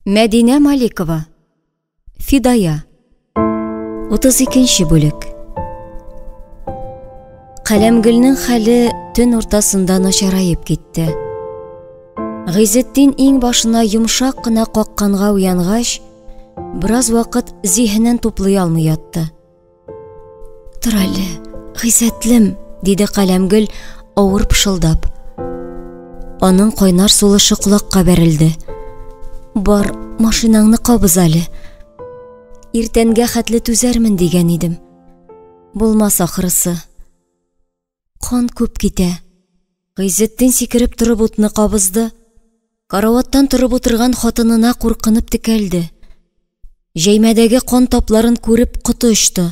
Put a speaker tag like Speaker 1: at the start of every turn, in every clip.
Speaker 1: Мәдинә Маликова. Фидая. 32-нче бүлек. Каләмгөлнең хәле төн уртасында начарайып китте. Гыйзетдин иң башына йомшак кына какканга уянгач, бераз вакыт зиһенен туплый алмый ятты. «Тор әле, Гыйзетлем», диде Каләмгөл авыр пышылдап. Аның кайнар сулышы колакка бәрелде. «Бар, машинаңны кабыз әле. Иртәнгә хәтле түзәрмен дигән идем. Булмас ахрысы. Кан күп китә». Гыйзетдин сикереп торып утны кабызды. Караваттан торып утырган хатынына куркынып текәлде. Җәймәдәге кан тапларын күреп коты очты.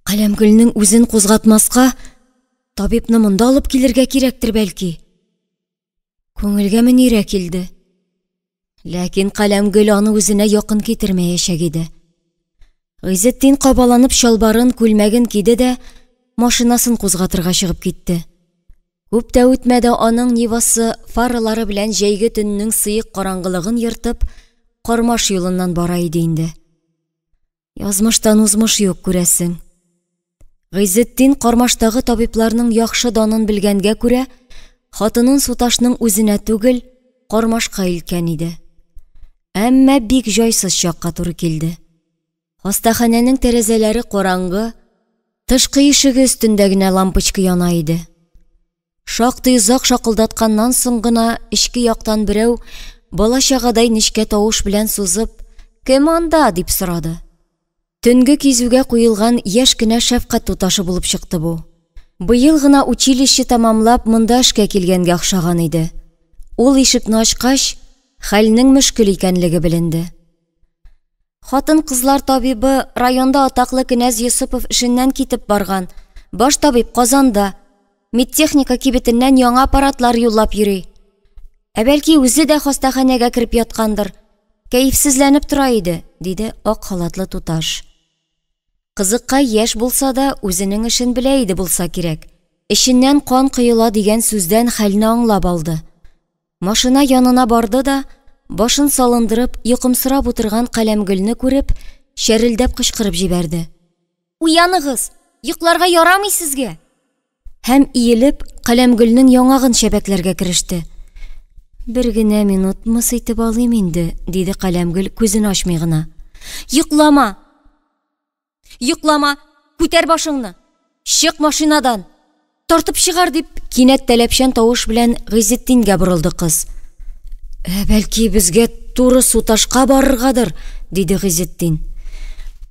Speaker 1: Каләмгөлнең үзен кузгатмаска, табибны монда алып килергә кирәктер бәлки. Күңелгә мөнирә килде. Ләкин Каләмгөл аны үзенә якын китермәячәк иде. Гыйзетдин кабаланып чалбарын, күлмәген киде дә машинасын кузгатырга чыгып китте. Күп тә үтмәде, аның Нивасы фаралары белән җәйге төннең сыек караңгылыгын йыртып, Кармаш юлыннан бара иде инде. Язмыштан узмыш юк күрәсең. Гыйзетдин Кармаштагы табибларның яхшы данын белгәнгә күрә, хатынын Суташның үзенә түгел, Кармашка илткән иде. Әмма бик җайсыз чакка туры килде. Хастаханәнең тәрәзәләре караңгы, тышкы ишеге өстендә генә лампочка яна иде. Шактый озак шакылдатканнан соң гына ичке яктан берәү балачагадай нечкә тавыш белән сузып, «Кем анда?» дип сорады. Төнге кизүгә куелган яшь кенә шәфкать туташы булып чыкты бу. Быел гына училище тамамлап, монда эшкә килгәнгә охшаган иде. Ул ишекне ачкач, хәлнең мөшкил икәнлеге беленде. Хатын-кызлар табибы районда атаклы князь Йосипов эшеннән китеп барган. Баш табиб Казанда. Медтехника кибетеннән яңа аппаратлар юллап йөри. Бәлки үзе дә хастаханәгә кирип яткандыр. Кәефсезләнеп тора иде, диде ак халатлы туташ. Кызыкка яшь булса да, үзенең эшен белә иде булса кирәк. Эшеннән кан кыйыла дигән сүздән хәлне аңлап алды. Машина янына барды да, башын салындырып, йокымсырап утырган Каләмгөлне күреп, шәрелдәп кычкырып җибәрде. «Уяныгыз, йокларга ярамый сезгә!» Һәм иелеп, Каләмгөлнең яңагын чәбәкләргә кереште. «Бер генә минут мыс итеп алыйм инде», диде Каләмгөл күзен ачмый гына. «Йоклама! Йоклама! Күтәр башыңны! Чык машинадан! Тартып чыгар!» дип кинәт тәләпчән тавыш белән Гыйзетдингә борылды кыз. «Бәлки безгә туры Суташка барыргадыр», диде Гыйзетдин.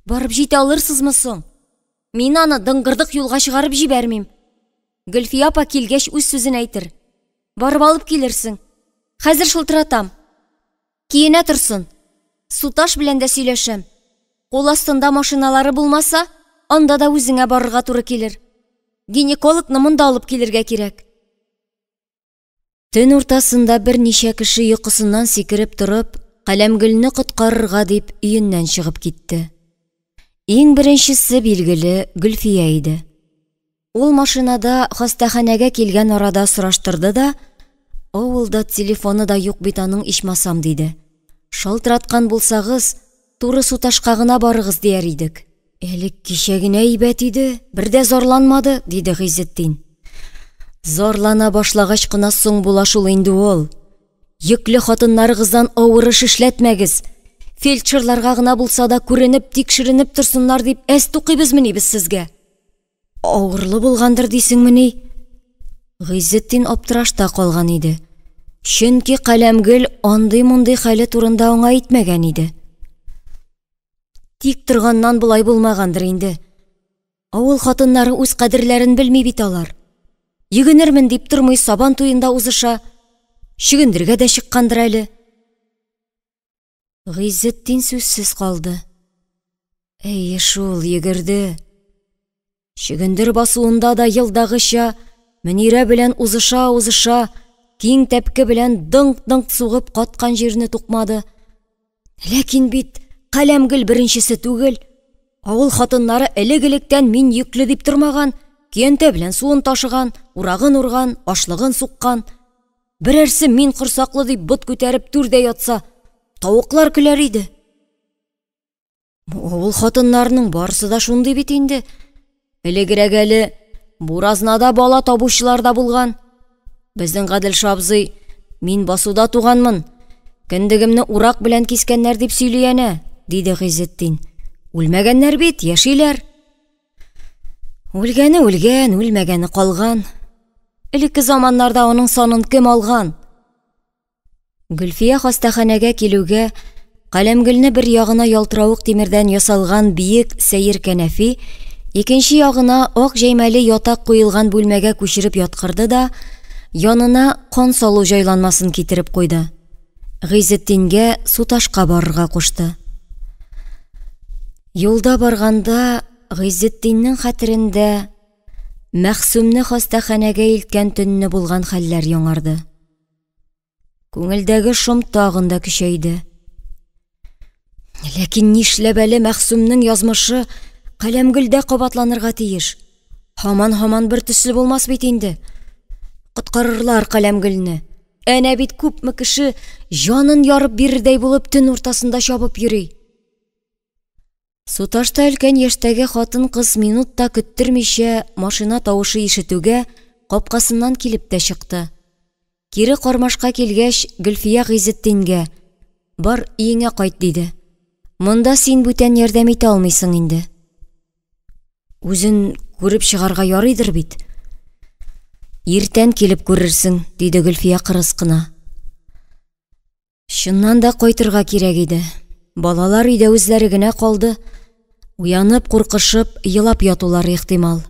Speaker 1: «Барып җитә алырсызмы соң? Мин аны дыңгырдык юлга чыгарып җибәрмим. Гөлфия апа килгәч үз сүзен әйтер. Барып алып килерсең. Хәзер шылтыратам. Киенә торсын. Суташ белән дә сөйләшәм. Кул астында машиналары булмаса, анда да үзеңә барырга туры килер. Гинекологны монда алып килергә кирәк». Төн уртасында берничә кеше йокысыннан сикереп торып, Каләмгөлне коткарырга дип өеннән чыгып китте. Иң беренчесе билгеле Гөлфия иде. Ул машинада хастаханәгә килгән арада сораштырды да, авылда телефоны да юк бит аның, ичмасам диде. «Шалтыраткан булсагыз, туры Суташка гына барыгыз дияр идек». «Элек кичә генә әйбәт иде, бер дә зарланмады», диде Гыйзетдин. «Зарлана башлагач кына соң була шул инде ул. Йөкле хатыннарыгыздан авыр эш эшләтмәгез. Фельдшерларга гына булса да күренеп, тикшеренеп торсыннар дип әз тукыйбызмыни без сезгә?» «Авырлы булгандыр дисеңмени?» Гыйзетдин аптырашта калган иде. Чөнки Каләмгөл андый-мондый хәле турында аңа әйтмәгән иде. Тик торганнан булай булмагандыр инде. Авыл хатыннары үз кадерләрен белми бит алар. Йөгенермен дип тормый сабан туенда узыша. Чөгендергә дә чыккандыр әле. Гыйзетдин сүзсез калды. Әйе шул, йөгерде. Чөгендер басуында да елдагыча Мөнирә белән узыша, киң тәпке белән дыңк-дыңк сугып каткан җирне тукмады. Ләкин бит Каләмгөл беренчесе түгел. Авыл хатыннары элек-электән мин йөкле дип тормаган, киянтә белән суын ташыган, урагын урган, ашлыгын суккан. Берәрсе мин корсаклы дип бот күтәреп түрдә ятса, тавыклар көләр иде. Авыл хатыннарының барысы да шундый бит инде. Элегрәк әле Буразнада бала табучылар да булган. Безнең Гадел абзый, мин басуда туганмын, кендегемне урак белән кискәннәр дип сөйли әнә, диде Гыйзетдин. Үлмәгәннәр бит, яшиләр. Үлгәне үлгән, үлмәгәне калган. Элекке заманнарда аның санын кем алган? Гөлфия хастаханәгә килүгә, Каләмгөлне бер ягына ялтыравык тимердән ясалган биек сәер кәнәфи, икенче ягына ак җәймәле ятак куелган бүлмәгә күчереп яткырды да, янына кан салу җайланмасын китереп куйды. Гыйзетдингә Суташка барырга кушты. Юлда барганда Гыйзетдиннең хәтерендә Мәхсүмне хастаханәгә илткән төнне булган хәлләр яңарды. Күңелдәге шом тагын да көчәйде. Ләкин нишләп әле Мәхсүмнең язмышы Каләмгөлдә кабатланырга тиеш? Һаман бер төсле булмас бит инде. Коткарырлар Каләмгөлне. Әнә бит күпме кеше җанын ярып бирердәй булып төн уртасында чабып йөри. Суташта өлкән яшьтәге хатын-кыз минутта көттермичә машина тавышы ишетүгә капкасыннан килеп тә чыкты. Кире кармашка килгәч, Гөлфия Гыйзетдингә: "Бар, өеңә кайт", диде. "Монда син бүтән ярдәм итә алмыйсың инде. Үзен күреп чыгарга ярыйдыр бит. Иртән килеп күрерсең", диде Гөлфия кырыс кына. Чыннан да кайтырга кирәк иде. Балалар өйдә үзләре генә калды. Уянып, куркышып, елап ятулар ихтимал.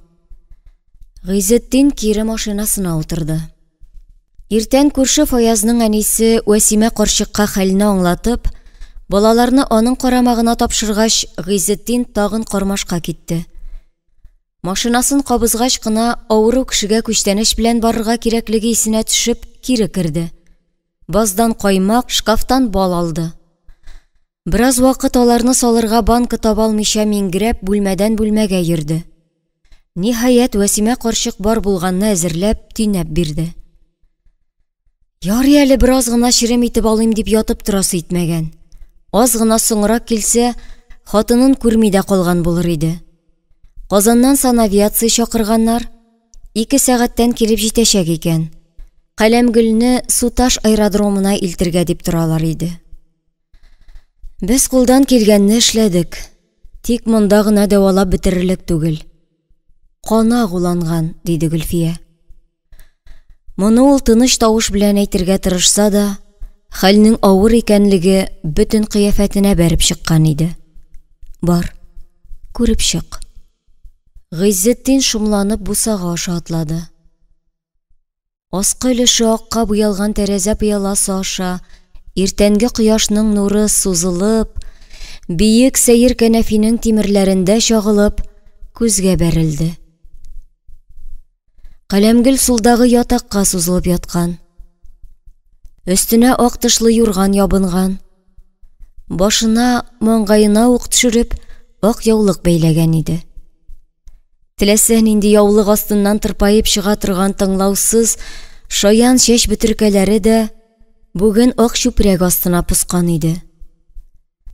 Speaker 1: Гыйзетдин кире машинасына утырды. Иртән күрше Фаязның әнисе Вәсимә карчыкка хәлне аңлатып, балаларны аның карамагына тапшыргач, Гыйзетдин тагын кармашка китте. Машинасын кабызгач кына авыру кешегә күчтәнеш белән барырга кирәклеге исенә төшеп, кире керде. Баздан каймак, шкафтан бал алды. Бераз вакыт аларны салырга банка таба алмыйча мингрәп бүлмәдән бүлмәгә йөрде. Ниһаять Вәсимә карчык бар булганны әзерләп, төйнәп бирде. Ярый әле бераз гына чирем итеп алыйм дип ятып торасы итмәгән. Аз гына соңрак килсә, хатынын күрми дә калган булыр иде. Казаннан санавиация чакырганнар, 2 сәгатьтән килеп җитәчәк икән. Каләмгөлне Суташ аэродромына илтергә дип торалар иде. Без кулдан килгәнне эшләдек. Тик монда гына дәвалап бетерерлек түгел. Кана гуланган, диде Гөлфия. Моны ул тыныч тавыш белән әйтергә тырышса да, хәлнең авыр икәнлеге бөтен кыяфәтенә бәреп чыккан иде. Бар, күреп чык. Гыйзетдин шумланып бусага аша атлады. Аскы өлеше акка буялган тәрәзә пыяласы аша иртәнге кояшның нуры сузылып, биек сәер кәнәфинең тимерләрендә чагылып, күзгә бәрелде. Каләмгөл сулдагы ятакка сузылып яткан. Өстенә ак тышлы юрган ябынган. Башына, маңгайына ук төшереп, ак яулык бәйләгән иде. Теләсә нинди яулык астыннан тырпайып чыга торган тыңлаусыз шаян чәч бөтөркәләре дә бүген ак чүпрәк астына пускан иде.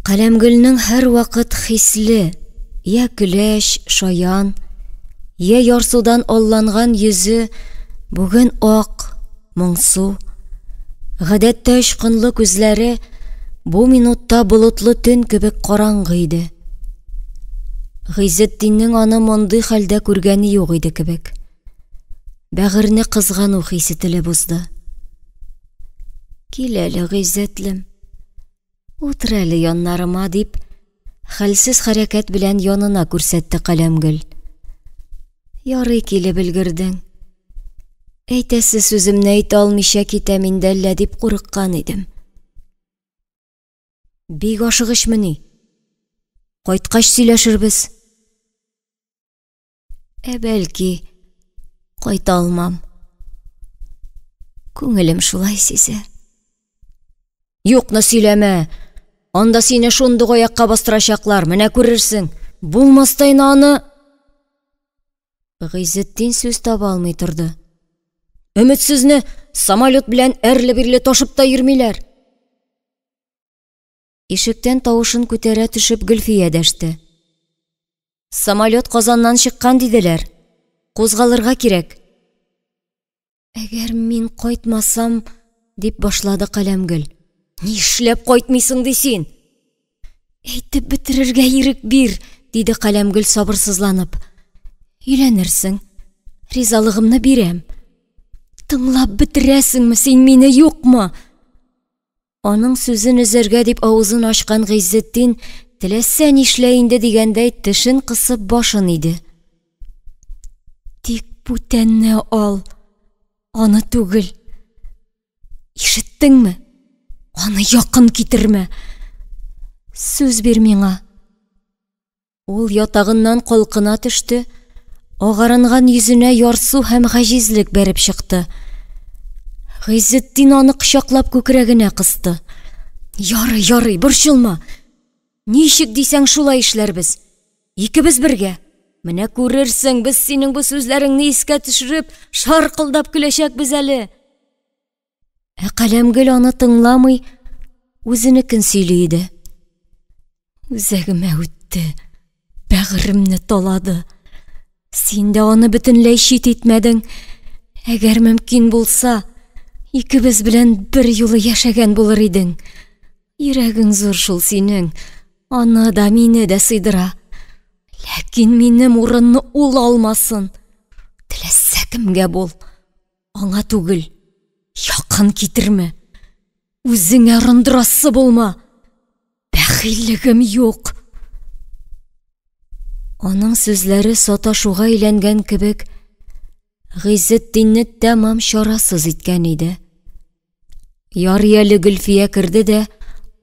Speaker 1: Каләмгөлнең һәр вакыт хисле, я көләч, шаян, я ярсудан алланган йөзе бүген ак, моңсу. Гадәттә очкынлы күзләре бу минутта болытлы төн кебек караңгы иде. Гыйзетдиннең аны мондый хәлдә күргәне юк иде кебек. Бәгырне кызгану хисе теле бузды. Кил әле, Гыйзетлем, утыр әле яннарыма, дип, хәлсез хәрәкәт белән янына күрсәтте Каләмгөл. Ярый килеп өлгердең. Әйтәсе сүземне әйтә алмыйча китәм инде әллә дип курыккан идем. Бик ашыгышмыни? Кайткач сөйләшербез. Бәлки, кайта алмам. Күңелем шулай сизә. Юкны сөйләмә. Анда сине шундый аякка бастырачаклар, менә күрерсең. Булмастайны аны. Гыйзетдин сүз таба алмый торды. Өметсезне самолет белән әрле-бирле ташып та йөрмиләр. Ишектән тавышын күтәрә төшеп Гөлфия дәште. Самолет Казаннан чыккан диделәр. Кузгалырга кирәк. Әгәр мин кайтмасам, дип башлады Каләмгөл. Нишләп кайтмыйсың дисен? Әйтеп бетерергә ирек бир, диде Каләмгөл сабырсызланып. Өйләнерсең. Ризалыгымны бирәм. Тыңлап бетерәсеңме син мине, юкмы? Аның сүзен өзәргә дип авызын ачкан Гыйззетдин теләсә нишләй инде дигәндәй тешен кысып башын иде. Тик бүтәнне ал, аны түгел. Ишеттеңме? Аны якын китермә. Сүз бир миңа. Ул ятагыннан калкына төште, агарынган йөзенә ярсу һәм гаҗизлек бәреп чыкты. Гыйззетдин аны кочаклап күкрәгенә кысты. Ярый, ярый, борчылма. Ничек дисәң шулай эшләрбез. Икебез бергә. Менә күрерсең, без синең бу сүзләреңне искә төшереп, шаркылдап көләчәкбез әле. Каләмгөл аны тыңламый, үзенекен сөйли иде. Үзәгемә үтте, бәгыремне талады. Син дә аны бөтенләй чит итмәдең. Әгәр мөмкин булса, икебез белән бер юлы яшәгән булыр идең. Йөрәгең зур шул синең, аны да мине дә сыйдыра. Ләкин минем урынны ул алмасын. Теләсә кемгә бул, аңа түгел. Якын китермә. Үзеңә рындырасы булма. Бәхиллегем юк. Аның сүзләре саташуга әйләнгән кебек, Гыйззетдинне тәмам чарасыз иткән иде. Ярый әле Гөлфия керде дә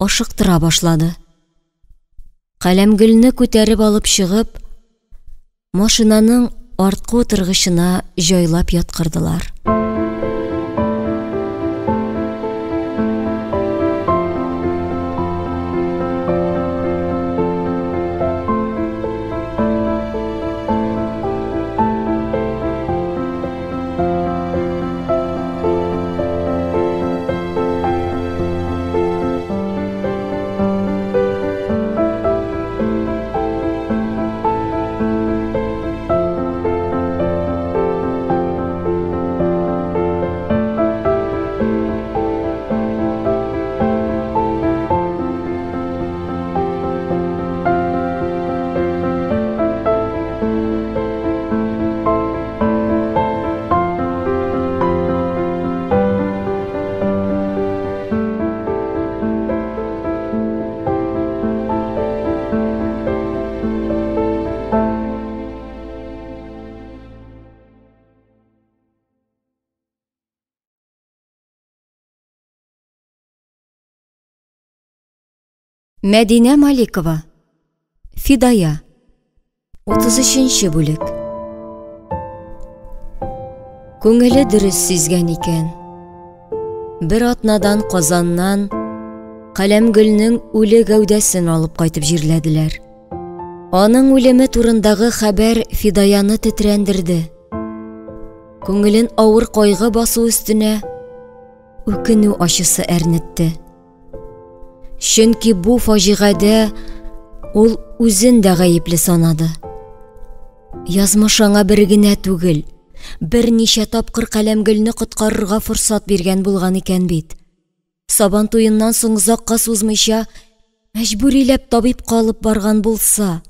Speaker 1: ашыктыра башлады. Каләмгөлне күтәреп алып чыгып, машинаның арткы утыргычына җайлап яткырдылар. Мәдинә Маликова. Фидая. 33-нче бүлек. Күңеле дөрес сизгән икән. Бер атнадан Казаннан Каләмгөлнең үле гәүдәсен алып кайтып җирләделәр. Аның үлеме турындагы хәбәр Фидаяны тетрәндерде. Күңелен авыр кайгы басу өстенә үкенү ачысы әрнетте. Чөнки бу фаҗигадә ул үзен дә гаепле санады. Язмыш аңа бер генә түгел, берничә тапкыр Каләмгөлне коткарырга форсат биргән булган икән бит. Сабан туеннан соң озакка сузмыйча, мәҗбүриләп табибка алып барган булса,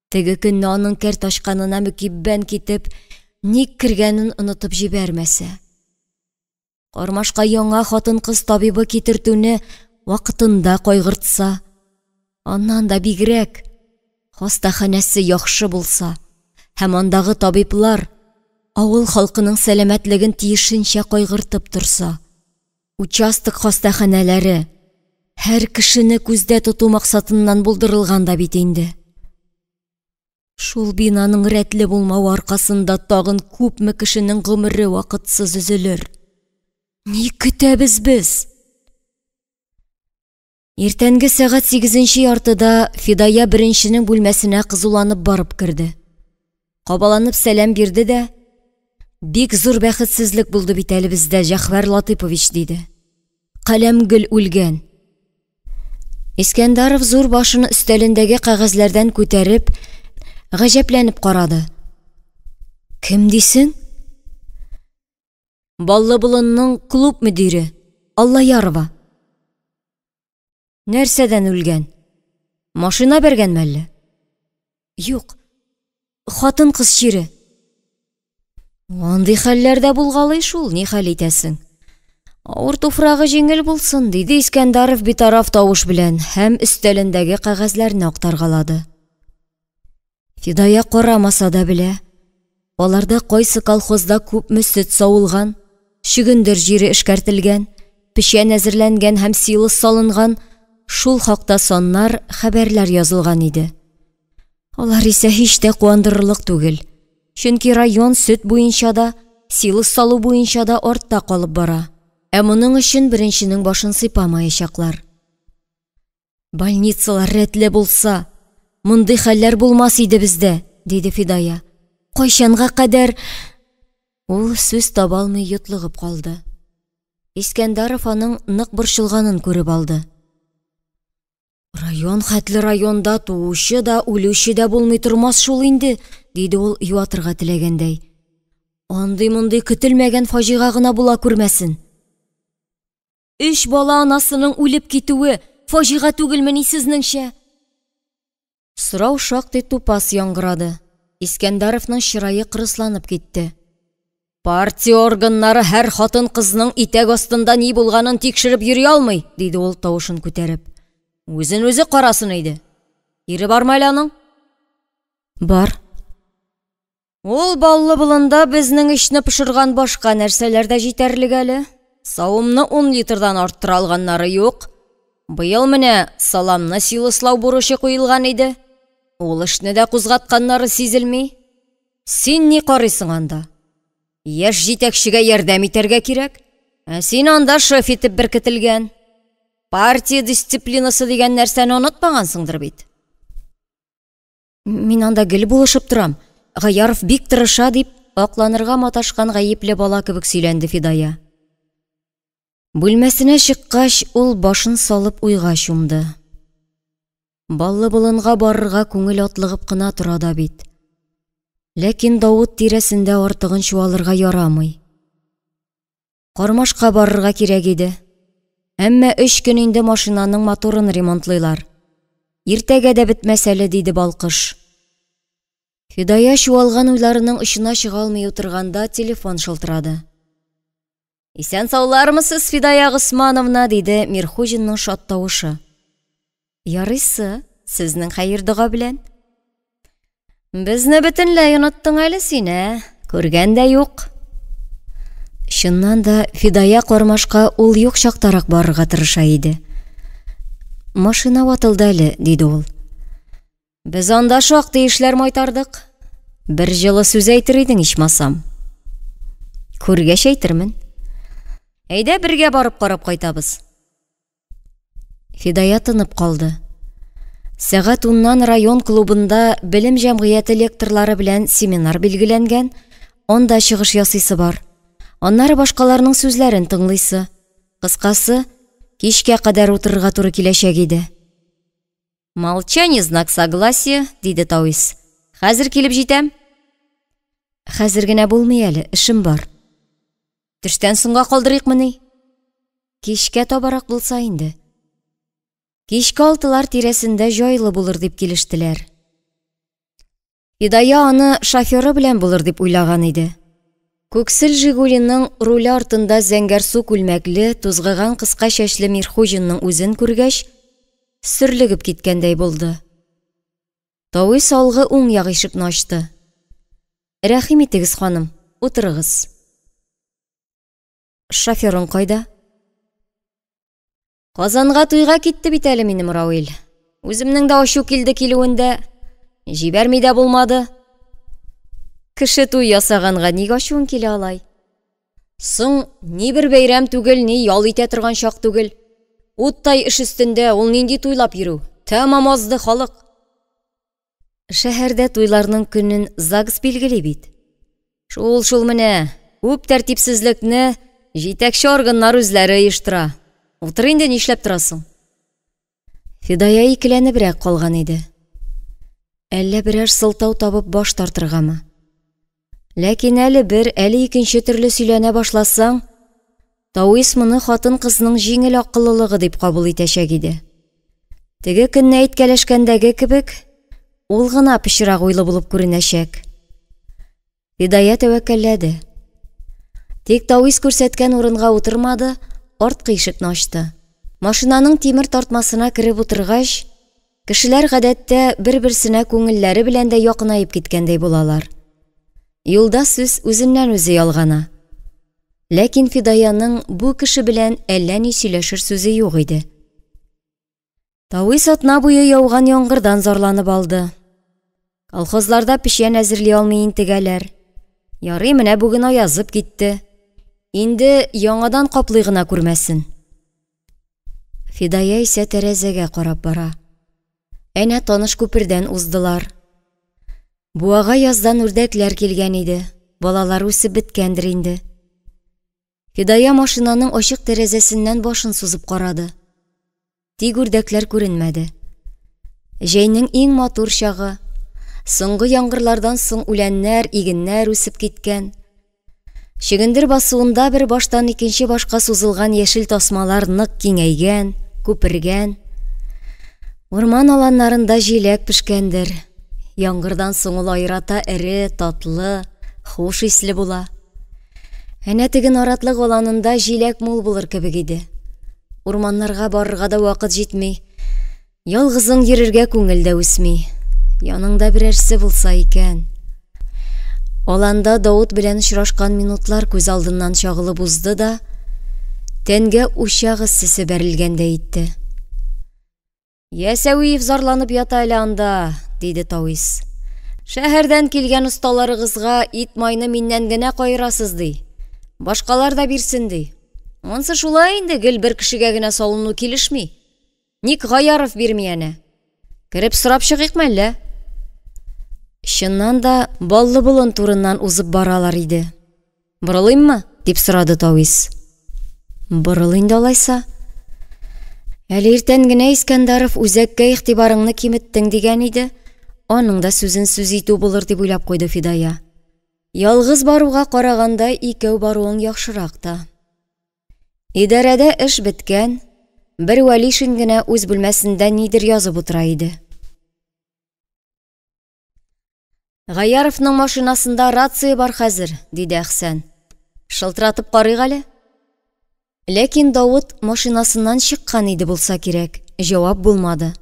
Speaker 1: теге көнне аның кәрт ачканына мөкиббән китеп, ник кергәнен онытып җибәрмәсә. Кармашка яңа хатын-кыз табибы китертүне вакытында кайгыртса, аннан да бигрәк хастаханәсе яхшы булса, һәм андагы табиблар авыл халкының сәламәтлеген тиешенчә кайгыртып турса, участок хастаханәләре һәр кешене күздә тоту максатыннан булдырылган да бит инде. Шул бинаның рәтле булмау аркасында тагын күпме кешенең гомере вакытсыз өзелер. Ни көтәбез без? Иртәнге сәгать 8-нче яртыда Фидая беренченең бүлмәсенә кызуланып барып керде. Кабаланып сәлам бирде дә: «Бик зур бәхетсезлек булды бит әле бездә, Җәгъфәр Латыйпович», диде. «Каләмгөл үлгән». Искәндаров зур башын өстәлендәге кәгазьләрдән күтәреп, гаҗәпләнеп карады. Кем дисең? Баллыбылынның клуб мөдире, Аллаярова. Нәрсәдән үлгән? Машина бергәнме әллә? Юк, хатын-кыз чире. Андый хәлләрдә булгалый шул, ни хәл итәсең? Авыр туфрагы җиңел булсын, диде Искәндаров битараф тавыш белән һәм өстәлендәге кәгазьләрне актаргалады. Фидая карамаса да белә. Аларда кайсы колхозда күпме сөт савылган, чөгендер җире эшкәртелгән, печән әзерләнгән һәм силос салынган, шул хакта саннар, хәбәрләр язылган иде. Алар исә һич тә куандырырлык түгел. Чөнки район сөт буенча да, силос салу буенча да артта калып бара. Ә моның өчен беренченең башын сыйпамаячаклар. Больницалар рәтле булса, мондый хәлләр булмас иде бездә, диде Фидая. Кайчанга кадәр? Ул сүз таба алмый йотлыгып калды. Искәндаров аның нык борчылганын күреп алды. Район хәтле районда туучы да, үлүче дә булмый тормас шул инде, диде ул юатырга теләгәндәй. Андый-мондый көтелмәгән фаҗига гына була күрмәсен. 3 бала анасының үлеп китүе фаҗига түгелмени сезнеңчә? Сорау шактый тупас яңгырады. Искәндаровның чырае кырысланып китте. Партия органнары һәр хатын-кызның итәк астында ни булганын тикшереп йөри алмый, диде ул тавышын күтәреп. Үзен-үзе карасын иде. Ире бармы әле аның? Бар. Ул Баллыбылында безнең эшне пешергән башка нәрсәләр дә җитәрлек әле. Савымны 10 литрдан арттыра алганнары юк. Быел менә саламны силослау бурычы куелган иде. Ул эшне дә кузгатканнары сизелми. Син ни карыйсың анда? Яшь җитәкчегә ярдәм итәргә кирәк. Ә син анда шеф итеп беркетелгән. Партия дисциплинасы дигән нәрсәне онытмагансыңдыр бит. Мин анда гел булышып торам. Гаяров бик тырыша, дип акланырга маташкан гаепле бала кебек сөйләнде Фидая. Бүлмәсенә чыккач, ул башын салып уйга чумды. Баллыбылынга барырга күңел атлыгып кына тора да бит. Ләкин Давыт тирәсендә артыгын чуалырга ярамый. Кармашка барырга кирәк иде. Әмма 3 көн инде машинаның моторын ремонтлыйлар. Иртәгә дә бетмәс әле, диде Балкыш. Фидая чуалган уйларының очына чыга алмый утырганда телефон шылтырады. Исән саулармысыз, Фидая Госмановна, диде Мирхуҗинның шат тавышы. Ярыйсы, сезнең хәер дуга белән. Безне бөтенләй оныттың әле син, күргән дә юк. Чыннан да Фидая кармашка ул юк чактарак барырга тырыша иде. Машина ватылды әле, диде ул. Без анда шактый эшләр майтардык. Бер җылы сүз әйтер идең ичмасам. Күргәч әйтермен. Әйдә бергә барып карап кайтабыз. Фидая тынып калды. Сәгать 10-нан район клубында белем җәмгыяте лекторлары белән семинар билгеләнгән, анда чыгыш ясыйсы бар. Аннары башкаларның сүзләрен тыңлыйсы. Кыскасы, кичкә кадәр утырырга туры киләчәк иде. Молчание знак согласия, диде Тауис. Хәзер килеп җитәм. Хәзер генә булмый әле, эшем бар. Төштән соңга калдырыйкмы ни? Кичкә табарак булса инде. Кичкә 6-лар тирәсендә җайлы булыр дип килештеләр. Фидая аны шоферы белән булыр дип уйлаган иде. Күксел Жигулиның руле артында зәңгәр су күлмәкле, тузгыган кыска чәчле Мирхуҗинның үзен күргәч, сөрлегеп киткәндәй булды. Тауис алгы уң як ишекне ачты. Рәхим итегез, ханым, утырыгыз. Шоферың кайда? Казанга туйга китте бит әле минем Рауил. Үземнең дә ачу килде килүендә. Җибәрми дә булмады. Кеше туй ясаганга ник ачуың килә алай? Соң ни бер бәйрәм түгел, ни ял итә торган чак түгел. Уттай эш өстендә ул нинди туйлап йөрү? Тәмам азды халык. Шәһәрдә туйларның көнен ЗАГС билгели бит. Шул менә, күп тәртипсезлекне җитәкче органнар үзләре оештыра. Утыр инде, нишләп торасың? Фидая икеләнебрәк калган иде. Әллә берәр сылтау табып баш тартыргамы? Ләкин әле бер, әле икенче төрле сөйләнә башласаң, Тауис моны хатын-кызның җиңел акыллылыгы дип кабул итәчәк иде. Теге көнне әйткәләшкәндәге кебек, ул гына пычрак уйлы булып күренәчәк. Фидая тәвәккәлләде. Тик Тауис күрсәткән урынга утырмады, арткы ишекне ачты. Машинаның тимер тартмасына кереп утыргач, кешеләр гадәттә бер-берсенә күңелләре белән дә якынайып киткәндәй булалар. Юлда сүз үзеннән үзе ялгана. Ләкин Фидаяның бу кеше белән әллә ни сөйләшер сүзе юк иде. Тауис атна буе яуган яңгырдан зарланып алды. Колхозларда печән әзерли алмый интегәләр. Ярый, менә бүген аязып китте. Инде яңадан каплый гына күрмәсен. Фидая исә тәрәзәгә карап бара. Әнә таныш күпердән уздылар. Буага яздан үрдәкләр килгән иде. Балалар үсеп беткәндер инде. Фидая машинаның ачык тәрәзәсеннән башын сузып карады. Тик үрдәкләр күренмәде. Җәйнең иң матур чагы. Соңгы яңгырлардан соң үләннәр, игеннәр үсеп киткән. Шигендер басуында бер баштан икенче башка сузылган яшел тасмалар нык киңәйгән, күпергән. Урман аланнарында җиләк пешкәндер. Яңгырдан соң ул айрата эре, татлы, хуш исле була. Әнә теге наратлык аланында җиләк мул булыр кебек иде. Урманнарга барырга да вакыт җитми. Ялгызың йөрергә күңел дә үсми. Яныңда берәрсе булса икән. Аланда Давыт белән очрашкан минутлар күз алдыннан чагылып узды да, тәнгә учак иссесе бәрелгәндәй итте. Ясәвиев зарланып ята әле анда, диде Тауис. Шәһәрдән килгән осталарыгызга ит майны миннән генә кайырасыз ди. Башкалар да бирсен ди. Монсы шулай инде, гел бер кешегә генә салыну килешми. Ник Гаяров бирми әнә? Кереп сорап чыгыйкмы әллә? Чыннан да баллы болын турыннан узып баралар иде. Борылыйммы? Дип сорады Тауис. Борыл инде алайса. Әле иртән генә Искәндаров үзәккә игътибарыңны киметтең дигән иде. Аның да сүзен сүз итү булыр дип уйлап куйды Фидая. Ялгыз баруга караганда икәү баруың яхшырак та. Идарәдә эш беткән, бер Вәлишин генә үз бүлмәсендә нидер язып утыра иде. Гаяровның машинасында рация бар хәзер, диде Әхсән. Шылтыратып карыйк әле. Ләкин Давыт машинасыннан чыккан иде булса кирәк, җавап булмады.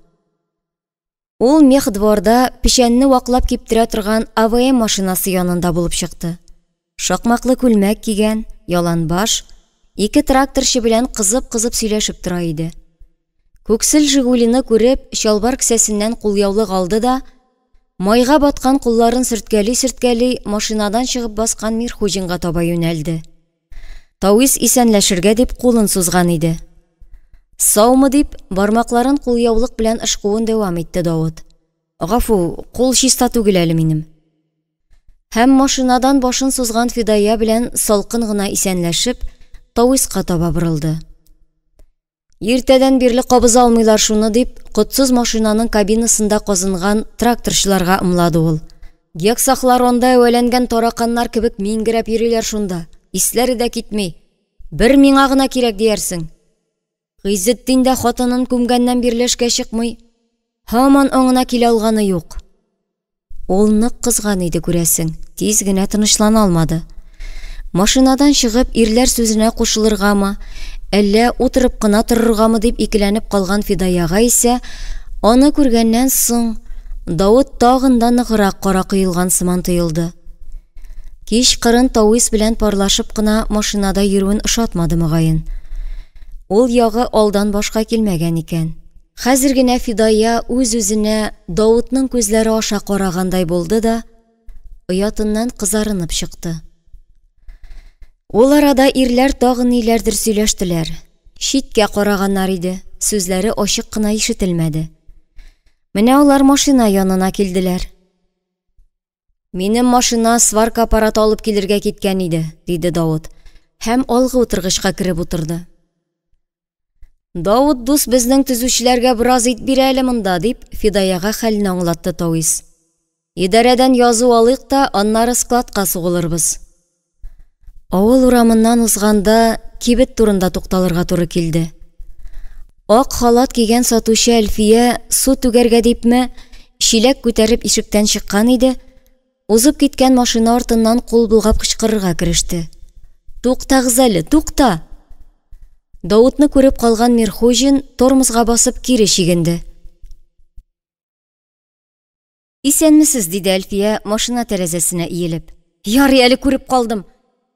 Speaker 1: Ул мехдворда печәнне ваклап киптерә торган АВМ машинасы янында булып чыкты. Шакмаклы күлмәк кигән, яланбаш, ике тракторчы белән кызып-кызып сөйләшеп тора иде. Күксел Жигулины күреп, чалбар кесәсеннән кулъяулык алды да, майга баткан кулларын сөрткәли-сөрткәли машинадан чыгып баскан Мирхуҗинга таба юнәлде. Тауис исәнләшергә дип кулын сузган иде. Саумы дип, бармакларын кулъяулык белән ышкуын дәвам итте Давыт. Гафу, кул чиста түгел әле минем. Һәм машинадан башын сузган Фидая белән салкын гына исәнләшеп, Тауиска таба борылды. Иртәдән бирле кабыз алмыйлар шуны дип, котсыз машинаның кабинасында казынган тракторчыларга ымлады ул. Гексахлар онда әвәләнгән тараканнар кебек мингерәп йөриләр шунда. Исләре дә китми. Бер миңа гына кирәк диярсең. Гыйззетдин дә хатынын күмгәннән бирлешкә чыкмый. Һаман аңына килә алганы юк. Ул нык кызган иде күрәсең, тиз генә тынычлана алмады. Машинадан чыгып ирләр сүзенә кушылыргамы, әллә утырып кына торыргамы дип икеләнеп калган Фидаяга исә, аны күргәннән соң Давыт тагын да ныграк кара кыйлган сыман тоелды. Кич кырын Тауис белән парлашып кына машинада йөрүен ошатмады мөгаен. Ул ягы алдан башка килмәгән икән. Хәзер генә Фидая үз-үзенә Давытның күзләре аша карагандай булды да, оятыннан кызарынып чыкты. Ул арада ирләр тагын ниләрдер сөйләштеләр. Читкә караганнар иде, сүзләре ачык кына ишетелмәде. Менә алар машина янына килделәр. Минем машина сварка аппараты алып килергә киткән иде, диде Давыт, һәм алгы утыргычка кереп утырды. Давыт дус безнең төзүчеләргә бераз ит бирә әле монда, дип Фидаяга хәлне аңлатты Тауис. Идарәдән язу алыйк та, аннары складка сугылырбыз. Авыл урамыннан узганда кибет турында тукталырга туры килде. Ак халат кигән сатучы Әлфия су түгәргә дипме, шиләк күтәреп ишектән чыккан иде, узып киткән машина артыннан кул булгап кычкырырга кереште. Туктагыз әле, тукта! Давытны күреп калган Мирхуҗин тормозга басып кире чигенде. Исәнмесез, диде Әлфия машина тәрәзәсенә иелеп. Ярый, әле күреп калдым.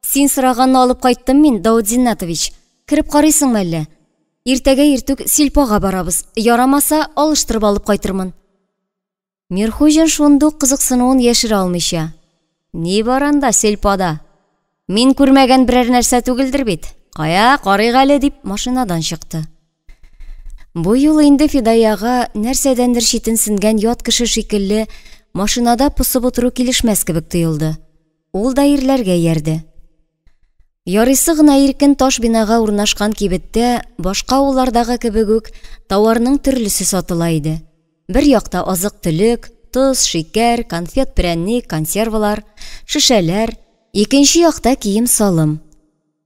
Speaker 1: Син сораганны алып кайттым мин, Давыт Зиннатович. Кирип карыйсыңмы әллә? Иртәгә иртүк Сельпога барабыз. Ярамаса, алыштырып алып кайтырмын. Мирхуҗин шундук кызыксынуын яшерә алмыйча. Ни бар анда Сельпада? Мин күрмәгән берәр нәрсә түгелдер бит. Кая, карыйк әле, дип машинадан чыкты. Бу юлы инде Фидаяга нәрсәдәндер читенсенгән ят кеше шикелле машинада пысып утыру килешмәс кебек тоелды. Ул да ирләргә ярды. Ярыйсы гына иркен таш бинага урнашкан кибеттә башка авыллардагы кебек үк товарның төрлесе сатыла иде. Бер якта азык-төлек, тоз, шикәр, конфет, пряник, консервалар, шешәләр, икенче якта кием-салым.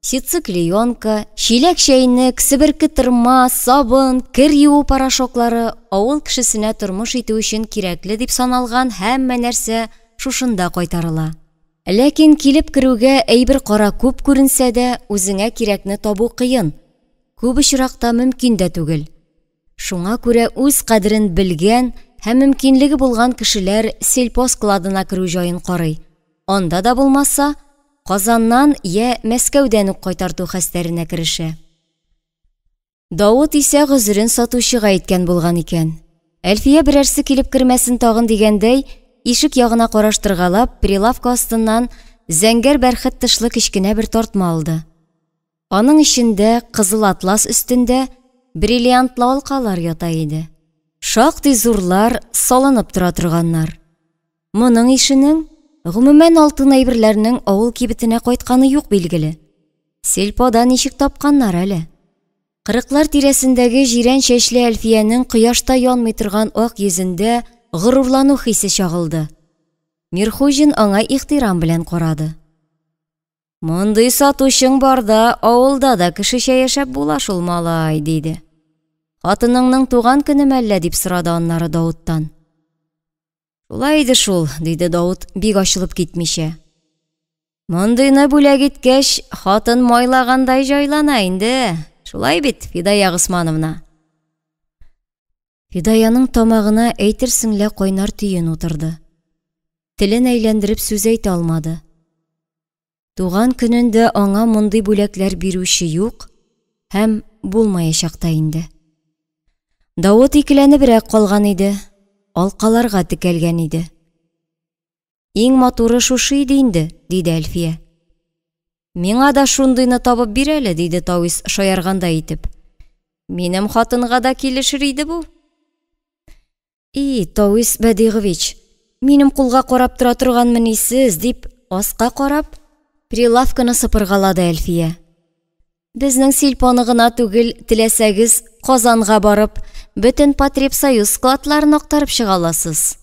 Speaker 1: Ситцы-клеенка, чиләк-чәйнек, себерке тырма, сабын, кер юу порошоклары авыл кешесенә тормыш итү өчен кирәкле дип саналган һәммә нәрсә шушында кайтарыла. Ләкин килеп керүгә әйбер кара күп күренсә дә, үзеңә кирәкне табу кыен. Күп очракта мөмкин дә түгел. Шуңа күрә үз кадерен белгән һәм мөмкинлеге булган кешеләр сельпо складына керү җаен карый. Анда да булмаса, Казаннан я Мәскәүдән үк кайтарту хәстәренә керешә. Давыт исә гозерен сатучыга әйткән булган икән. Әлфия берәрсе килеп кермәсен тагын дигәндәй, ишек ягына караштыргалап, прилавка астыннан зәңгәр бәрхет тышлы кечкенә бер тартма алды. Аның эчендә кызыл атлас өстендә бриллиантлы алкалар ята иде. Шактый зурлар, салынып тора торганнар. Моның ишенең гомумән алтын әйберләрнең авыл кибетенә кайтканы юк билгеле. Сельпода ничек тапканнар әле? Кырыклар тирәсендәге җирән чәчле Әлфиянең кояшта янмый торган ак йөзендә горурлану хисе чагылды. Мирхуҗин аңа ихтирам белән карады. Мондый сатучың барда, авылда да кешечә яшәп була шул, малай, диде. Хатыныңның туган көне мәллә, дип сорады аннары Давыттан. Шулай иде шул, диде Давыт, бик ачылып китмичә. Мондыйны бүләк иткәч, хатын майлагандай җайлана инде. Шулай бит, Фидая Госмановна. Фидаяның тамагына әйтерсең лә кайнар төен утырды. Телен әйләндереп сүз әйтә алмады. Туган көнендә аңа мондый бүләкләр бирүче юк һәм булмаячак та инде. Давыт икеләнебрәк калган иде. Алкаларга текәлгән иде. Иң матуры шушы иде инде, диде Әлфия. Миңа да шундыйны табып бир әле, диде Тауис шаярганда итеп. Минем хатынга да килешер иде бу. Тауис Бәдигович, минем кулга карап тора торганмыни сез, дип аска карап, прилавканы сыпыргалады Әлфия. Безнең Сельпоны гына түгел, теләсәгез Казанга барып, бөтен Потребсоюз складларын актарып чыгаласыз.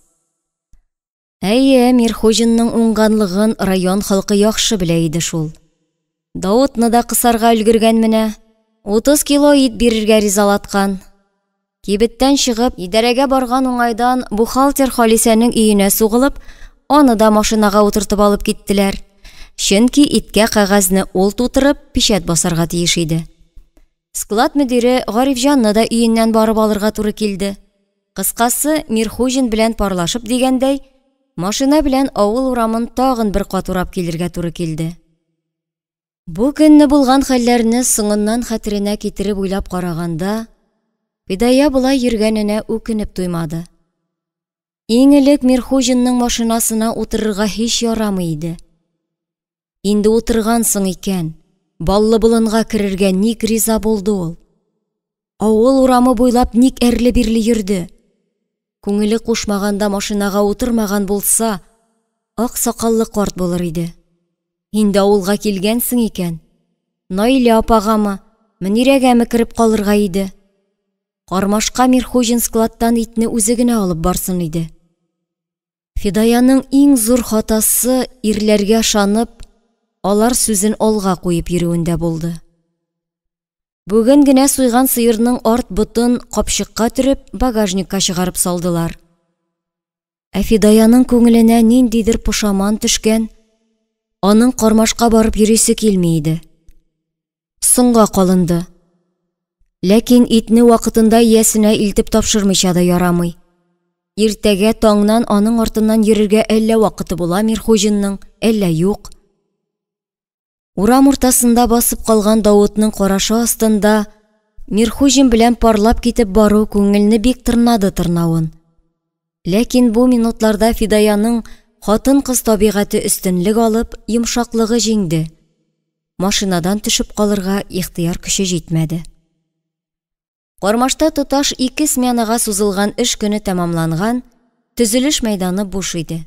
Speaker 1: Әйе, Мирхуҗинның уңганлыгын район халкы яхшы белә иде шул. Давытны да кысарга өлгергән менә, 30 кило ит бирергә ризалаткан. Кибеттән чыгып, идарәгә барган уңайдан бухгалтер Халисәнең өенә сугылып, аны да машинага утыртып алып киттеләр. Чөнки иткә кагазны ул тутырып, печать басарга тиеш иде. Склад мөдире Гарифҗанны да өеннән барып алырга туры килде. Кыскасы, Мирхуҗин белән парлашып дигәндәй, машина белән авыл урамын тагын бер кат урап килергә туры килде. Бу көнне булган хәлләрне соңыннан хәтеренә китереп уйлап караганда, Фидая булай йөргәненә үкенеп туймады. Иң элек Мирхуҗинның машинасына утырырга һич ярамый иде. Инде утыргансың икән, баллы болынга керергә ник риза булды ул. Авыл урамы буйлап ник әрле-бирле йөрде. Күңеле кушмаганда машинага утырмаган булса, ак сакаллы карт булыр иде. Инде авылга килгәнсең икән, Наилә апагамы, Мөнирәгәме кереп калырга иде. Кармашка Мирхуҗин складтан итне үзе генә алып барсын иде. Фидаяның иң зур хатасы ирләргә ышанып, алар сүзен алга куеп йөрүендә булды. Бүген генә суйган сыерның арт ботын капчыкка төреп, багажникка чыгарып салдылар. Ә Фидаяның күңеленә ниндидер пошаман төшкән, аның кармашка барып йөрисе килми иде. Соңга калынды. Ләкин итне вакытында иясенә илтеп тапшырмыйча да ярамый. Иртәгә таңнан аның артыннан йөрергә әллә вакыты була Мирхуҗинның, әллә юк. Урам уртасында басып калган Давытның карашы астында Мирхуҗин белән парлап китеп бару күңелне бик тырнады тырнавын. Ләкин бу минутларда Фидаяның хатын-кыз табигате өстенлек алып, йомшаклыгы җиңде. Машинадан төшеп калырга ихтыяр көче җитмәде. Кармашта тоташ 2 сменага сузылган эш көне тәмамланган, төзелеш мәйданы буш иде.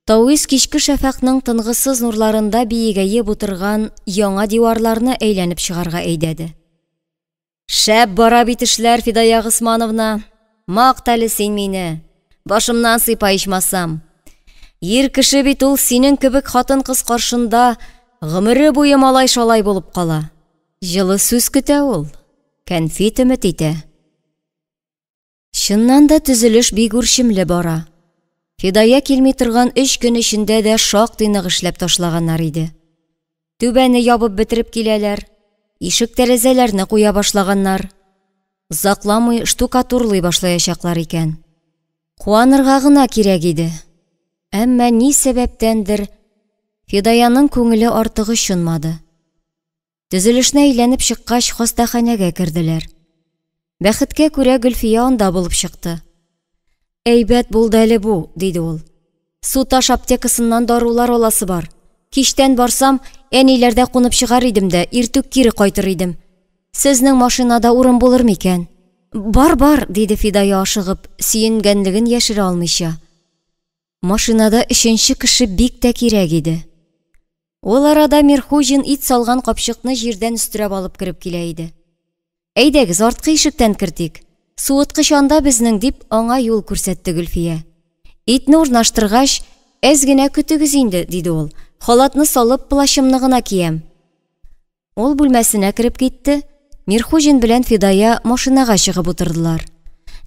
Speaker 1: Тауис кичке шәфәкнең тынгысыз нурларында биегәеп утырган яңа диварларны әйләнеп чыгарга әйдәде. Шәп бара бит эшләр, Фидая Госмановна. Макталы син мине. Башымнан сыйпай ичмасам. Ир кеше бит ул синең кебек хатын-кыз каршында гомере буе малай-шалай булып кала. Җылы сүз көтә ул. Кәнфит өмет итә. Чыннан да төзелеш бик үрчемле бара. Фидая килми торган 3 көн эчендә дә шактый нык эшләп ташлаганнар иде. Түбәне ябып бетереп киләләр. Ишек тәрәзәләрне куя башлаганнар. Узакламый штукатурлый башлаячаклар икән. Куанырга гына кирәк иде. Әмма ни сәбәптәндер Фидаяның күңеле артыгы шунмады. Төзелешне әйләнеп чыккач, хастаханәгә керделәр. Бәхеткә күрә Гөлфия анда булып чыкты. Әйбәт булды әле бу, диде ул. Суташ аптекасыннан дарулар аласы бар. Киштән барсам, әниләрдә кунып чыгар идем дә, иртүк кире кайтыр идем. Сезнең машинада урын булыр микән? Бар, диде Фидая ашыгып, сөенгәнлеген яшерә алмыйча. Машинада 3нче кеше бик тә кирәк иде. Ул арада Мирхуҗин ит салган капчыкны җирдән өстерәп алып кереп килә иде. Әйдәгез, арткы ишектән кертик. Суыткыч анда безнең, дип аңа юл күрсәтте Гөлфия. Итне урнаштыргач, әз генә көтегез инде, диде ул. Халатны салып, плащымны гына киям. Ул бүлмәсенә кереп китте. Мирхуҗин белән Фидая машинага чыгып утырдылар.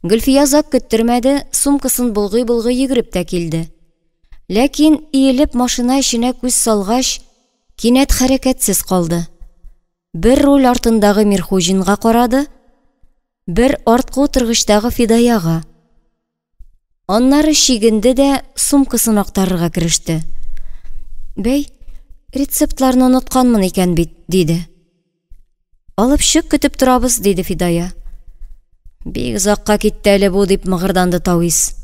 Speaker 1: Гөлфия зак көттермәде, сумкасын булгый-булгый йөгереп тә килде. Ләкин иелеп машина эченә күз салгач, кинәт хәрәкәтсез калды. Бер руль артындагы Мирхуҗинга карады, бер арткы утыргычтагы Фидаяга. Аннары шигенде дә сумкасын актарырга кереште. Бәй, рецептларны онытканмын икән бит, диде. Алып чык, көтеп торабыз, диде Фидая. Бик озакка китте әле бу, дип мыгырданды Тауис.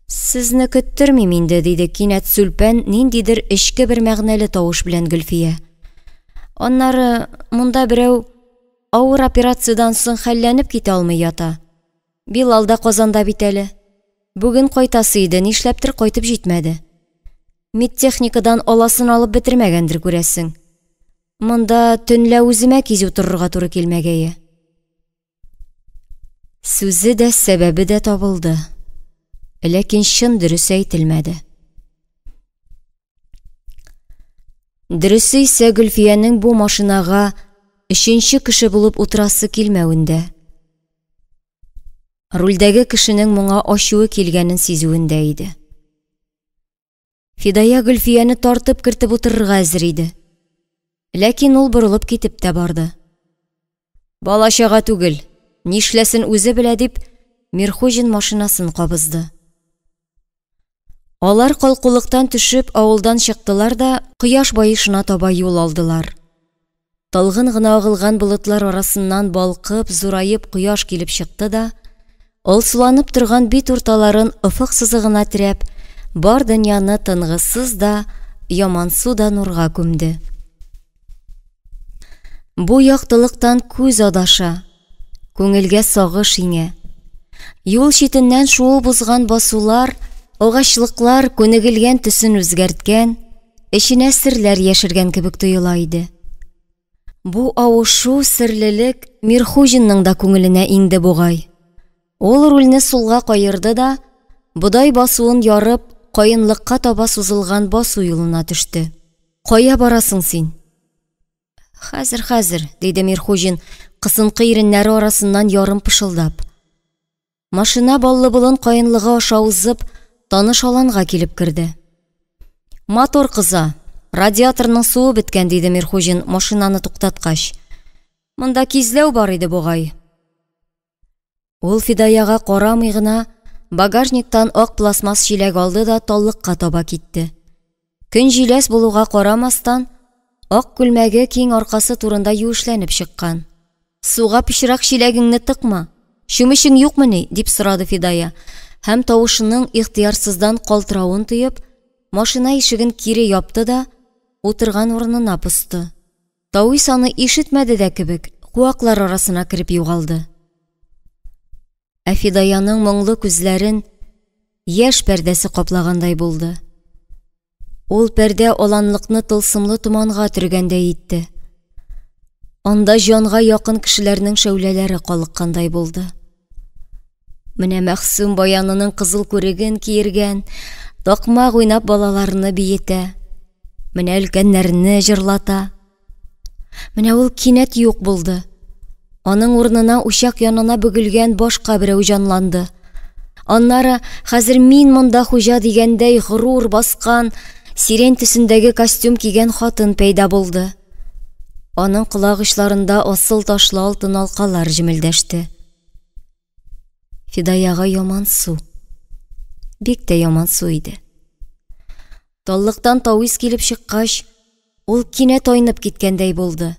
Speaker 1: Сезне көттермим инде, диде кинәт сүлпән ниндидер эчке бер мәгънәле тавыш белән Гөлфия. Аннары монда берәү авыр операциядән соң хәлләнеп китә алмый ята. Билал да Казанда бит әле. Бүген кайтасы иде, нишләптер кайтып җитмәде. Медтехникадан аласын алып бетермәгәндер күрәсең. Монда төнлә үземә кизү торырга туры килмәгәе. Сүзе дә, сәбәбе дә табылды. Ләкин чын дөрес әйтелмәде. Дөресе исә Гөлфиянең бу машинага 3нче кеше булып утырасы килмәвендә. Рульдәге кешенең моңа ачуы килгәнен сизүендә иде. Фидая Гөлфияне тартып кертеп утырырга әзер иде. Ләкин ул борылып китеп тә барды. Балачага түгел, нишләсен үзе белә, дип Мирхуҗин машинасын кабызды. Алар калкулыктан төшеп авылдан чыктылар да кояш баешына таба юл алдылар. Талгын гына агылган болытлар арасыннан балкып, зурайып кояш килеп чыкты да, алсуланып торган бит урталарын офык сызыгына терәп, бар дөньяны тынгысыз да, ямансу да нурга күмде. Бу яктылыктан күз адаша, күңелгә сагыш иңә. Юл читеннән шуы бузган басулар, агачлыклар күнегелгән төсен үзгәрткән, эченә серләр яшергән кебек тоела иде. Бу авышу, серлелек Мирхуҗинның да күңеленә иңде бугай. Ул рульне сулга каерды да, бодай басуын ярып, каенлыкка таба сузылган басу юлына төште. Кая барасың син? Хәзер, диде Мирхуҗин, кысынкы иреннәре арасыннан ярым пышылдап. Машина баллы болын каенлыгы аша узып, таныш аланга килеп керде. Мотор кыза, радиаторның суы беткән, диде Мирхуҗин машинаны туктаткач. Монда кизләү бар иде бугай. Ул Фидаяга карамый гына багажниктан ак пластмасс җиләк алды да таллыкка таба китте. Көн җиләс булуга карамастан, ак күлмәге киң аркасы турында юешләнеп чыккан. Суга пычрак җиләгеңне тыкма. Шүмешең юкмыни? Дип сорады Фидая. Һәм тавышының ихтыярсыздан калтырауын тоеп, машина ишеген кире япты да, утырган урынына пысты. Тауис аны ишетмәде дә кебек, куаклар арасына кирип югалды. Ә Фидаяның моңлы күзләрен яшь пәрдәсе каплагандай булды. Ул пәрдә аланлыкны тылсымлы туманга төргәндәй итте. Анда җанга якын кешеләрнең шәүләләре калыккандай булды. Менә Мәхсүм баянының кызыл күреген киергән, такмак уйнап балаларны биетә. Менә өлкәннәрне җырлата. Менә ул кинәт юк булды. Аның урынына учак янына бөгелгән башка берәү җанланды. Аннары хәзер мин монда хуҗа дигәндәй горур баскан, сирен төсендәге костюм кигән хатын пәйда булды. Аның колагычларында асыл ташлы алтын алкалар җемелдәште. Фидаяга яман су. Бик тә яман су иде. Таллыктан Тауис килеп чыккач, ул кинәт айнып киткәндәй булды.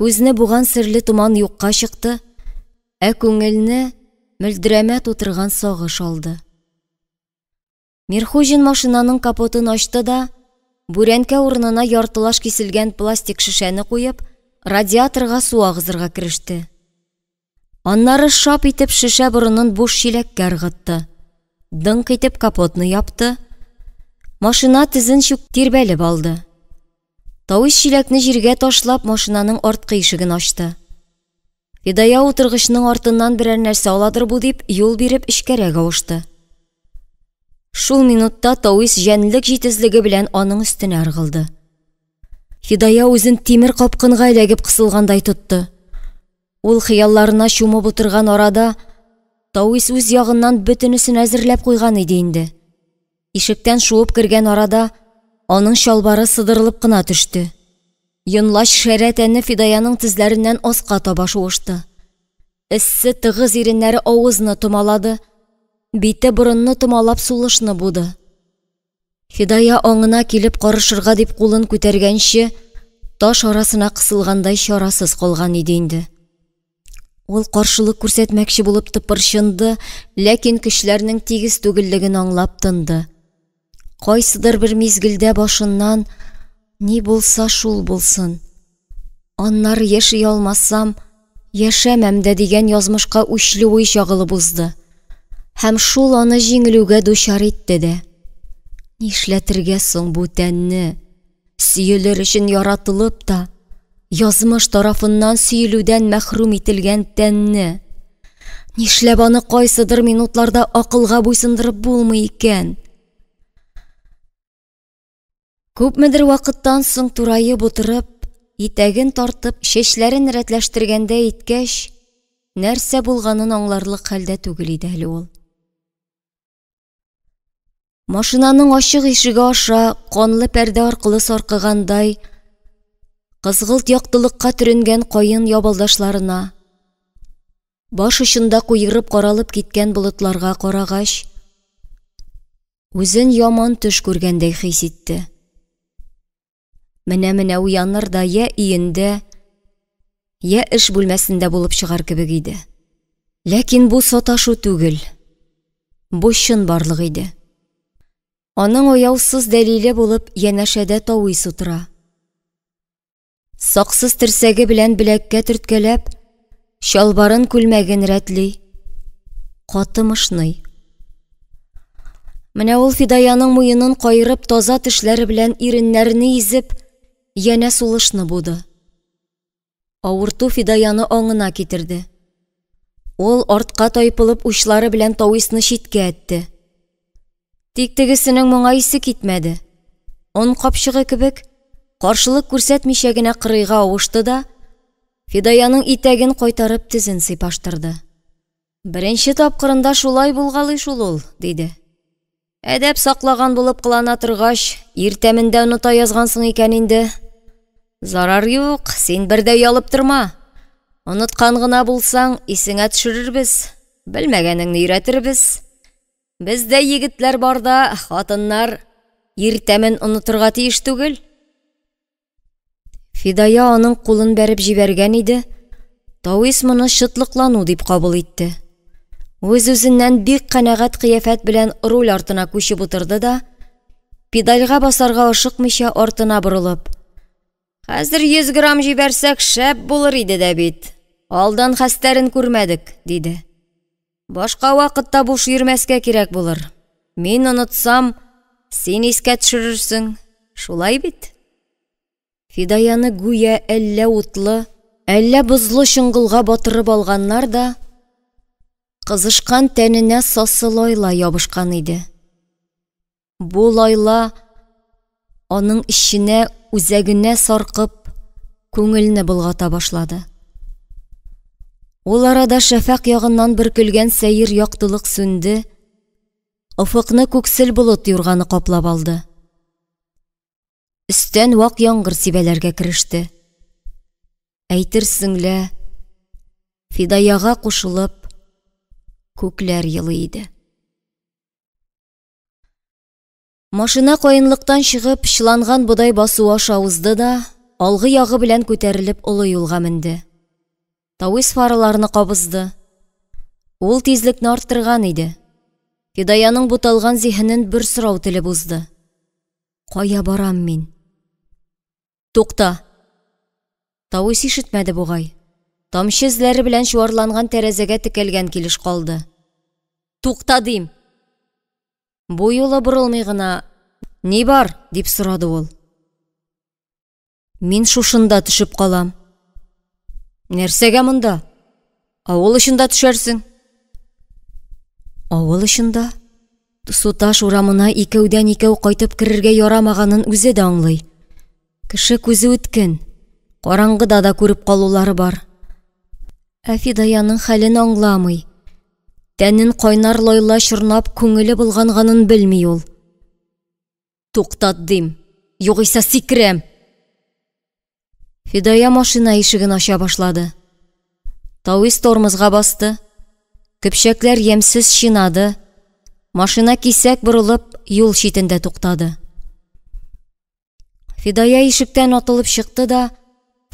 Speaker 1: Күзне буган серле туман юкка чыкты, ә күңелне мөлдерәмә тутырган сагыш алды. Мирхуҗин машинаның капотын ачты да, бүрәнкә урынына яртылаш киселгән пластик шешәне куеп, радиаторга су агызырга кереште. Аннары шап итеп шешә борынын буш чиләккә ыргытты. Дыңк итеп капотны япты. Машина тезен чук тирбәлеп алды. Тауис чиләкне җиргә ташлап машинаның арткы ишеген ачты. Фидая утыргычның артыннан берәр нәрсә аладыр бу дип юл биреп эчкәрәк авышты. Шул минутта Тауис җәнлек җитезлеге белән аның өстенә ыргылды. Фидая үзен тимер капкынга эләгеп кысылгандай тотты. Ул хыялларына чумып утырган арада Тауис үз ягыннан бөтенесен әзерләп куйган иде инде. Ишектән шуып кергән арада аның чалбары сыдырылып кына төште. Йонлач шәрә тәне Фидаяның тезләреннән аска таба шуышты. Эссе тыгыз иреннәре авызны томалады, бите борынны томалап сулышны буды. Фидая аңына килеп карышырга дип кулын күтәргәнче, таш арасына кысылгандай чарасыз калган иде инде. Ул каршылык күрсәтмәкче булып тыпырчынды, ләкин көчләрнең тигез түгеллеген аңлап тынды. Кайсыдыр бер мизгелдә башыннан ни булса шул булсын. Аннары яши алмасам, яшәмәм дә дигән язмышка үчле уй чагылып узды. Һәм шул аны җиңелүгә дучар итте дә. Нишләтергә соң бу тәнне? Сөелер өчен яратылып та, язмыш тарафыннан сөелүдән мәхрүм ителгән тәнне. Нишләп аны кайсыдыр минутларда акылга буйсындырып булмый икән? Күпмедер вакыттан соң турайып утырып, итәген тартып, чәчләрен рәтләштергәндә иткәч, нәрсә булганын аңларлык хәлдә түгел иде әле ул. Машинаның ачык ишеге аша канлы пәрдә аркылы саркыгандай, кызгылт яктылыкка төренгән кайын ябалдашларына, баш очында куерып каралып киткән болытларга карагач, үзен яман төш күргәндәй хис итте. Менә уяныр да я өендә, я эш бүлмәсендә булып чыгар кебек иде. Ләкин бу саташу түгел, бу чын барлык иде. Аның аяусыз дәлиле булып янәшәдә Тауис утыра. Саксыз терсәге белән беләккә төрткәләп, чалбарын күлмәген рәтли, каты мышный. Менә ул Фидаяның муенын кайырып таза тешләре белән иреннәрне изеп, янә сулышны буды. Авырту Фидаяны аңына китерде. Ул артка тайпылып учлары белән Тауисны читкә әтте. Тик тегесенең моңа исе китмәде. Он капчыгы кебек, каршылык күрсәтмичә генә кырыйга авышты да, Фидаяның итәген кайтарып тезен сыйпаштырды. Беренче тапкырында шулай булгалый шул ул, диде. Әдәп саклаган булып кылана торгач, иртәмендә оныта язгансың икән инде. Зарар юк, син бердә ялып торма. Оныткан гына булсаң, исеңә төшерербез, белмәгәнеңне өйрәтербез. Бездә егетләр барда, хатыннар иртәмен онытырга тиеш түгел. Фидая аның кулын бәреп җибәргән иде. Тауис моны шытлыклану дип кабул итте. Үз-үзеннән бик канәгать кыяфәт белән руль артына күчеп утырды да, педальга басарга ашыкмыйча артына борылып: «Хәзер 100 грамм җибәрсәк шәп булыр иде дә бит. Алдан хәстәрен күрмәдек», – диде. «Башка вакытта буш йөрмәскә кирәк булыр. Мин онытсам, син искә төшерерсең. Шулай бит?» Фидаяны гүя әллә утлы, әллә бозлы шыңгылга батырып алганнар да, кызышкан тәненә сасы лайла ябышкан иде. Бу лайла аның иченә, үзәгенә саркып, күңелне болгата башлады. Ул арада шәфәк ягыннан бөркелгән сәер яктылык сүнде, офыкны күксел болыт юрганы каплап алды. Өстән вак яңгыр сибәләргә кереште. Әйтерсең лә, Фидаяга кушылып, күкләр йылы иде. Машина каенлыктан чыгып, чыланган бодай басу аша узды да, алгы ягы белән күтәрелеп олы юлга менде. Тауис фараларны кабызды. Ул тизлекне арттырган иде. Фидаяның буталган зиһенен бер сорау телеп узды. «Кая барам мин?» «Тукта!» Тауис ишетмәде бугай. Тамчы эзләре белән чуарланган тәрәзәгә текәлгән килеш калды. «Тукта дим!» Бу юлы борылмый гына: «Ни бар?» – дип сорады ул. «Мин шушында төшеп калам». «Нәрсәгә монда? Авыл ишендә төшәрсең». Авыл ишендә? Суташ урамына икәүдән икәү кайтып керергә ярамаганын үзе дә аңлый. Кеше күзе үткен, караңгыда да күреп калулары бар. Фидаяның хәлен аңламый. Тәнен кайнар лайла чорнап күңеле булганганын белми ул. «Туктат дим, югыйса сикерәм». Фидая машина ишеген ача башлады. Тауис тормозга басты. Көпчәкләр ямсыз чинады. Машина кисәк борылып, юл читендә туктады. Фидая ишектән атылып чыкты да,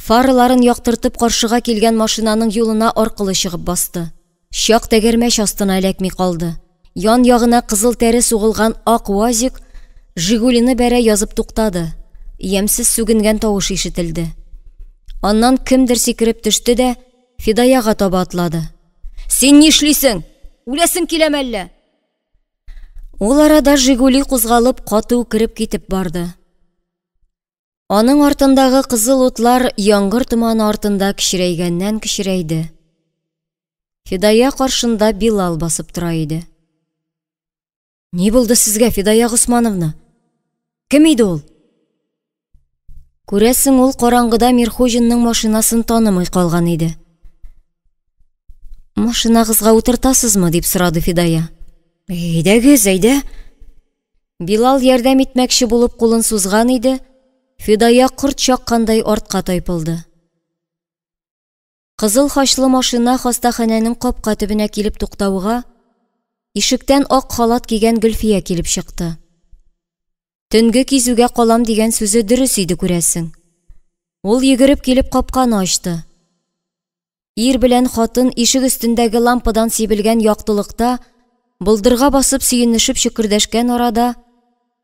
Speaker 1: фарларын яктыртып каршыга килгән машинаның юлына аркылы чыгып басты. Чак тәгәрмәч астына эләкми калды. Ян ягына кызыл тәре сугылган ак УАЗик Жигулины бәрә язып туктады. Ямсыз сүгенгән тавыш ишетелде. Аннан кемдер сикереп төште дә Фидаяга таба атлады. «Син ни эшлисең? Үләсең киләме әллә?» Ул арада Жигули кузгалып, каты үкереп китеп барды. Аның артындагы кызыл утлар яңгыр туманы артында кичерәйгәннән кичерәйде. Фидая каршында Билал басып тора иде. «Ни булды сезгә, Фидая Госмановна? Кем иде ул?» Күрәсең, ул караңгыда Мирхуҗинның машинасын танымый калган иде. «Машинагызга утыртасызмы?» – дип сорады Фидая. «Әйдәгез, әйдә». Билал ярдәм итмәкче булып кулын сузган иде. Фидая кырт чаккандай артка тайпылды. Кызыл хачлы машина хастаханәнең капка төбенә килеп туктауга, ишектән ак халат кигән Гөлфия килеп чыкты. Төнге кизүгә калам дигән сүзе дөрес иде, күрәсең. Ул йөгереп килеп капканы ачты. Ир белән хатын ишек өстендәге лампадан сибелгән яктылыкта булдырга басып сөенешеп чөкердәшкән арада,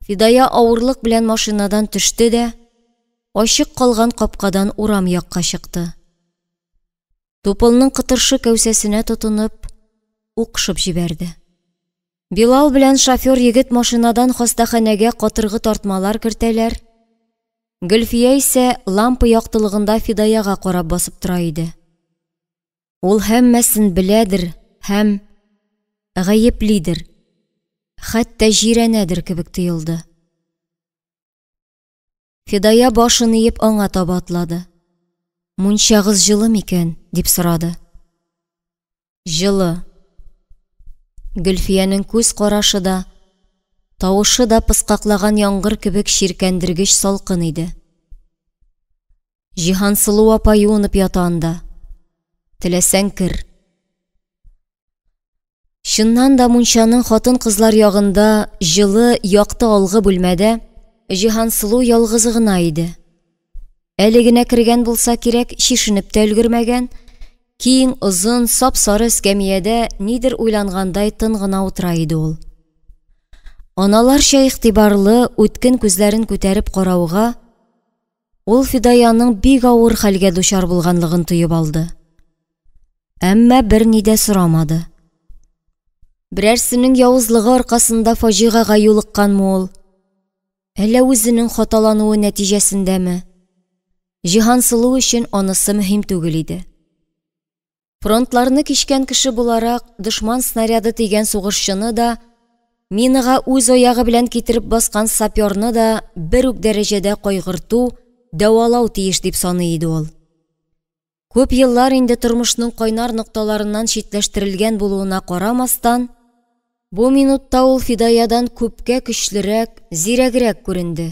Speaker 1: Фидая авырлык белән машинадан төште дә, ачык калган капкадан урам якка чыкты. Тупылның кытыршы кәүсәсенә тотынып, укшып җибәрде. Билал белән шофер егет машинадан хастаханәгә катыргы тартмалар кертәләр. Гөлфия исә лампа яктылыгында Фидаяга карап басып тора иде. Ул һәммәсен беләдер һәм гаеплидер, хәтта җирәнәдер кебек тоелды. Фидая башын иеп аңа таба атлады. «Мунчагыз җылы микән?» дип сорады. «Җылы». Гөлфиянең күз карашы да, тавышы да пыскаклаган яңгыр кебек ширкәндергеч салкын иде. Җиһансылу апа юынып ята анда. Теләсәң кер. Чыннан да мунчаның хатын-кызлар ягында җылы, якты алгы бүлмәдә Җиһансылу ялгызы гына иде. Әле генә кергән булса кирәк, шишенеп тә өлгермәгән, киң, озын, сап-сары эскәмиядә нидер уйлангандай тын гына утыра иде ул. Аналарча игътибарлы, үткен күзләрен күтәреп карауга, ул Фидаяның бик авыр хәлгә дучар булганлыгын тоеп алды. Әмма бер ни дә сорамады. Берәрсенең явызлыгы аркасында фаҗигага юлыкканмы ул? Әллә үзенең хаталануы нәтиҗәсендәме? Җиһансылу өчен анысы мөһим түгел иде. Фронтларны кичкән кеше буларак, дошман снаряды тигән сугышчыны да, минага үз аягы белән китереп баскан саперны да бер үк дәрәҗәдә кайгырту, дәвалау тиеш дип саный иде ул. Күп еллар инде тормышның кайнар нокталарыннан читләштерелгән булуына карамастан, бу минутта ул Фидаядан күпкә көчлерәк, зирәгрәк күренде.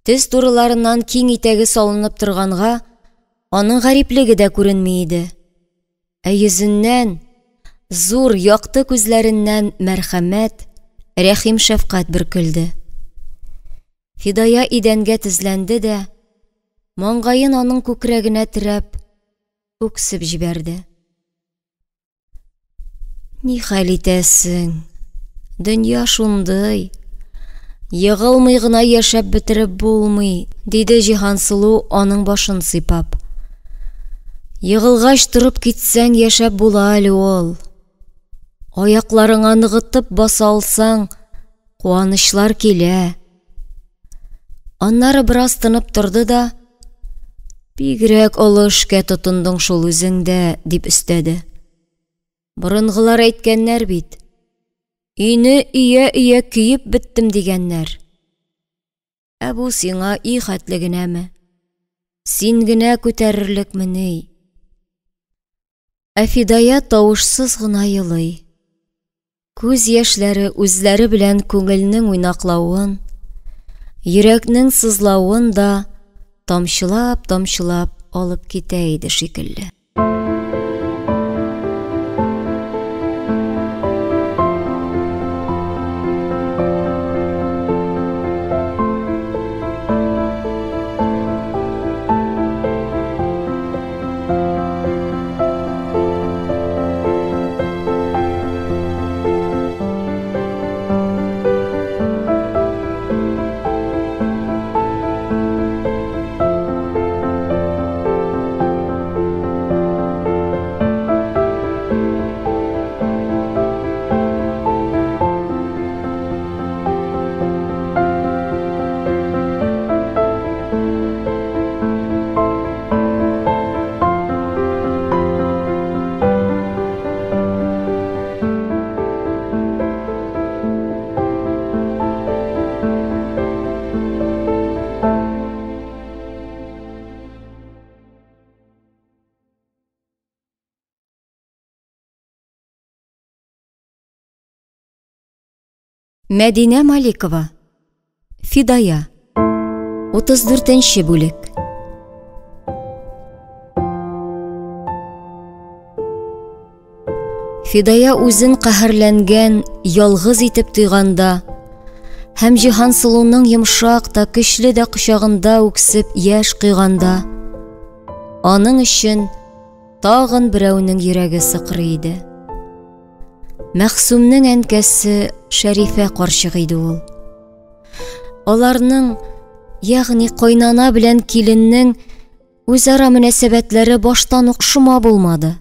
Speaker 1: Тез турыларыннан киң итәге салынып торганга, аның гариплеге дә күренми иде. Ә йөзеннән, зур якты күзләреннән мәрхәмәт, рәхим шәфкать бөркелде. Фидая идәнгә тезләнде дә, маңгаен аның күкрәгенә терәп, үксеп җибәрде. «Ни хәл итәсең? Дөнья шундый. Йыгылмый гына яшәп бетереп булмый», диде Җиһансылу аның башын сыйпап. «Йыгылгач торып китсәң яшәп була әле ул. Аякларыңа ныгытып баса алсаң, куанычлар килә». Аннары бераз тынып торды да, «Бигрәк олы эшкә тотындың шул үзеңдә», дип өстәде. «Борынгылар әйткәннәр бит, өйне өйә көйеп беттем дигәннәр. Ә бу сиңа үй хәтле генәме? Син генә күтәрерлекме?» Ә Фидая тавышсыз гына елый. Күз яшьләре үзләре белән күңелнең уйнаклавын, йөрәкнең сызлавын да тамчылап алып китә иде шикелле. Мәдинә Маликова. Фидая. 34-нче бүлек. Фидая үзен каһәрләнгән, ялгыз итеп тойганда, һәм Җиһансылуның йомшак та, көчле дә кочагында үксеп яшь кыйганда, аның өчен тагын берәүнең йөрәге сыкрый иде. Мәхсүмнең әнкәсе Шәрифә карчык иде ул. Аларның, ягъни кайнана белән киленнең үзара мөнәсәбәтләре баштан ук шома булмады.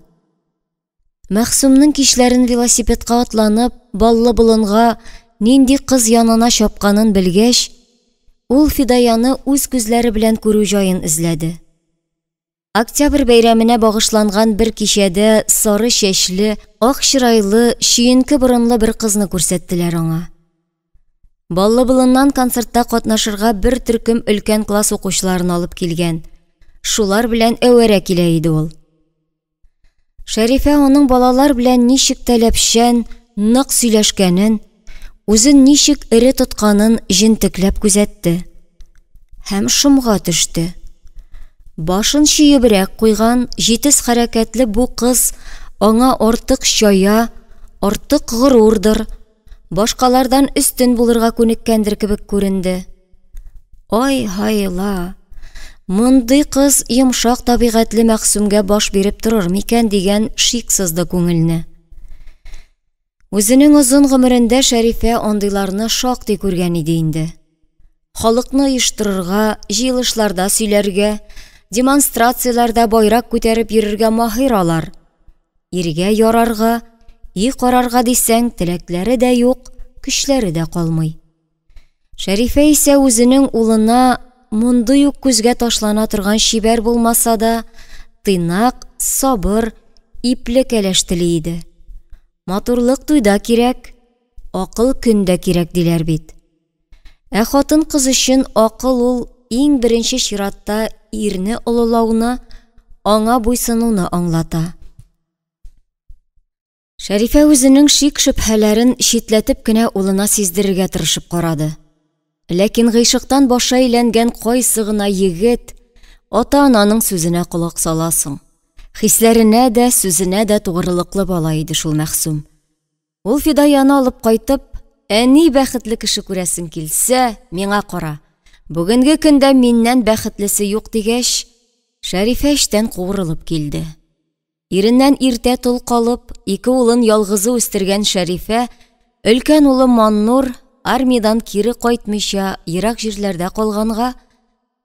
Speaker 1: Мәхсүмнең кичләрен велосипедка атланып, баллы болынга нинди кыз янына чапканын белгәч, ул Фидаяны үз күзләре белән күрү җаен эзләде. Октябрь бәйрәменә багышланган бер кичәдә сары чәчле, ак чырайлы, шиенке борынлы бер кызны күрсәттеләр аңа. Баллы-болыннан концертта катнашырга бер төркем өлкән класс укучыларын алып килгән. Шулар белән әвәрә килә иде ул. Шәрифә аның балалар белән ничек тәләпшән, нык сөйләшкәнен, үзен ничек эре тотканын җентекләп күзәтте. Һәм шомга төште. Башын чиебрәк куйган, җитез хәрәкәтле бу кыз аңа артык чая, артык горур, башкалардан өстен булырга күнеккәндер кебек күренде. Ай хайла, мондый кыз йомшак табигатьле Мәхсүмгә баш биреп торыр микән дигән шик сызды күңелне. Үзенең озын гомерендә Шәрифә андыйларны шактый күргән иде инде. Халыкны оештырырга, җыелышларда сөйләргә, демонстрацияларда байрак күтәреп йөрергә маһир алар. Иргә ярарга, карарга дисәң, теләкләре дә юк, көчләре дә калмый. Шәрифә исә үзенең улына мондый ук күзгә ташлана торган чибәр булмаса да, тыйнак, сабыр, ипле кәләш тели иде. Матурлык туйда кирәк, акыл көндә кирәк диләр бит. Хатын кыз өчен акыл ул иң беренче чиратта ирне олылауны, аңа буйсынуны аңлата. Шәрифә үзенең шик-шөбһәләрен читләтеп кенә улына сиздерергә тырышып карады. Ләкин гыйшыктан башы әйләнгән кайсы гына егет ата-ананың сүзенә колак саласың. Хисләренә дә, сүзенә дә тугрылыклы бала иде шул Мәхсүм. Ул Фидаяны алып кайтып, әни бәхетле кеше күрәсең килсә, миңа кара. Бүгенге көндә миннән бәхетлесе юк дигәч, Шәрифә эштән куырылып килде. Иреннән иртә тол калып, ике улын ялгызы үстергән Шәрифә, өлкән улы Маннур армиядан кире кайтмыйча ерак җирләрдә калганга,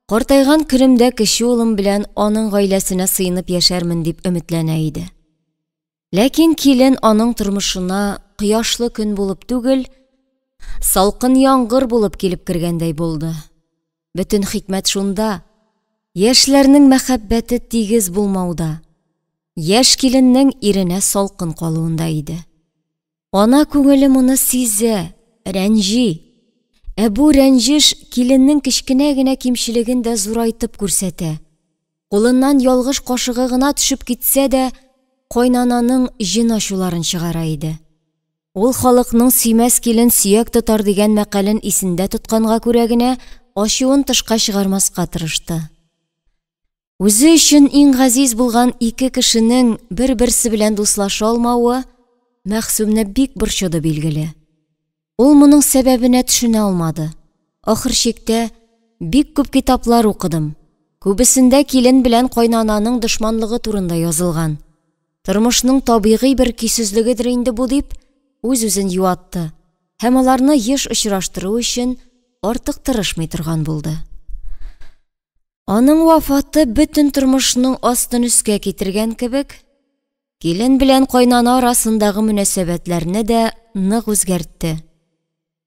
Speaker 1: картайган көнемдә кече улым белән аның гаиләсенә сыйынып яшәрмен дип өметләнә иде. Ләкин килен аның тормышына кояшлы көн булып түгел, салкын яңгыр булып килеп кергәндәй булды. Бөтен хикмәт шунда, яшьләрнең мәхәббәте тигез булмауда, яшь киленнең иренә салкын калуында иде. Ана күңеле моны сизә, рәнҗи. Бу рәнҗеш киленнең кечкенә генә кимчелеген дә зурайтып күрсәтә. Кулыннан ялгыш кашыгы гына төшеп китсә дә, кайнананың җен ачуларын чыгара иде. Ул халыкның сөймәс килен сөяк тотар дигән мәкален исендә тотканга күрә генә ачуын тышка чыгармаска тырышты. Үзе өчен иң газиз булган ике кешенең бер-берсе белән дуслаша алмавы Мәхсүмне бик борчыды билгеле. Ул моның сәбәбенә төшенә алмады. Ахыр чиктә бик күп китаплар укыдым. Күбесендә килен белән кайнананың дошманлыгы турында язылган. Тормышның табигый бер көйсезлегедер инде бу дип, үз-үзен юатты. Һәм аларны еш очраштыру өчен артык тырышмый торган булды. Аның вафаты бөтен тормышның астын өскә китергән кебек, килен белән кайнана арасындагы мөнәсәбәтләрне дә нык үзгәртте.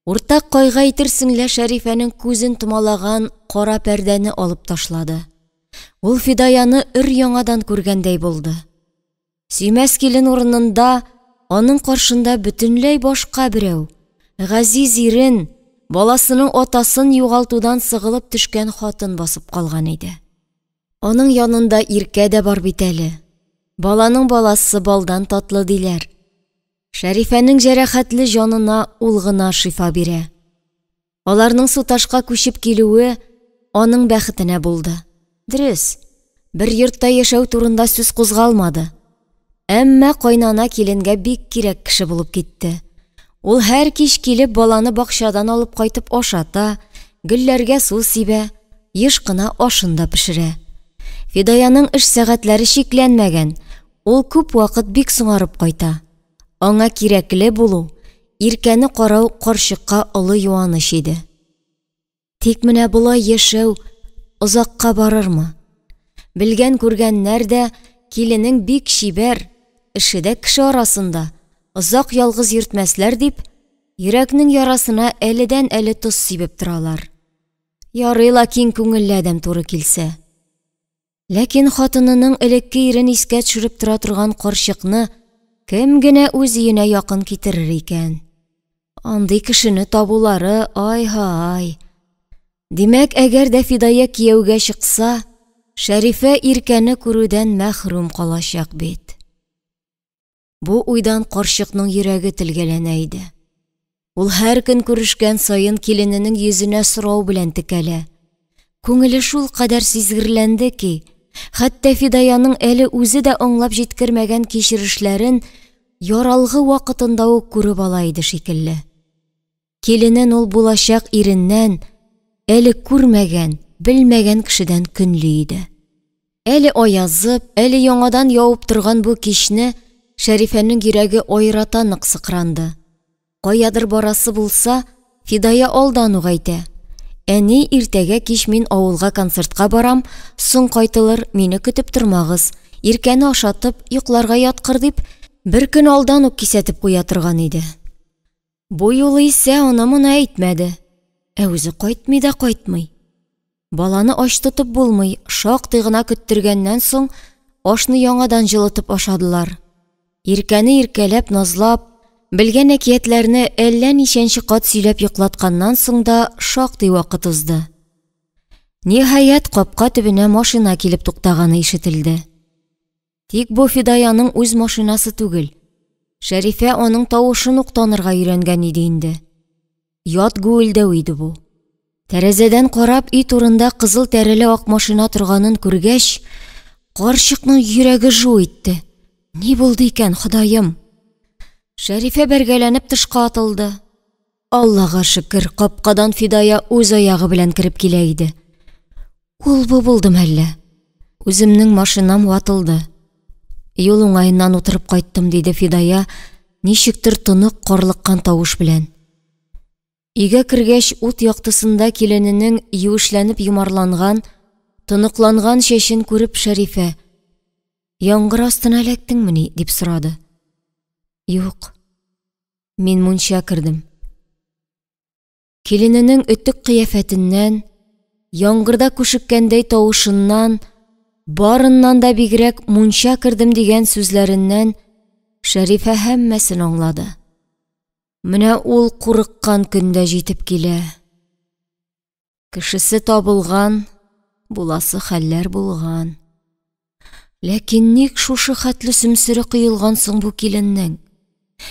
Speaker 1: Уртак кайга әйтерсеңлә Шәрифәнең күзен томалаган кара пәрдәне алып ташлады. Ул Фидаяны өр-яңадан күргәндәй булды. Сөймәс килен урынында аның каршында бөтенләй башка берәү, газиз ирен, баласының атасын югалтудан сыгылып төшкән хатын басып калган иде. Аның янында иркә дә бар бит әле. Баланың баласы балдан татлы диләр. Шәрифәнең җәрәхәтле җанына ул гына шифа бирә. Аларның суташка күчеп килүе аның бәхетенә булды. Дөрес, бер йортта яшәү турында сүз кузгалмады. Әмма кайнана киленгә бик кирәк кеше булып китте. Ул һәр кич килеп баланы бакчадан алып кайтып ашата, гөлләргә су сибә, еш кына ашын да пешерә. Фидаяның эш сәгатьләре шикләнмәгән. Ул күп вакыт бик соңарып кайта. Аңа кирәкле булу, иркәне карау карчыкка олы юаныч иде. Тик менә булай яшәү озакка барырмы? Белгән күргәннәр дә киленең бик чибәр, эшедә кеше арасында озак ялгыз йөртмәсләр дип, йөрәкнең ярасына әледән-әле тоз сибеп торалар. Ярыйла киң күңелле адәм туры килсә. Ләкин хатынының элекке ирен искә төшереп тора торган карчыкны кем генә үз өенә якын китерер икән? Андый кешене табулары, ай-һай. Димәк, әгәр дә Фидая кияүгә чыкса, Шәрифә Иркәне күрүдән мәхрүм калачак бит. Бу уйдан карчыкның йөрәге телгәләнә иде. Ул һәр көн күрешкән саен килененең йөзенә сорау белән текәлә. Күңеле шул кадәр сизгерләнде ки, хәтта Фидаяның әле үзе дә аңлап җиткермәгән кичерешләрен яралгы вакытында ук күреп ала иде шикелле. Киленен ул булачак иреннән, әле күрмәгән, белмәгән кешедән көнли иде. Әле аязып, әле яңадан яуып торган бу кичне Шәрифәнең йөрәге айрата нык сыкранды. Каядыр барасы булса, Фидая алдан ук әйтә: «Әни, иртәгә кич мин авылга концертка барам, соң кайтылыр, мине көтеп тормагыз. Иркәне ашатып, йокларга яткыр» дип, бер көн алдан ук кисәтеп куя торган иде. Бу юлы исә аны-моны әйтмәде. Үзе кайтмый да кайтмый. Баланы ач тотып булмый, шактый гына көттергәннән соң ашны яңадан җылытып ашадылар. Иркәне иркәләп, назлап, белгән әкиятләрне әллә ничәнче кат сөйләп йоклатканнан соң да шактый вакыт узды. Ниһаять капка төбенә машина килеп туктаганы ишетелде. Тик бу Фидаяның үз машинасы түгел. Шәрифә аның тавышын ук танырга өйрәнгән иде инде. Ят гүелдәү иде бу. Тәрәзәдән карап, үй турында кызыл тәреле ак машина торганын күргәч, карчыкның йөрәге жу итте. Ни булды икән, Ходаем? Шәрифә бәргәләнеп тышка атылды. Аллага шөкер, капкадан Фидая үз аягы белән кирип килә иде. Ул бу булдым әллә? Үземнең машинам ватылды. Юл уңайыннан утырып кайттым, диде Фидая, ничектер тонык, карлыккан тавыш белән. Өйгә кергәч, ут яктысында килененең юешләнеп йомарланган, тоныкланган чәчен күреп Шәрифә: «Яңгыр астына эләктеңмени?» дип сорады. Юк, мин мунча кирдем. Килененең үтүк кыяфәтеннән, яңгырда күшеккәндәй тавышыннан, барыннан да бигрәк мунча кирдем дигән сүзләреннән Шәрифә һәммәсен аңлады. Менә ул курыккан көндә җитеп килә. Кешесе табылган, буласы хәлләр булган. Ләкин ник шушы хәтле сөмсере кыелган соң бу киленнең?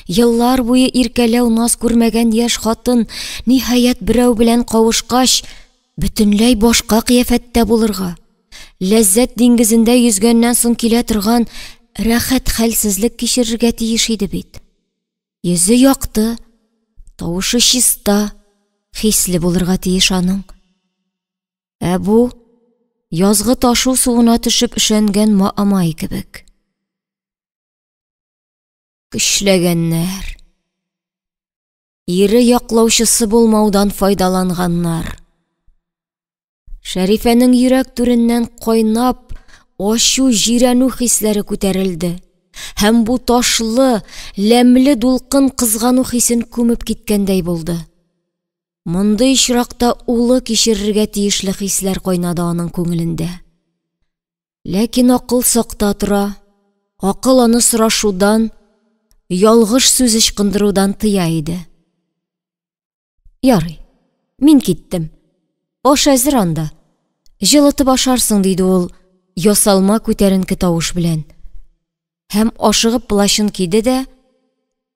Speaker 1: Еллар буе иркәләү наз күрмәгән яшь хатын ниһаять берәү белән кавышкач, бөтенләй башка кыяфәттә булырга, ләззәт диңгезендә йөзгәннән соң килә торган рәхәт хәлсезлек кичерергә тиеш иде бит. Йөзе якты, тавышы чиста, хисле булырга тиеш аның. Бу язгы ташу суына төшеп эшәнгән маамай кебек. Көчләгәннәр. Ире яклаучысы булмаудан файдаланганнар. Шәрифәнең йөрәк түреннән кайнап, ачу, җирәнү хисләре күтәрелде. Һәм бу ташлы, ләмле дулкын кызгану хисен күмеп киткәндәй булды. Мондый очракта улы кичерергә тиешле хисләр кайнады аның күңелендә. Ләкин акыл сакта тора. Акыл аны сорашудан, ялгыш сүз ычкындырудан тыя иде. Ярый, мин киттем. Аш әзер анда. Җылытып ашарсың, диде ул, ясалма күтәренке тавыш белән. Һәм ашыгып плащын киде дә,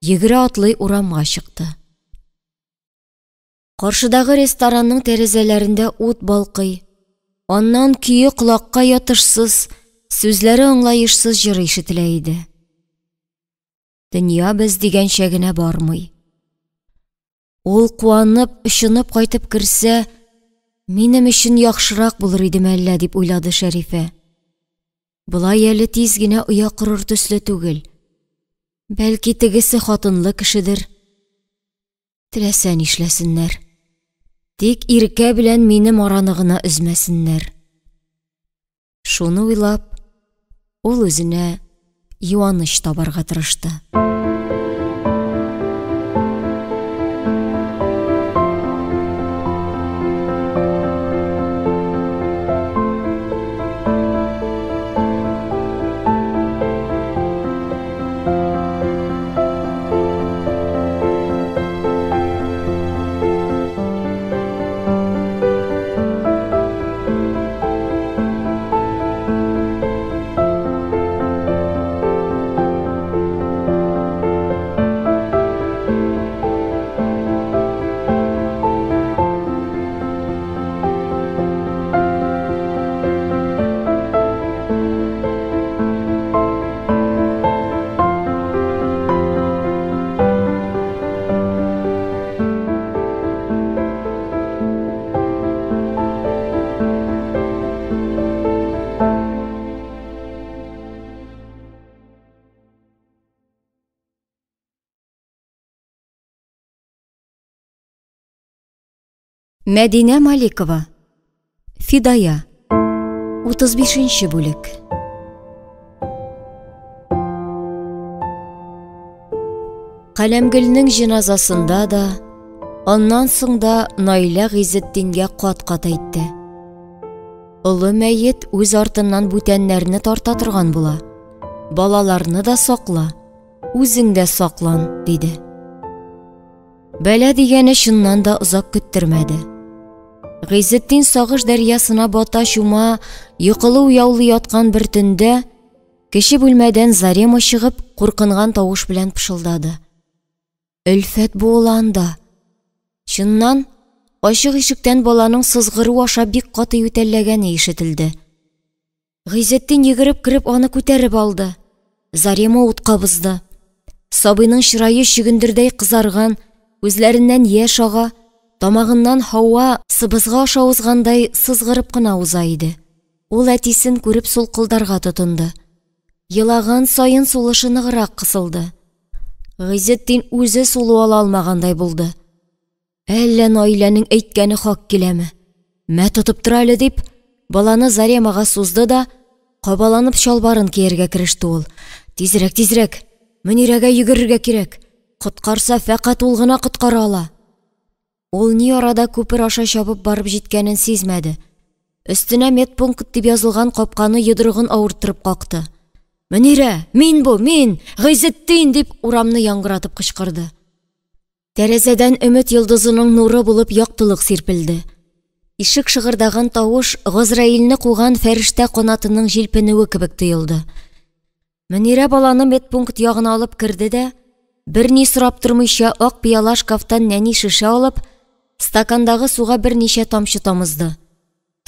Speaker 1: йөгерә атлый урамга чыкты. Каршыдагы ресторанның тәрәзәләрендә ут балкый. Аннан көе колакка ятышсыз, сүзләре аңлаешсыз җыр ишетелә иде. Дөнья без дигәнчә генә бармый. Ул куанып, ышынып кайтып керсә, минем өчен яхшырак булыр иде әллә, дип уйлады Шәрифә. Булай әле тиз генә оя корыр төсле түгел. Бәлки тегесе хатынлы кешедер. Теләсә нишләсеннәр. Тик иркә белән минем араны гына өзмәсеннәр. Шуны уйлап, ул үзенә юаныч табарга тырышты. Мәдинә Маликова. Фидая. 35-нче бүлек. Каләмгөлнең җиназасында да, аннан соң да Наилә Гыйзетдингә кат-кат әйтте. Олы мәйет үз артыннан бүтәннәрне тарта торган була. Балаларны да сакла, үзең дә саклан, диде. Бәлә дигәне шуннан да озак көттермәде. Гыйзетдин сагыш дәрьясына бата шума, йокылы-уяулы яткан бер төндә, кеше бүлмәдән Зарема чыгып, куркынган тавыш белән пышылдады. Өлфәт буыланда. Шуннан, ачык ишектән баланың сызгыру аша бик каты ютәлләгәне ишетелде. Гыйзетдин йөгереп кереп аны күтәреп алды. Зарема утка бызды. Сабыйның чырае чөгендердәй кызарган, үзләреннән яшь ага, тамагыннан һава сыбызга аша узгандай сызгырып кына уза иде. Ул әтисен күреп сулкылдарга тотынды. Елаган сайын сулышы ныграк кысылды. Гыйзетдин үзе сулу ала алмагандай булды. Әллә Наиләнең әйткәне хак киләме? Мә тотып тора әле дип, баланы Заремага сузды да, кабаланып чалбарын кияргә кереште ул. Тизрәк, тизрәк, Мөнирәгә йөгерергә кирәк. Коткарса фәкать ул гына коткара ала. Ул ни арада күпер аша чабып барып җиткәнен сизмәде. Өстенә медпункт дип язылган капканы йодрыгын авырттырып какты. Мөнирә, мин бу, мин, Гыйзетдин дип урамны яңгыратып кычкырды. Тәрәзәдән өмет йолдызының нуры булып яктылык сирпелде. Ишек шыгырдаган тавыш Газраилне куган фәрештә канатының җилпенүе кебек тоелды. Мөнирә баланы медпункт ягына алып керде дә, берни сорап тормыйча ак пыяла шкафтан нәни шише алып, стакандагы суга берничә тамчы тамызды.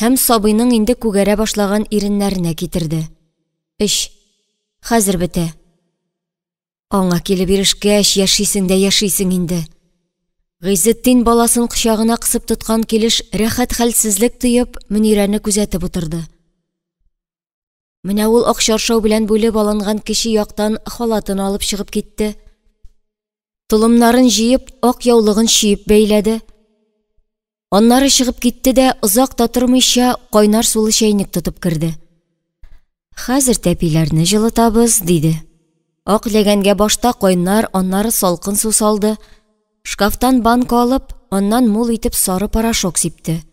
Speaker 1: Һәм сабыйның инде күгәрә башлаган иреннәренә китерде. Иш, хәзер бетә. Аңа килеп ирешкәч, яшисең дә яшисең инде. Гыйзетдин баласын кочагына кысып тоткан килеш рәхәт хәлсезлек тоеп, Мөнирәне күзәтеп утырды. Менә ул ак чаршау белән бүлеп алынган кеше яктан халатын алып чыгып китте. Тулымнарын җыеп, ак яулыгын чөеп бәйләде. Аннары чыгып китте дә, озак та тормыйча, кайнар сулы чәйнек тотып керде. Хәзер тәпиләрне җылытабыз, диде. Ак ләгәнгә башта кайнар, аннары салкын су салды. Шкафтан банка алып, аннан мул итеп сары порошок сипте.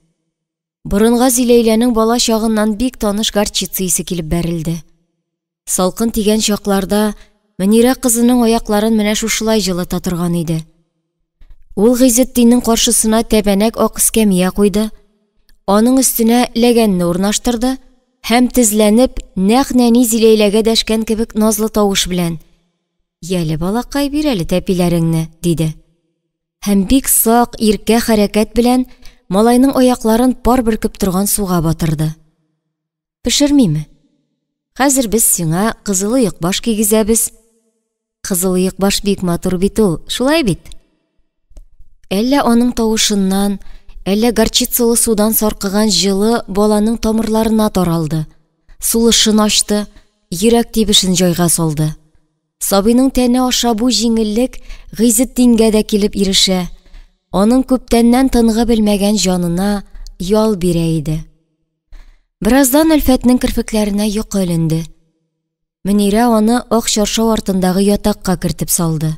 Speaker 1: Борынга Зиләйләнең бала чагыннан бик таныш горчица исе килеп бәрелде. Салкын тигән чакларда Мөнирә кызының аякларын менә шушылай җылыта торган иде. Ул Гыйзетдиннең каршысына тәбәнәк ак эскәмия куйды. Аның өстенә ләгәнне урнаштырды һәм тезләнеп, нәкъ нәни Зиләйләгә дәшкән кебек назлы тавыш белән: "Яле балакай, бир әле тәпиләреңне", диде. Һәм бик сак, иркә хәрәкәт белән малайның аякларын пар бөркеп торган суга батырды. "Пешермиме? Хәзер без сиңа кызыл ыек баш кигезәбез. Кызыл ыек баш бик матур бит ул, шулай бит?" Әллә аның тавышыннан, әллә горчицалы судан саркыган җылы баланың тамырларына таралды. Сулышын ачты, йөрәк тибешен җайга салды. Сабыйның тәне аша бу җиңеллек Гыйзетдингә дә килеп ирешә. Аның күптәннән тынгы белмәгән җанына ял бирә иде. Бираздан Өлфәтнең керфекләренә йокы эленде. Мөнирә аны ак чаршау артындагы ятакка кертеп салды.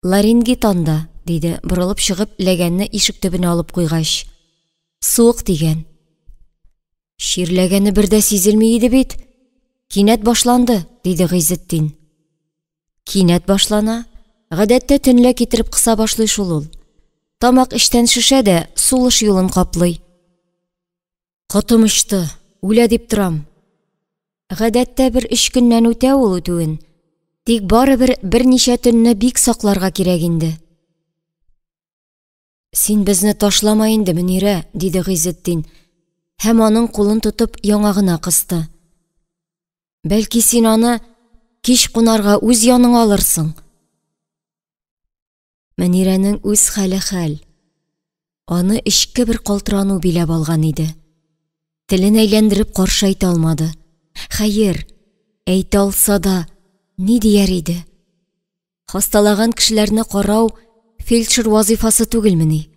Speaker 1: "Ларингит анда", диде, борылып чыгып, ләгәнне ишек төбенә алып куйгач. "Суык дигән." "Ширләгәне бердә сизелми иде бит. Кинәт башланды", диде Гыйзетдин. "Кинәт башлана. Гадәттә төнлә китереп кыса башлый шул ул. Тамак эштән шешә дә сулыш юлын каплый." "Котым очты, үлә дип торам." "Гадәттә бер 3 көннән үтә ул үтүен. Тик барыбер берничә төнне бик сакларга кирәк инде." "Син безне ташлама инде, Мөнирә", диде Гыйзетдин, һәм аның кулын тотып яңагына кысты. "Бәлки син аны кич кунарга үз яныңа алырсың." Мөнирәнең үз хәле хәл. Аны эчке бер калтырану биләп алган иде. Телен әйләндереп каршы әйтә алмады. Хәер, әйтә алса да, ни дияр иде? Хасталаган кешеләрне карау фельдшер вазифасы түгелмени?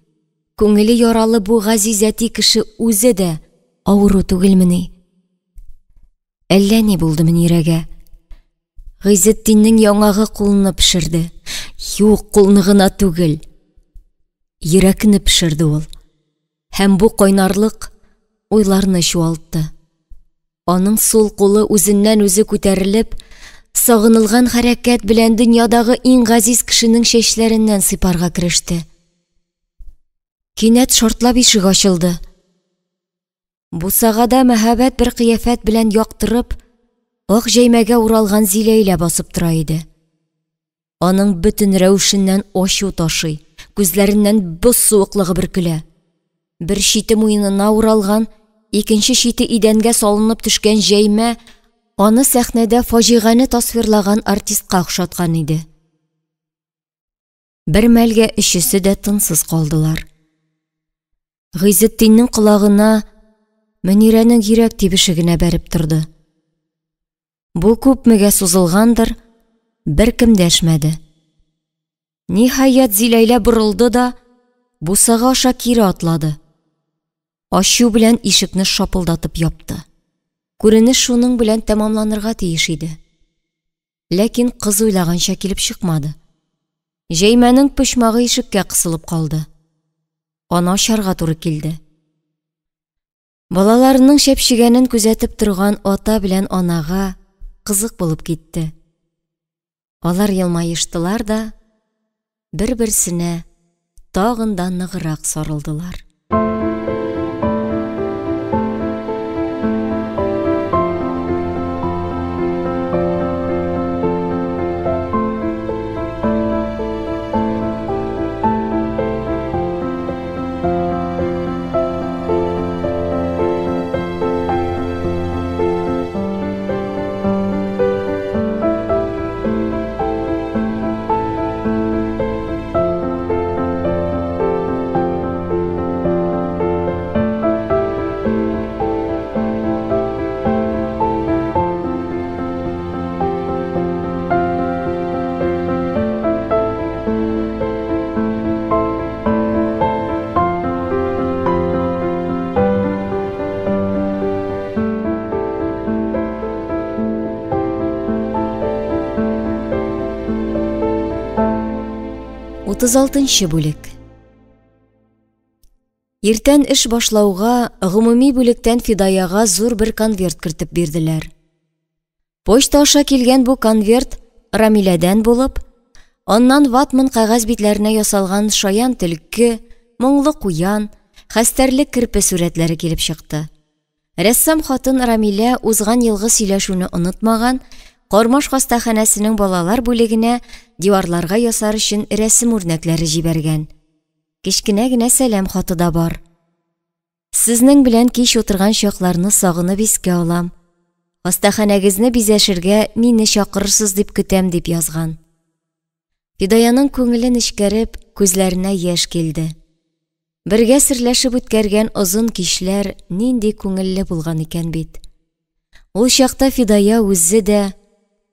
Speaker 1: Күңеле яралы бу газизәти кеше үзе дә авыру түгелмени? Әллә ни булды Мөнирәгә? Гыйзетдиннең яңагы кулны пешерде. Юк, кулны гына түгел, йөрәкне пешерде ул. Һәм бу кайнарлык уйларны чуалтты. Аның сул кулы үзеннән үзе күтәрелеп, сагынылган хәрәкәт белән дөньядагы иң газиз кешенең чәчләреннән сыйпарга кереште. Кинәт шартлап ишек ачылды. Бусагада мәһабәт бер кыяфәт белән яктырып, ак җәймәгә уралган Зиләйлә басып тора иде. Аның бөтен рәвешеннән ачу ташый, күзләреннән боз суыклыгы бөркелә. Бер чите муенына уралган, икенче чите идәнгә салынып төшкән җәймә аны сәхнәдә фаҗиганы тасвирлаган артистка охшаткан иде. Бер мәлгә өчесе дә тынсыз калдылар. Гыйзетдиннең колагына Мөнирәнең йөрәк тибеше генә бәреп торды. Бу күпмегә сузылгандыр, беркем дәшмәде. Ниһаять Зиләйлә борылды да бусага аша кире атлады. Ачу белән ишекне шапылдатып япты. Күренеш шуның белән тәмамланырга тиеш иде. Ләкин кыз уйлаганча килеп чыкмады. Җәймәнең почмагы ишеккә кысылып калды. Аны ачарга туры килде. Балаларының шәпшигәнен күзәтеп торган ата белән анага кызык булып китте. Алар елмаештылар да бер-берсенә тагын да ныграк сарылдылар. Утыз алтынчы бүлек. Иртән эш башлауга гомуми бүлектән Фидаяга зур бер конверт кертеп бирделәр. Почта аша килгән бу конверт Рамиләдән булып, аннан ватман кәгазь битләренә ясалган шаян төлке, моңлы куян, хәстәрле кирпе сүрәтләре килеп чыкты. Рәссам хатын Рамилә узган елгы сөйләшүне онытмаган, Кармаш хастаханәсенең балалар бүлегенә диварларга ясар өчен рәсем үрнәкләре җибәргән. Кичкенә генә сәлам хаты да бар. Сезнең белән кич утырган чакларны сагынып искә алам. Хастаханәгезне бизәшергә мине чакырырсыз дип көтәм дип язган. Фидаяның күңелен эчкәреп, күзләренә яшь килде. Бергә серләшеп үткәргән озын кичләр нинди күңелле булган икән бит. Ул чакта Фидая үзе дә,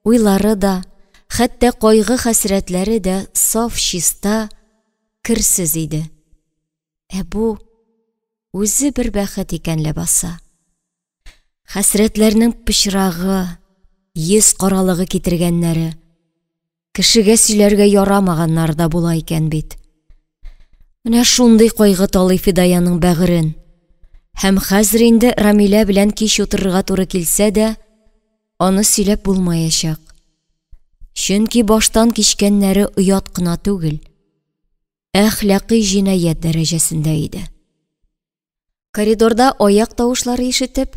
Speaker 1: уйлары да, хәтта кайгы хәсрәтләре дә саф чиста, керсез иде. Бу үзе бер бәхет икән ләбаса. Хәсрәтләрнең пычрагы, йөз каралыгы китергәннәре, кешегә сөйләргә ярамаганнар да була икән бит. Менә шундый кайгы талый Фидаяның бәгырен. Һәм хәзер инде Рамилә белән кич утырырга туры килсә дә, аны сөйләп булмаячак. Чөнки баштан кичкәннәре оят кына түгел, әхлакый җинаят дәрәҗәсендә иде. Коридорда аяк тавышлары ишетеп,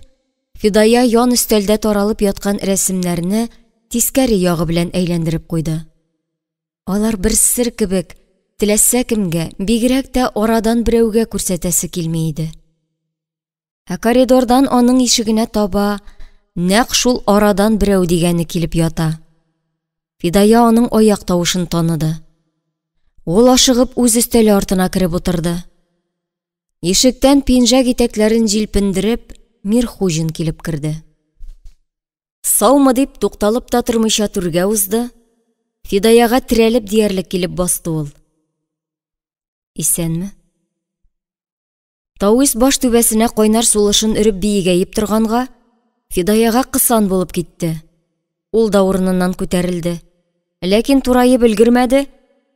Speaker 1: Фидая ян өстәлдә таралып яткан рәсемнәрне тискәре ягы белән әйләндереп куйды. Алар бер сер кебек, теләсә кемгә, бигрәк тә арадан берәүгә күрсәтәсе килми иде. Коридордан аның ишегенә таба нәкъ шул арадан берәү дигәне килеп ята. Фидая аның аяк тавышын таныды. Ул ашыгып үз өстәле артына кереп утырды. Ишектән пинжәк итәкләрен җилпендереп, Мирхуҗин килеп керде. Саумы дип тукталып та тормыйча түргә узды. Фидаяга терәлеп диярлек килеп басты ул. Исәнме? Тауис баш түбәсенә кайнар сулышын өреп биегәеп торганга, Фидаяга кысан булып китте. Ул да урыныннан күтәрелде. Ләкин турайып өлгермәде.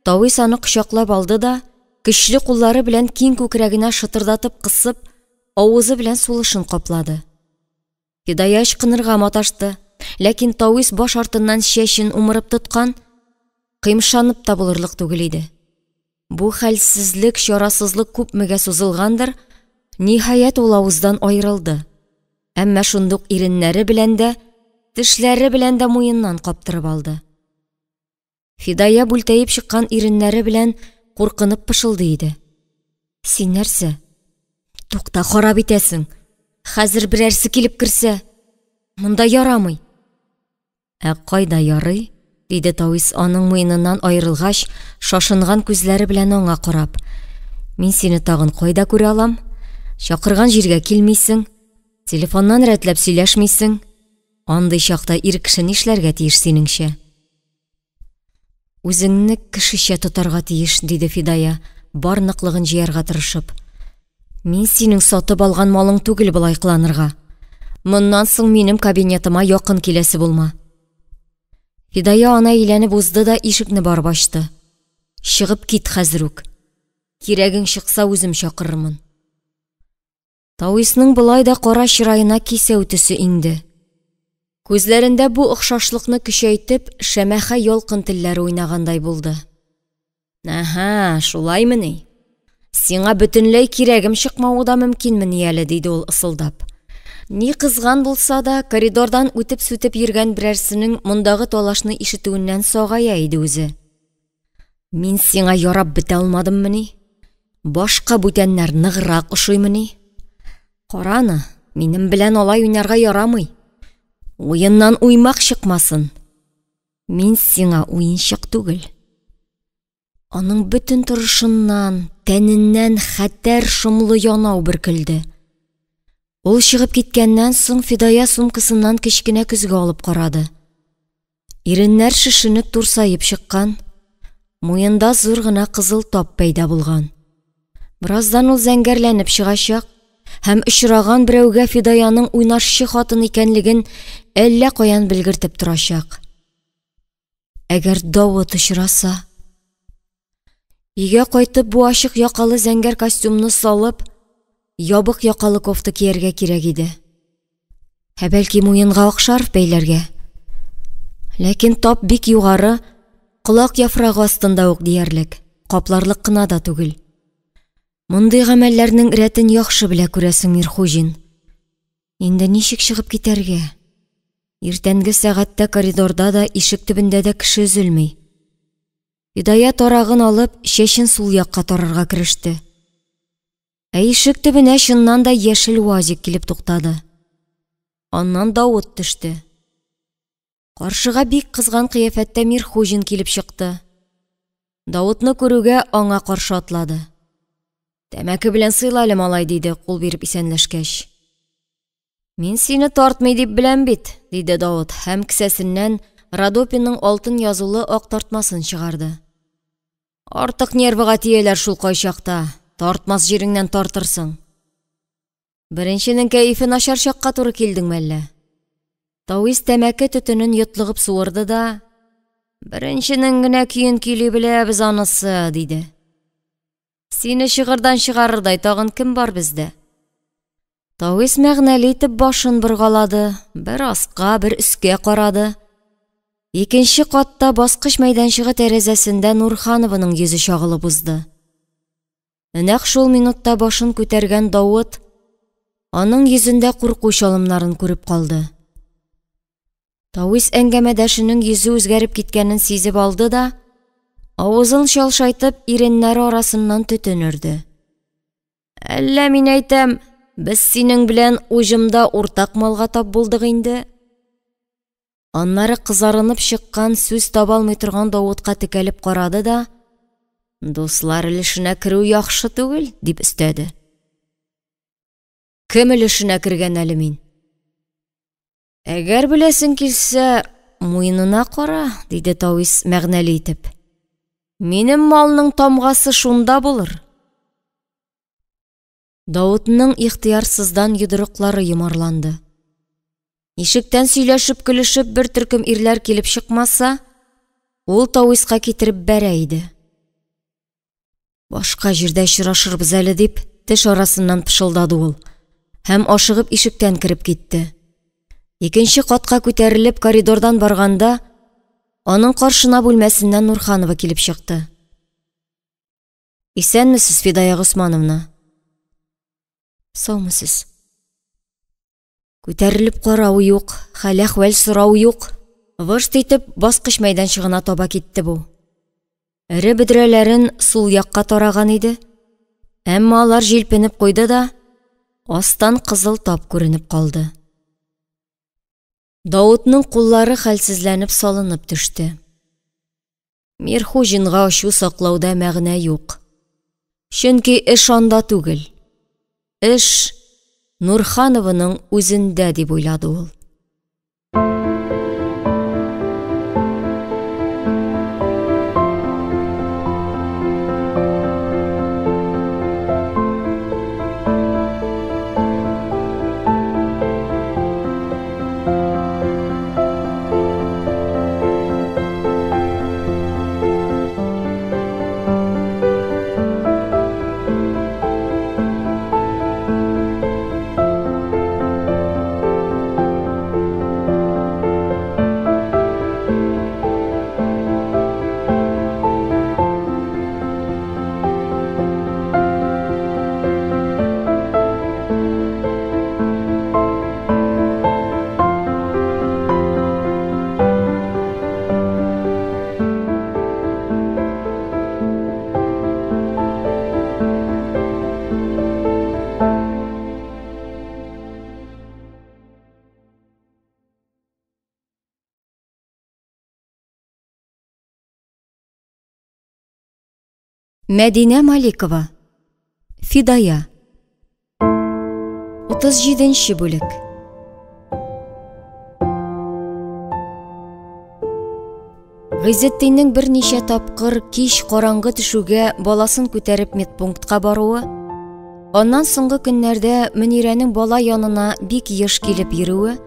Speaker 1: Тауис аны кочаклап алды да, көчле куллары белән киң күкрәгенә шытырдатып кысып, авызы белән сулышын каплады. Фидая ычкынырга маташты, ләкин Тауис баш артыннан чәчен умырып тоткан, кыймшанып та булырлык түгел иде. Бу хәлсезлек, чарасызлык күпмегә сузылгандыр, ниһаять ул авыздан айрылды. Әмма шундук иреннәре белән дә, тешләре белән дә муеннан каптырып алды. Фидая бүлтәеп чыккан иреннәре белән куркынып пышылды иде. Син нәрсә? Тукта, харап итәсең. Хәзер берәрсе килеп керсә, монда ярамый. Кайда ярый? Диде Тауис аның муеныннан айрылгач, шашынган күзләре белән аңа карап. Мин сине тагын кайда күрә алам? Чакырган җиргә килмисең, телефоннан рәтләп сөйләшмисең. Андый чакта ир кеше нишләргә тиеш синеңчә? Үзеңне кешечә тотарга тиеш, диде Фидая, бар ныклыгын җыярга тырышып. Мин синең сатып алган малың түгел булай кыланырга. Моннан соң минем кабинетыма якын киләсе булма. Фидая ана әйләнеп узды да ишекне барып ачты. Чыгып кит хәзер үк. Кирәгең чыкса үзем чакырырмын. Тауисның булай да кара чырайына кисәү төсе инде. Күзләрендә бу охшашлыкны көчәйтеп, шәмәхә ялкын телләре уйнагандай булды. Аһа, шулаймы ни? Сиңа бөтенләй кирәгем чыкмавы да мөмкинме әле, диде ул ысылдап. Ни кызган булса да, коридордан үтеп-сүтеп йөргән берәрсенең мондагы талашны ишетүеннән сагая иде үзе. Мин сиңа ярап бетә алмадыммы ни? Башка бүтәннәр ныграк ошыймы ни? Караны, минем белән алай уйнарга ярамый. Уеннан уймак чыкмасын. Мин сиңа уенчык түгел. Аның бөтен торышыннан, тәненнән хәтәр шомлы янау бөркелде. Ул чыгып киткәннән соң Фидая сумкасыннан кечкенә көзгә алып карады. Иреннәр шешенеп турсаеп чыккан, муенда зур гына кызыл тап пәйда булган. Бираздан ул зәңгәрләнеп чыгачак һәм очраган берәүгә Фидаяның уйнашчы хатын икәнлеген әллә каян белгертеп торачак. Әгәр Давыт очраса, өйгә кайтып бу ачык якалы зәңгәр костюмны салып, ябык якалы кофта кияргә кирәк иде. Бәлки муенга ак шарф бәйләргә. Ләкин тап бик югары, колак яфрагы астында ук диярлек, капларлык кына да түгел. Мондый гамәлләрнең рәтен яхшы белә күрәсең Мирхуҗин. Инде ничек чыгып китәргә? Иртәнге сәгатьтә коридорда да, ишек төбендә дә кеше өзелми. Фидая тарагын алып, чәчен сул якка тарарга кереште. Ишек төбенә чыннан да яшел УАЗик килеп туктады. Аннан Давыт төште. Каршыга бик кызган кыяфәттә Мирхуҗин килеп чыкты. Давытны күрүгә аңа каршы атлады. Тәмәке белән сыйлалым алай, диде, кул биреп исәнләшкәч. Мин сине тартмый дип беләм бит, диде Давыт, һәм кесәсеннән Родопинның алтын язулы ак тартмасын чыгарды. Артык нервыга тияләр шул кайчакта. Тартмас җиреңнән тартырсың. Беренченең кәефе начар чакка туры килдеңме әллә? Тауис тәмәке төтенен йотлыгып суырды да, беренченең генә көен көйли беләбез анысы, диде. Сине чыгырдан чыгарырдай тагын кем бар бездә? Тауис мәгънәле итеп башын боргалады, бер аска, бер өскә карады. Икенче катта баскыч мәйданчыгы тәрәзәсендә Нурхановның йөзе чагылып узды. Нәкъ шул минутта башын күтәргән Давыт аның йөзендә курку чалымнарын күреп калды. Тауис әңгәмәдәшенең йөзе үзгәреп киткәнен сизеп алды да, авызын шалшайтып иреннәре арасыннан төтен өрде. Әллә мин әйтәм, без синең белән уҗымда уртак малга тап булдык инде. Аннары кызарынып чыккан, сүз таба алмый торган Давытка текәлеп карады да, дуслар өлешенә керү яхшы түгел, дип өстәде. Кем өлешенә кергән әле мин? Әгәр беләсең килсә, муенына кара, диде Тауис мәгънәле итеп. Минем малның тамгасы шунда булыр. Давытның ихтыярсыздан йодрыклары йомарланды. Ишектән сөйләшеп көлешеп бер төркем ирләр килеп чыкмаса, ул Тауиска китереп бәрә иде. Башка җирдә очрашырбыз әле дип, теш арасыннан пышылдады ул, һәм ашыгып ишектән кирип китте. Икенче катка күтәрелеп коридордан барганда, аның каршына бүлмәсеннән Нурханова килеп чыкты. Исәнмесез, Фидая Госмановна? Саумысыз? Күтәрелеп карау юк, хәл-әхвәл сорау юк. Вышт итеп баскыч мәйданчыгына таба китте бу. Эре бөдрәләрен сул якка тараган иде. Әмма алар җилпенеп куйды да, астан кызыл тап күренеп калды. Давытның куллары хәлсезләнеп салынып төште. Мирхуҗинга ачу саклауда мәгънә юк. Чөнки эш анда түгел. Эш Нурханованың үзендә дип уйлады ул. Мәдинә Маликова. Фидая. 37-нче бүлек. Гыйзетдиннең берничә тапкыр кич караңгы төшүгә баласын күтәреп медпунктка баруы, аннан соңгы көннәрдә Мөнирәнең бала янына бик еш килеп йөрүе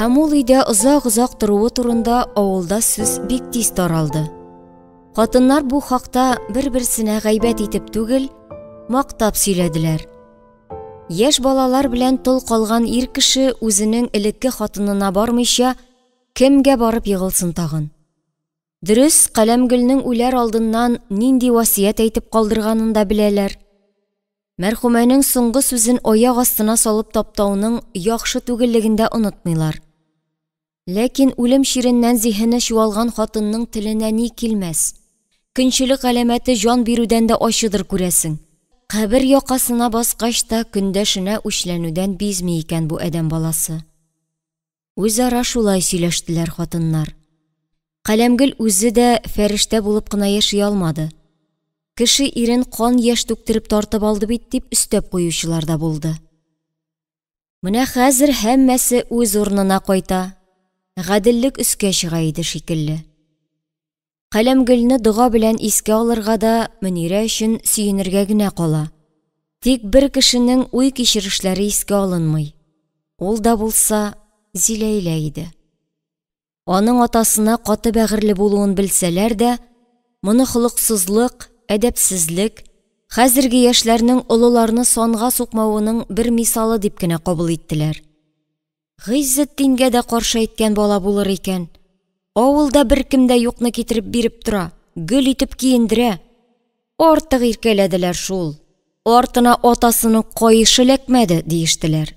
Speaker 1: һәм ул өйдә озак-озак торуы турында авылда сүз бик тиз таралды. Хатыннар бу хакта бер-берсенә гайбәт итеп түгел, мактап сөйләделәр. Яшь балалар белән тол калган ир кеше үзенең элекке хатынына бармыйча, кемгә барып егылсын тагын? Дөрес, Каләмгөлнең үләр алдыннан нинди васият әйтеп калдырганын да беләләр. Мәрхүмәнең соңгы сүзен аяк астына салып таптауның яхшы түгеллеген дә онытмыйлар. Ләкин үлем ширеннән зиһене чуалган хатынның теленә ни килмәс. Көнчелек галәмәте җан бирүдән дә ачыдыр күрәсең. Кабер якасына баскач та көндәшенә үчләнүдән бизми икән бу адәм баласы. Үзара шулай сөйләштеләр хатыннар. Каләмгөл үзе дә фәрештә булып кына яши алмады. Кеше ирен кан яшь түктереп тартып алды бит дип өстәп куючылар да булды. Менә хәзер һәммәсе үз урынына кайта. Гаделлек өскә чыга иде шикелле. Каләмгөлне дога белән искә алырга да Мөнирә өчен сөенергә генә кала. Тик бер кешенең уй кичерешләре искә алынмый. Ул да булса Зиләйлә иде. Аның атасына каты бәгырьле булуын белсәләр дә, моны холыксызлык, әдәпсезлек, хәзерге яшьләрнең олыларны санга сукмавының бер мисалы дип кенә кабул иттеләр. Гыйзетдингә дә каршы әйткән бала булыр икән. Авылда бер кемдә юкны китереп биреп тора, гөл итеп киендерә. Артык иркәләделәр шул. Артына атасының кайышы ләкмәде, диештеләр.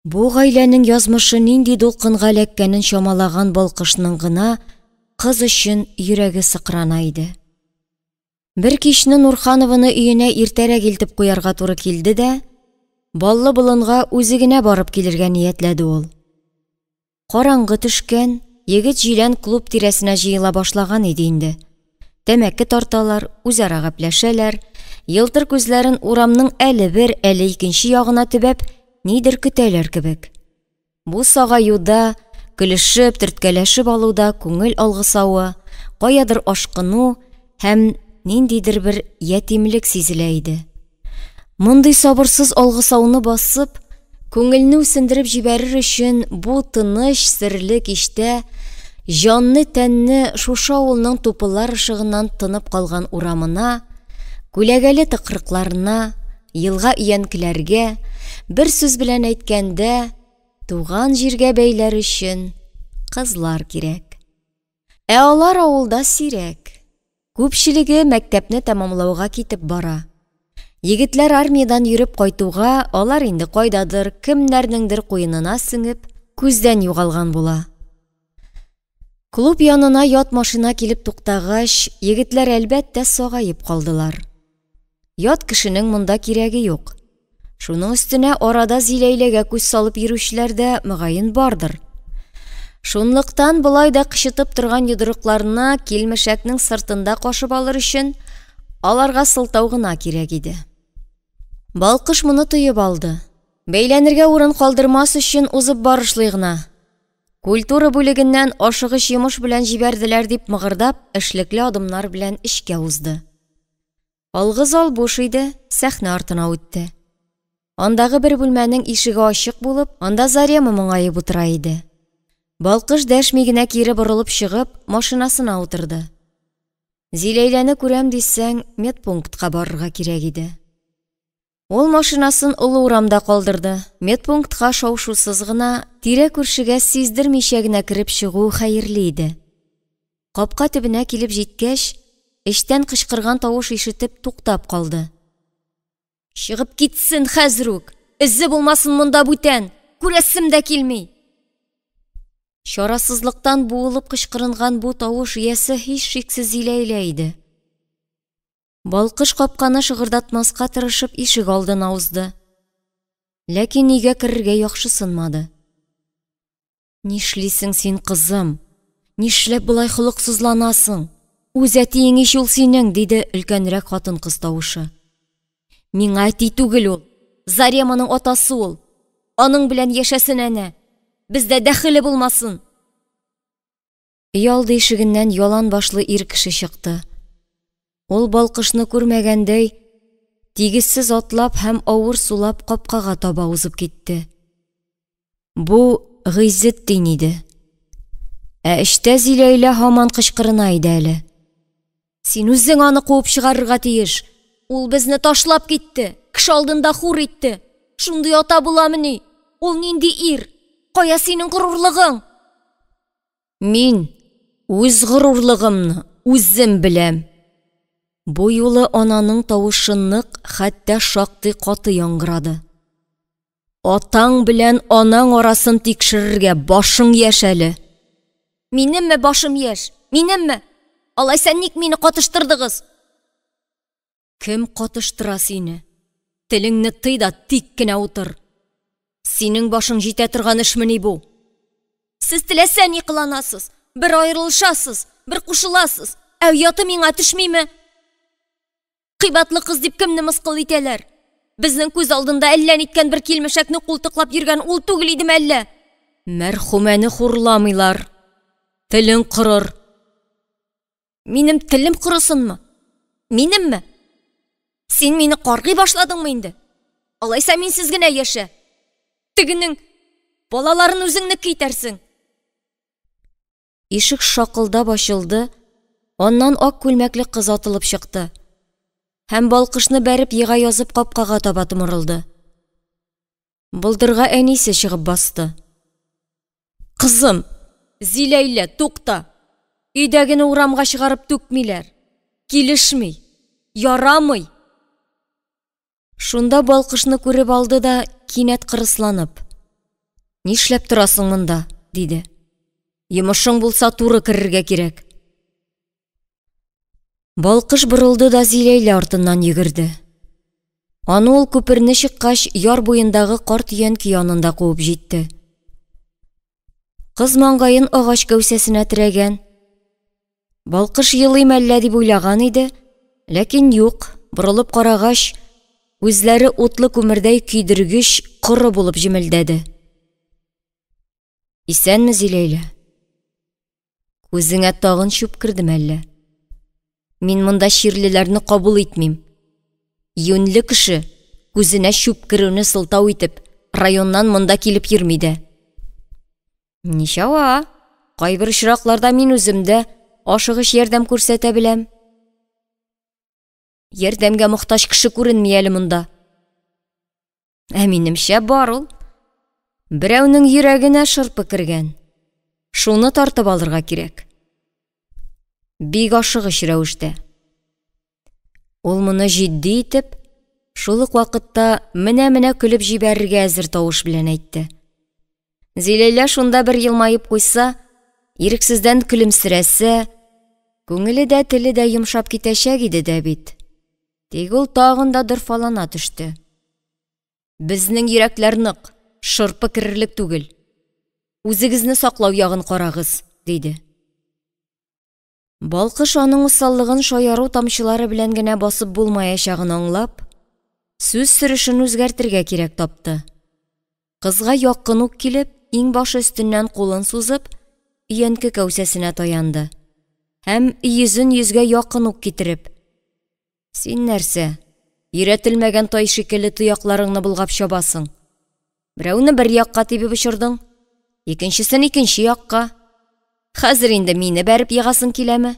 Speaker 1: Бу гаиләнең язмышы нинди дулкынга ләккәнен чамалаган балкышның гына кыз өчен йөрәге сыкрана иде. Бер кичне Нурханованы өенә иртәрәк илтеп куярга туры килде дә, баллы болынга үзе генә барып килергә ниятләде ул. Караңгы төшкән, егет җилән клуб тирәсенә җыела башлаган иде инде. Тәмәке тарталар, үзара гәпләшәләр, елтыр күзләрен урамның әле бер, әле икенче ягына төбәп, нидер көтәләр кебек. Бу сагаюда, көлешеп, төрткәләшеп алуда күңел алгысавы, каядыр ашкыну һәм ниндидер бер ятимлек сизелә иде. Мондый сабырсыз алгысауны басып, көңелне үсендереп җибәрер өчен бу тыныч, серле кичтә җанны тәнне шушы авылның тупылар ышыгыннан тынып калган урамына, күләгәле тыкрыкларына, елга өянкеләргә, бер сүз белән әйткәндә, туган җиргә бәйләр өчен кызлар кирәк. Ә алар авылда сирәк. Күпчелеге мәктәпне тәмамлауга китеп бара. Егетләр армиядан йөреп кайтуга, алар инде кайдадыр, кемнәрнеңдер куенына сеңеп, күздән югалган була. Клуб янына ят машина килеп туктагач, егетләр әлбәттә сагаеп калдылар. Ят кешенең монда кирәге юк. Шуның өстенә арада Зиләйләгә күз салып йөрүчеләр дә мөгаен бардыр. Шунлыктан болай да кычытып торган йодрыкларына килмешәкнең сыртында кашып алыр өчен аларга сылтау гына кирәк иде. Балкыш моны тоеп алды. Бәйләнергә урын калдырмас өчен узып барышлый гына. Культура бүлегеннән ашыгыч йомыш белән җибәрделәр дип мыгырдап, эшлекле адымнар белән эшкә узды. Алгы зал буш иде, сәхнә артына үтте. Андагы бер бүлмәнең ишеге ачык булып, анда Зарема моңаеп утыра иде. Балкыш дәшми генә кире борылып чыгып, машинасына утырды. Зиләйләне күрәм дисәң, медпунктка барырга кирәк иде. Ул машинасын олы урамда калдырды. Медпунктка шау-шусыз гына, тирә-күршегә сиздермичә генә кирип чыгу хәерле иде. Капка төбенә килеп җиткәч, эштән кычкырган тавыш ишетеп туктап калды. Чыгып китсен хәзер үк. Эзе булмасын монда бүтән. Күрәсем дә килми. Чарасызлыктан буылып кычкырынган бу тавыш иясе һич шиксез Зиләйлә иде. Балкыш капканы шыгырдатмаска тырышып ишек алдына узды. Ләкин нигә керергә яхшы сынмады. Нишлисең син, кызым? Нишләп булай холыксызланасың? Үз әтиең ич ул синең, диде өлкәнрәк хатын-кыз тавышы. Миңа әти түгел ул. Зареманың атасы ул. Аның белән яшәсен әнә. Бездә дәхиле булмасын. Ялды ишегеннән ялан башлы ир кеше чыкты. Ул балкышны күрмәгәндәй, тигезсез атлап һәм авыр сулап капкага таба узып китте. Бу Гыйззетдин иде. Ә эштә Зиләйлә һаман кычкырына иде әле. Син үзең аны куып чыгарырга тиеш. Ул безне ташлап китте. Кеше алдында хур итте. Шундый ата буламыни? Ул нинди ир? Кая синең горурлыгың? Мин үз горурлыгымны үзем беләм. Бу юлы ананың тавышы нык, хәтта шактый каты яңгырады. Атаң белән анаң арасын тикшерергә башың яшь әле. Минемме башым яшь? Минемме? Алайса ник мине катыштырдыгыз? Кем катыштыра сине? Телеңне тый да тик кенә утыр. Синең башың җитә торган эшмени бу? Сез теләсә ни кыланасыз, бер аерылышасыз, бер кушыласыз. Ә яты миңа төшмиме? Кыйбатлы кыз дип кемне мыскыл итәләр? Безнең күз алдында әллә ниткән бер килмешәкне култыклап йөргән ул түгел идеме әллә? Мәрхүмәне хурламыйлар. Телең кырыр. Минем телем кырысынмы? Минемме? Син мине каргый башладыңмы инде? Алайса мин сез генә яшә. Тегенең балаларын үзеңнеке итәрсең. Ишек шакылдап ачылды, аннан ак күлмәкле кыз атылып чыкты. Һәм балкышны бәреп ега язып капкага таба томырылды. Булдырга әнисе чыгып басты. Кызым, Зиләйлә, тукта. Өйдәгене урамга чыгарып түкмиләр. Килешми, ярамый. Шунда балкышны күреп алды да кинәт кырысланып. Нишләп торасың монда? Диде. Йомышың булса туры керергә кирәк. Балкыш борылды да Зиләйлә артыннан йөгерде. Аны ул күперне чыккач яр буендагы карт өянке янында куып җитте. Кыз маңгаен агач кәүсәсенә терәгән. Балкыш елыйм әллә дип уйлаган иде, ләкин юк, борылып карагач, үзләре утлы күмердәй көйдергеч коры булып җимелдәде. Исәнме, Зиләйлә? Күзеңә тагын чүп кирдем әллә? Мин монда чирлеләрне кабул итмим. Юньле кеше күзенә чүп керүне сылтау итеп, районнан монда килеп йөрми дә. Ничава, кайбер очракларда мин үземдә ашыгыч ярдәм күрсәтә беләм. Ярдәмгә мохтаҗ кеше күренми әле монда. Минемчә бар ул. Берәүнең йөрәгенә шырпы кергән. Шуны тартып алырга кирәк. Бик ашыгыч рәвештә. Ул моны җитди итеп, шул ук вакытта менә көлеп җибәрергә әзер тавыш белән әйтте. Зиләйлә шунда бер елмаеп куйса, ирексездән көлемсерәсә, күңеле дә теле дә йомшап китәчәк иде дә бит. Тик ул тагын да дырфалана төште. Безнең йөрәкләр нык, шырпы керерлек түгел. Үзегезне саклау ягын карагыз, диде. Балкыш аның усаллыгын шаяру тамчылары белән генә басып булмаячагын аңлап, сүз сөрешен үзгәртергә кирәк тапты. Кызга якын ук килеп, иң башы өстеннән кулын сузып, өянке кәүсәсенә таянды. Һәм йөзен йөзгә якын ук китереп: "Син нәрсә, өйрәтелмәгән тай шикелле тоякларыңны булгап чабасың. Берәүне бер якка тибеп очырдың, икенчесен икенче якка. Хәзер инде мине бәреп ягасың киләме?"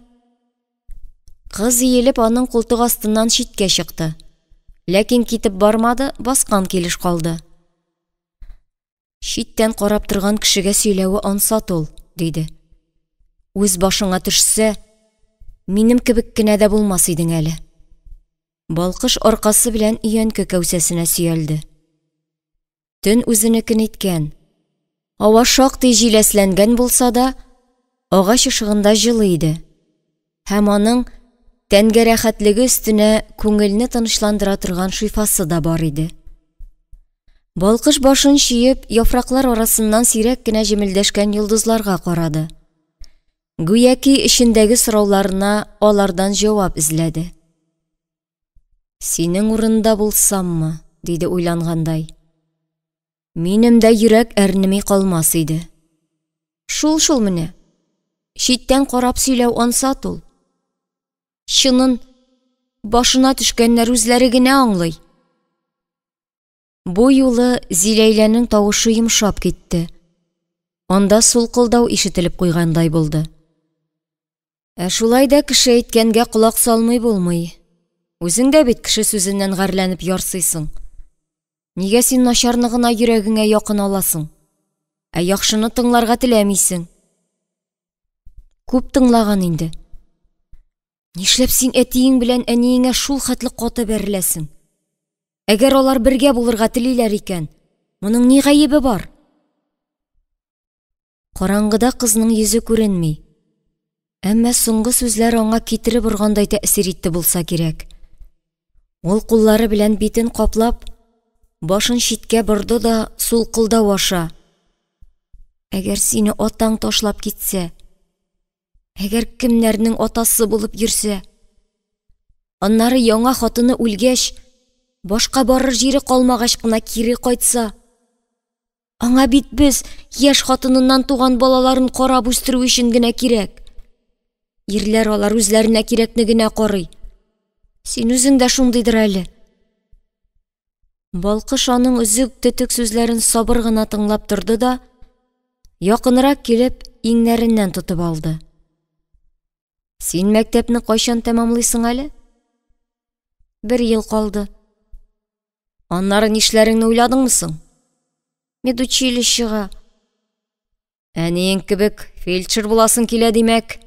Speaker 1: Кыз иелеп аның култык астыннан читкә чыкты. Ләкин китеп бармады, баскан килеш калды. "Читтән карап торган кешегә сөйләве ансат ул", диде. "Үз башыңа төшсә, минем кебек кенә дә булмас идең әле." Балкыш аркасы белән өянке кәүсәсенә сөялде. Төн үзенекен иткән. Ава шактый җиләсләнгән булса да, агач ышыгында җылы иде. Һәм аның тәнгә рәхәтлеге өстенә күңелне тынычландыра торган шифасы да бар иде. Балкыш башын чиеп, яфраклар арасыннан сирәк кенә җемелдәшкән йолдызларга карады. Гүяки эчендәге сорауларына алардан җавап эзләде. "Синең урында булсаммы", диде уйлангандай. "Минем дә йөрәк әрнеми калмас иде." Шул менә. Читтән карап сөйләү ансат ул. Чынын башына төшкәннәр үзләре генә аңлый. Бу юлы Зиләйләнең тавышы йомшап китте. Анда сулкылдау ишетелеп куйгандай булды. Шулай да кеше әйткәнгә колак салмый булмый. Үзең дә бит кеше сүзеннән гарләнеп ярсыйсың. Нигә син начарны гына йөрәгеңә якын аласың? Яхшыны тыңларга теләмисең. Күп тыңлаган инде. Нишләп син әтиең белән әниеңә шул хәтле каты бәреләсең? Әгәр алар бергә булырга телиләр икән, моның ни гаебе бар? Караңгыда кызның йөзе күренми. Әмма соңгы сүзләр аңа китереп ургандай тәэсир итте булса кирәк. Ул куллары белән битен каплап, башын читкә борды да сулкылдау аша: "Әгәр сине атаң ташлап китсә, әгәр кемнәрнең атасы булып йөрсә, аннары яңа хатыны үлгәч, башка барыр җире калмагач кына кире кайтса, аңа бит без яшь хатыныннан туган балаларын карап үстерү өчен генә кирәк. Ирләр алар үзләренә кирәкне генә карый. Син үзең дә шундыйдыр әле." Балкыш аның үзек-төтек сүзләрен сабыр гына тыңлап торды да, якынрак килеп, иңнәреннән тотып алды. "Син мәктәпне кайчан тәмамлыйсың әле?" "1 ел калды." "Аннары нишләреңне уйладыңмы соң?" "Медучилищега." "Әниең кебек фельдшер буласың килә димәк."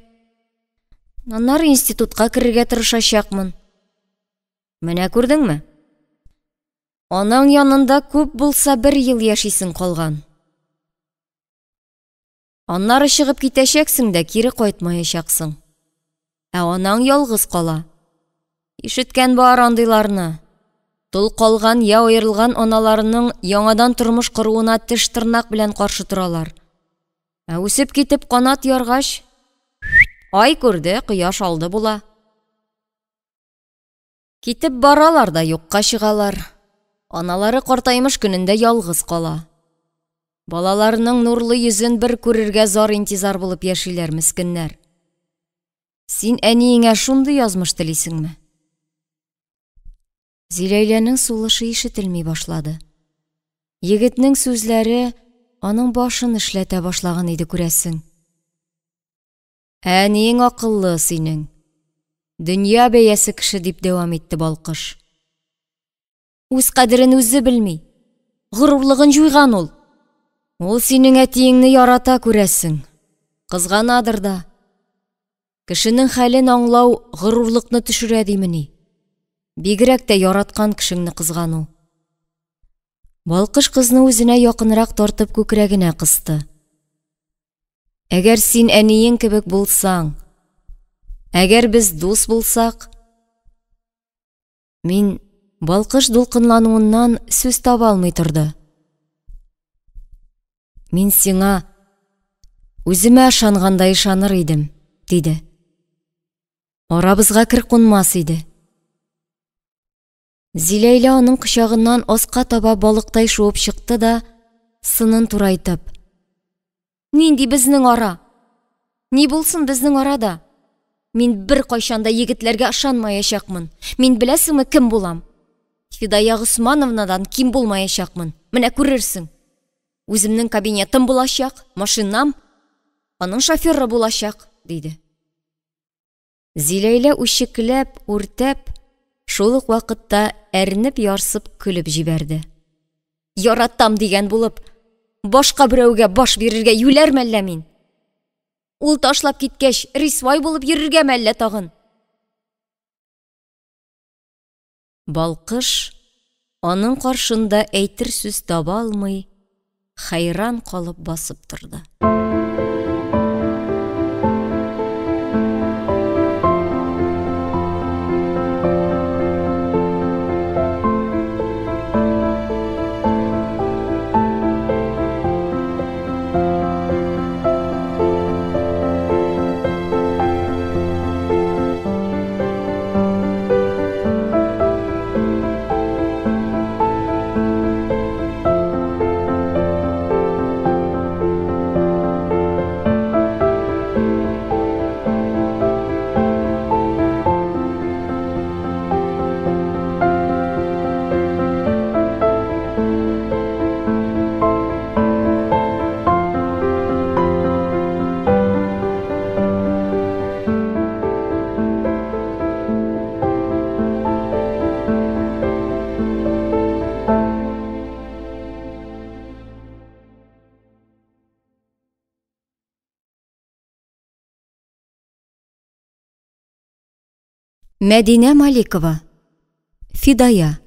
Speaker 1: "Аннары институтка керергә тырышачакмын." "Менә күрдеңме? Аның янында күп булса 1 ел яшисең калган. Аннары чыгып китәчәксең дә кире кайтмаячаксың. Анаң ялгыз кала. Ишеткән бар андыйларны. Тол калган я аерылган аналарының яңадан тормыш коруына теш тырнак белән каршы торалар. Үсеп китеп канат яргач, ай күрде, кояш алды була. Китеп баралар да юкка чыгалар. Аналары картаймыш көнендә ялгыз кала. Балаларының нурлы йөзен бер күрергә зар интизар булып яшиләр мискеннәр. Син әниеңә шундый язмыш телисеңме?" Зиләйләнең сулышы ишетелми башлады. Егетнең сүзләре аның башын эшләтә башлаган иде күрәсең. Әниең акыллы синең. Дөнья бәясе кеше дип дәвам итте Балкыш. Үз кадерен үзе белми. Горурлыгын җуйган ул. Ул синең әтиеңне ярата күрәсең. Кызганадыр да. Кешенең хәлен аңлау горурлыкны төшерә димени. Бигрәк тә яраткан кешеңне кызгану. Балкыш кызны үзенә якынрак тартып күкрәгенә кысты. Әгәр син әниең кебек булсаң, әгәр без дус булсак, мин Балкыш дулкынлануыннан сүз таба алмый торды. Мин сиңа үземә ышангандай ышаныр идем, диде. Арабызга кир кунмас иде. Зиләйлә аның кочагыннан аска таба балыктай шуып чыкты да, сынын турайтып: Нинди безнең ара? Ни булсын безнең арада? Мин бер кайчанда егетләргә ышанмаячакмын. Мин беләсеңме кем булам? Фидая Госмановнадан ким булмаячакмын. Менә күрерсең. Үземнең кабинетым булачак, машинам, аның шоферы булачак, диде. Зиләйлә үчекләп, үртәп, шул ук вакытта әрнеп ярсып көлеп җибәрде. Яратам дигән булып, башка берәүгә баш бирергә юләрме әллә мин? Ул ташлап киткәч, рисвай булып йөрергәме әллә тагын? Балкыш аның каршында әйтер сүз таба алмый, хайран калып басып торды. Мәдинә Маликова. Фидая.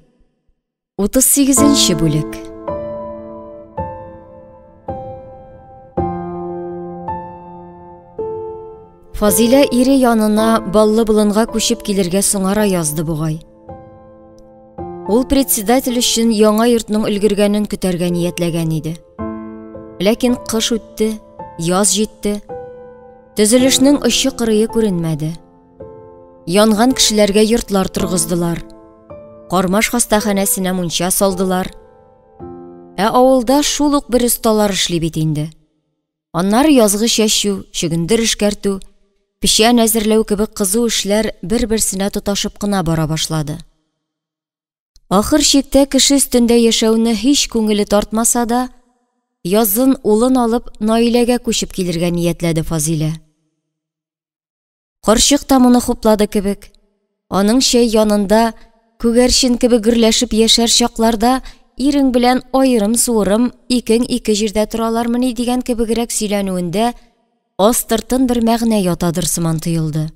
Speaker 1: 38-нче бүлек. Фазилә ире янына баллы болынга күчеп килергә соңара язды бугай. Ул председатель өчен яңа йортның өлгергәнен көтәргә ниятләгән иде. Ләкин кыш үтте, яз җитте. Төзелешнең очы-кырые күренмәде. Янган кешеләргә йортлар торгыздылар. Кармаш хастаханәсенә мунча салдылар. Авылда шул ук бер осталар эшли бит инде. Аннары язгы чәчү, чөгендер эшкәртү, печән әзерләү кебек кызу эшләр бер-берсенә тоташып кына бара башлады. Ахыр чиктә кеше өстендә яшәүне һич күңеле тартмаса да, язын улын алып Наиләгә күчеп килергә ниятләде Фазилә. Карчык та моны хуплады кебек. Аның чәй янында күгәрчен кебек гөрләшеп яшәр чакларда ирең белән аерым-суырым икең ике җирдә торалармыни дигән кебегрәк сөйләнүендә астыртын бер мәгънә ятадыр сыман тоелды.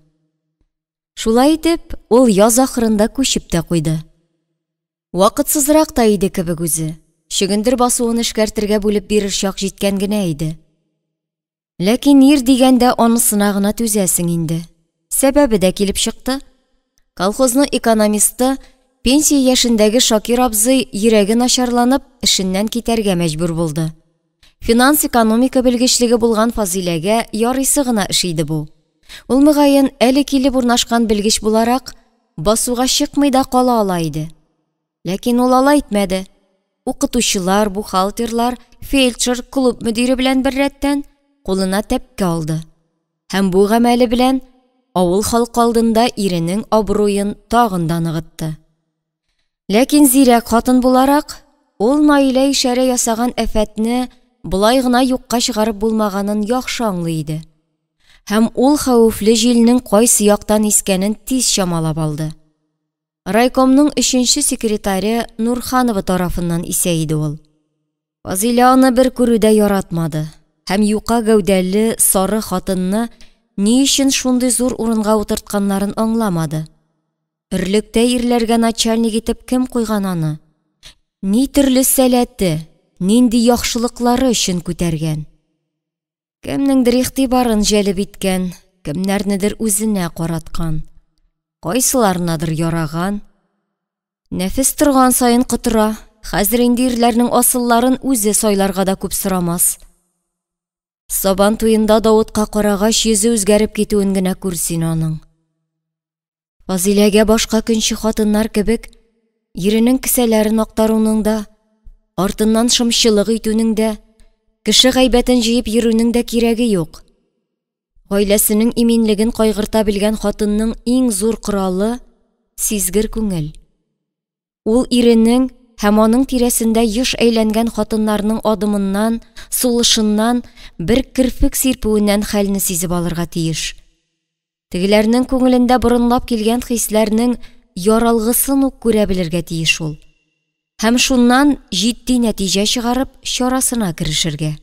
Speaker 1: Шулай итеп, ул яз ахырында күчеп тә куйды. Вакытсызрак та иде кебек үзе. Чөгендер басуын эшкәртергә бүлеп бирер чак җиткән генә иде. Ләкин ир дигәндә анысына гына түзәсең инде. Сәбәбе дә килеп чыкты. Колхозның экономисты, пенсия яшендәге Шакир абзый йөрәге начарланып, эшеннән китәргә мәҗбүр булды. Финанс-экономика белгечлеге булган Фазиләгә ярыйсы гына эш иде бу. Ул мөгаен әле килеп урнашкан белгеч буларак, басуга чыкмый да кала ала иде. Ләкин ул алай итмәде. Укытучылар, бухгалтерлар, фельдшер, клуб мөдире белән бер рәттән кулына тәпкә алды. Һәм бу гамәле белән авыл халкы алдында иренең абруен тагын да ныгытты. Ләкин зирәк хатын буларак, ул Наилә ишарә ясаган афәтне булай гына юкка чыгарып булмаганын яхшы аңлый иде. Һәм ул хәвефле җилнең кайсы яктан искәнен тиз чамалап алды. Райкомның 3нче секретаре Нурханова тарафыннан исә иде ул. Фазилә аны бер күрүдә яратмады һәм юка гәүдәле сары хатынны ни өчен шундый зур урынга утыртканнарын аңламады. Ирлектә ирләргә начальник итеп кем куйган аны? Ни төрле сәләте, нинди яхшылыклары өчен күтәргән? Кемнеңдер игътибарын җәлеп иткән, кемнәрнедер үзенә караткан, кайсыларынадыр яраган. Нәфес торган сайын кытыра, хәзер инде ирләрнең асылларын үзе сайларга да күп сорамас. Сабан туенда Давытка карагач йөзе үзгәреп китүен генә күрсин аның. Фазиләгә башка көнче хатыннар кебек, иренең кесәләрен актаруның да, артыннан шымчылык итүнең дә, кеше гайбәтен җыеп йөрүнең дә кирәге юк. Гаиләсенең иминлеген кайгырта белгән хатынның иң зур коралы сизгер күңел. Ул иренең һәм аның тирәсендә еш әйләнгән хатыннарның адымыннан, сулышыннан, бер кирпек сирпүеннән хәлне сизеп алырга тиеш. Тегеләрнең күңелендә борынлап килгән хисләрнең яралгысын ук күрә белергә тиеш ул. Һәм шуннан җитди нәтиҗә чыгарып, чарасына керешергә.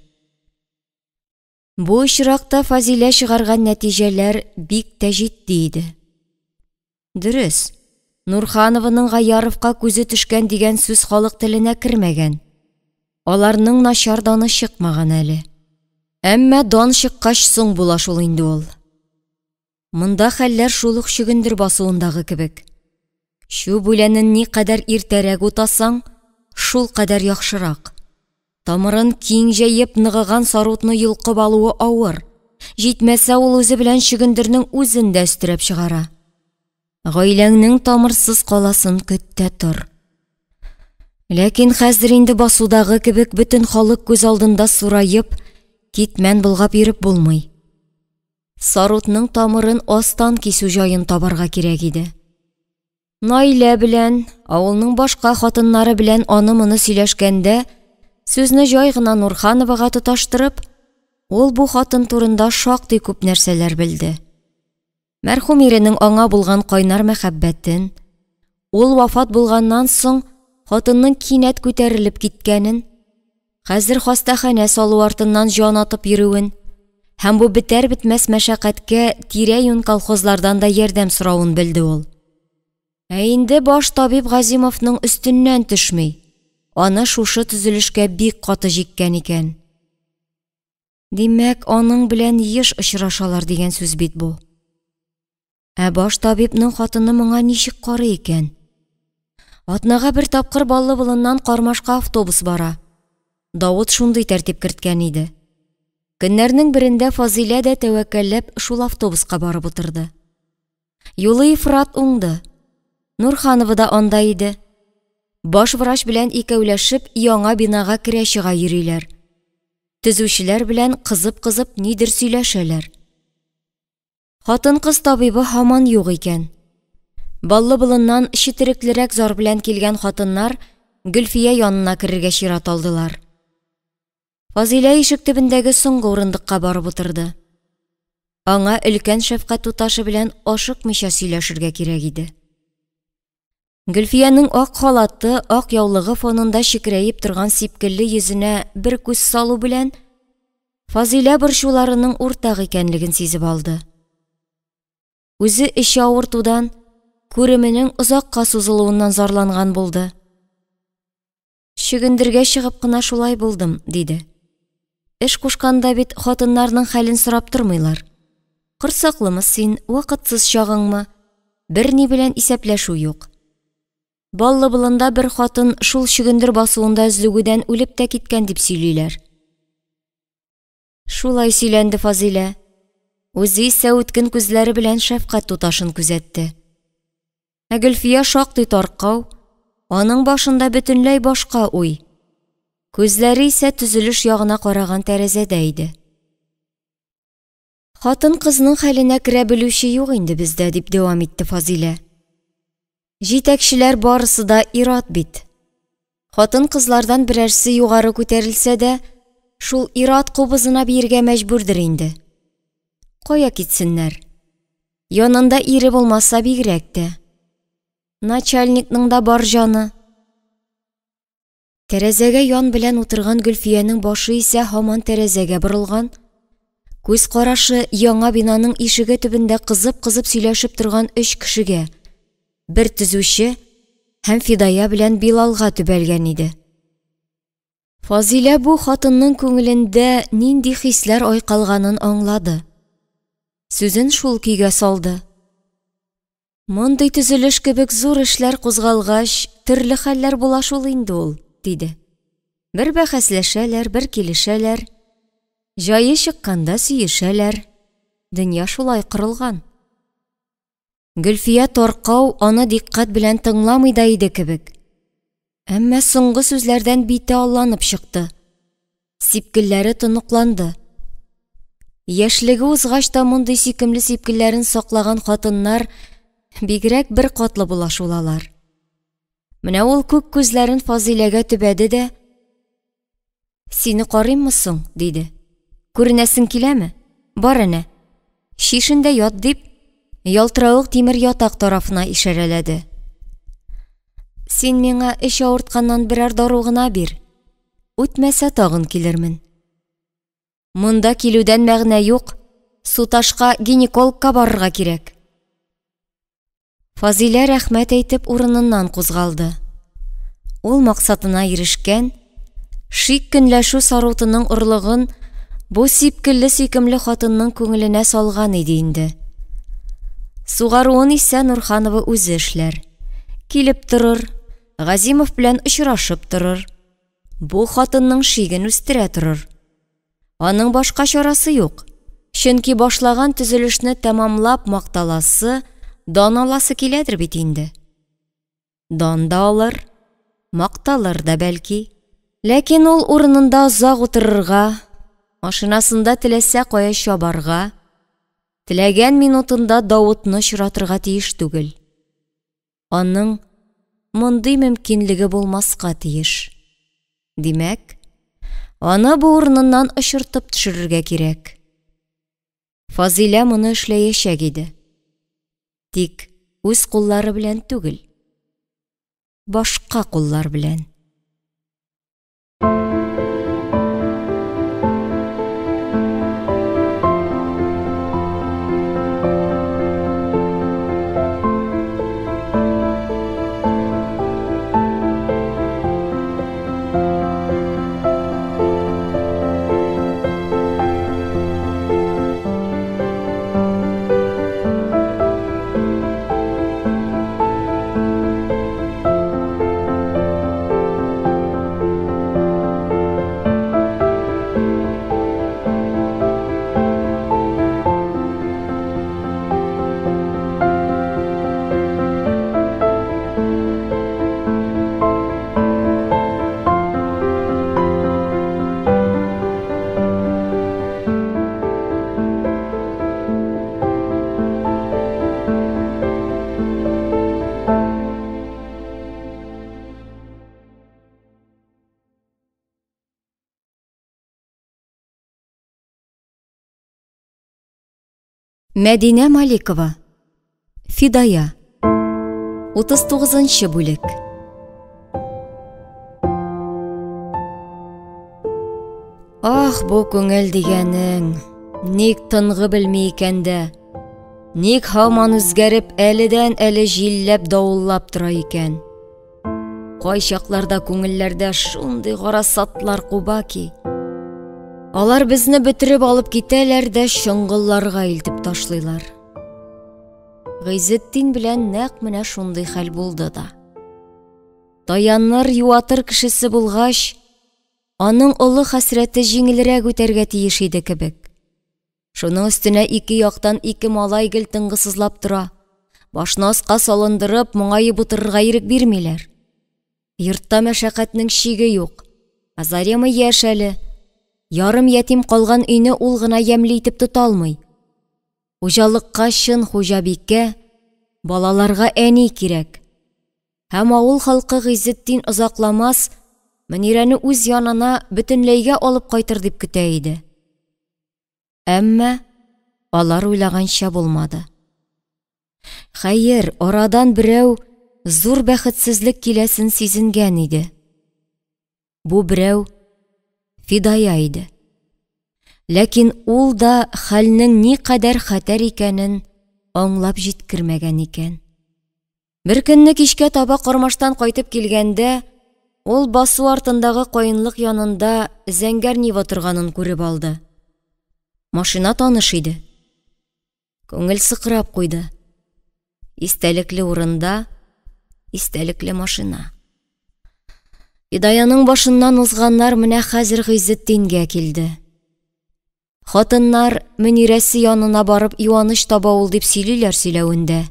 Speaker 1: Бу очракта Фазилә чыгарган нәтиҗәләр бик тә җитди иде. Дөрес, Нурханованың Гаяровка күзе төшкән дигән сүз халык теленә кермәгән. Аларның начар даны чыкмаган әле. Әмма дан чыккач соң була шул инде ул. Монда хәлләр шул ук чөгендер басуындагы кебек. Шу бүләнен ни кадәр иртәрәк утасаң, шул кадәр яхшырак. Тамырын киң җәеп ныгыган сарутны йолкып алуы авыр. Җитмәсә ул үзе белән чөгендернең үзен дә өстерәп чыгара. Гаиләңнең тамырсыз каласын көттә тор. Ләкин хәзер инде басудагы кебек бөтен халык күз алдында сурайып, китмән булгап йөреп булмый. Сарутның тамырын астан кисү җаен табарга кирәк иде. Наилә белән, авылның башка хатыннары белән аны-моны сөйләшкәндә, сүзне җай гына Нурхановага тоташтырып, ул бу хатын турында шактый күп нәрсәләр белде. Мәрхүм иренең аңа булган кайнар мәхәббәтен, ул вафат булганнан соң хатынның кинәт күтәрелеп киткәнен, хәзер хастаханә салу артыннан җан атып йөрүен, һәм бу бетәр-бетмәс мәшәкатькә тирә-юн колхозлардан да ярдәм сорауын белде ул. Ә инде баш табиб Газимовның өстеннән төшми, аны шушы төзелешкә бик каты җиккән икән. Димәк, аның белән еш очрашалар дигән сүз бит бу. Ә баш табибның хатыны моңа ничек карый икән? Атнага бер тапкыр Баллыбылыннан Кармашка автобус бара. Давыт шундый тәртип керткән иде. Көннәрнең берендә Фазилә дә тәвәккәлләп шул автобуска барып утырды. Юлы ифрат уңды. Нурханова да анда иде. Баш врач белән икәүләшеп яңа бинага керә-чыга йөриләр. Төзүчеләр белән кызып-кызып нидер сөйләшәләр. Хатын-кыз табибы һаман юк икән. Баллыбылыннан читереклерәк зар белән килгән хатыннар Гөлфия янына керергә чират алдылар. Фазилә ишек төбендәге соңгы урындыкка барып утырды. Аңа өлкән шәфкать туташы белән ашыкмыйча сөйләшергә кирәк иде. Гөлфиянең ак халаты, ак яулыгы фонында шикрәеп торган сипкелле йөзенә бер күз салу белән Фазилә борчуларының уртак икәнлеген сизеп алды. Үзе эче авыртудан, күременең озакка сузылуыннан зарланган булды. Чөгендергә чыгып кына шулай булдым, диде. Эш кушканда бит хатыннарның хәлен сорап тормыйлар. Кырсыклымы син, вакытсыз чагыңмы? Берни белән исәпләшү юк. Баллыбылында бер хатын шул чөгендер басуында өзлегүдән үлеп тә киткән дип сөйлиләр. Шулай сөйләнде Фазилә. Үзе исә үткен күзләре белән шәфкать туташын күзәтте. Ә Гөлфия шактый таркау, аның башында бөтенләй башка уй. Күзләре исә төзелеш ягына караган тәрәзәдә иде. Хатын кызның хәленә керә белүче юк инде бездә, дип дәвам итте Фазилә. Җитәкчеләр барысы да ир-ат бит. Хатын-кызлардан берәрсе югары күтәрелсә дә, шул ир-ат кубызына биергә мәҗбүрдер инде. Кая китсеннәр? Янында ире булмаса бигрәк тә. Начальникның да бар җаны. Тәрәзәгә ян белән утырган Гөлфиянең башы исә һаман тәрәзәгә борылган. Күз карашы яңа бинаның ишеге төбендә кызып-кызып сөйләшеп торган 3 кешегә, бер төзүче һәм Фидая белән Билалга төбәлгән иде. Фазилә бу хатынның күңелендә нинди хисләр айкалганын аңлады. Сүзен шул көйгә салды. Мондый төзелеш кебек зур эшләр кузгалгач, төрле хәлләр була шул инде ул, диде. Бер бәхәсләшәләр, бер килешәләр, җае чыкканда сөешәләр. Дөнья шулай корылган. Гөлфия таркау аны диккать белән тыңламый да иде кебек. Әмма соңгы сүзләрдән бите алланып чыкты. Сипкелләре тоныкланды. Яшьлеге узгач та мондый сөйкемле сипкелләрен саклаган хатыннар бигрәк бер катлы була шулалар. Менә ул күк күзләрен Фазиләгә төбәде дә: "Сине карыйммы соң?" диде. "Күренәсең киләме? Бар әнә. Шишендә ят", дип, ялтыравык тимер ятак тарафына ишарәләде. "Син миңа эч авыртканнан берәр дару гына бир. Үтмәсә тагын килермен. Монда килүдән мәгънә юк, Суташка гинекологка барырга кирәк." Фазилә рәхмәт әйтеп урыныннан кузгалды. Ул максатына ирешкән, шик көнләшү сарутының орлыгын бу сипкелле сөйкемле хатынның күңеленә салган иде инде. Сугаруын исә Нурханова үзе эшләр. Килеп торыр, Газимов белән очрашып торыр. Бу хатынның шиген үстерә торыр. Аның башка чарасы юк. Чөнки башлаган төзелешне тәмамлап макталасы, дан аласы киләдер бит инде. Дан да алыр, макталыр да бәлки. Ләкин ул урынында озак утырырга, машинасында теләсә кая чабарга, теләгән минутында Давытны очратырга тиеш түгел. Аның мондый мөмкинлеге булмаска тиеш. Димәк, аны бу урыныннан очыртып төшерергә кирәк. Фазилә моны эшләячәк иде. Тик үз куллары белән түгел, башка куллар белән. Мәдинә Маликова. Фидая. 39-нчы бүлек. Ах, бу күңел дигәнең, ник тынгы белми икән дә, ник һаман үзгәреп әледән-әле җилләп давыллап тора икән. Кай чакларда күңелләрдә шундый гарасатлар куба ки, алар безне бетереп алып китәләр дә шыңгылларга илтеп ташлыйлар. Гыйзетдин белән нәкъ менә шундый хәл булды да. Таяннар юатыр кешесе булгач, аның олы хәсрәте җиңелрәк үтәргә тиеш иде кебек. Шуның өстенә ике яктан ике малай гел тынгысызлап тора. Башны аска салындырып, моңаеп утырырга ирек бирмиләр. Йортта мәшәкатьнең чиге юк. Азарема яшь әле. Ярым ятим калган өйне ул гына ямьле итеп тота алмый. Хуҗалыкка чын хуҗабикә, балаларга әни кирәк. һәм авыл халкы Гыйзетдин озакламас Мөнирәне үз янына бөтенләйгә алып кайтыр дип көтә иде. Әмма алар уйлаганча булмады. Хәер, арадан берәү зур бәхетсезлек киләсен сизенгән иде. Бу берәү Фидая иде. Ләкин ул да хәлнең ни кадәр хәтәр икәнен аңлап җиткермәгән икән. Бер көнне кичкә таба Кармаштан кайтып килгәндә, ул басу артындагы каенлык янында зәңгәр Нива торганын күреп алды. Машина таныш иде. Күңел сыкрап куйды. Истәлекле урында, истәлекле машина. Фидаяның башыннан узганнар менә хәзер Гыйзетдингә килде. Хатыннар Мөнирәсе янына барып юаныч таба ул дип сөйлиләр сөйләвендә.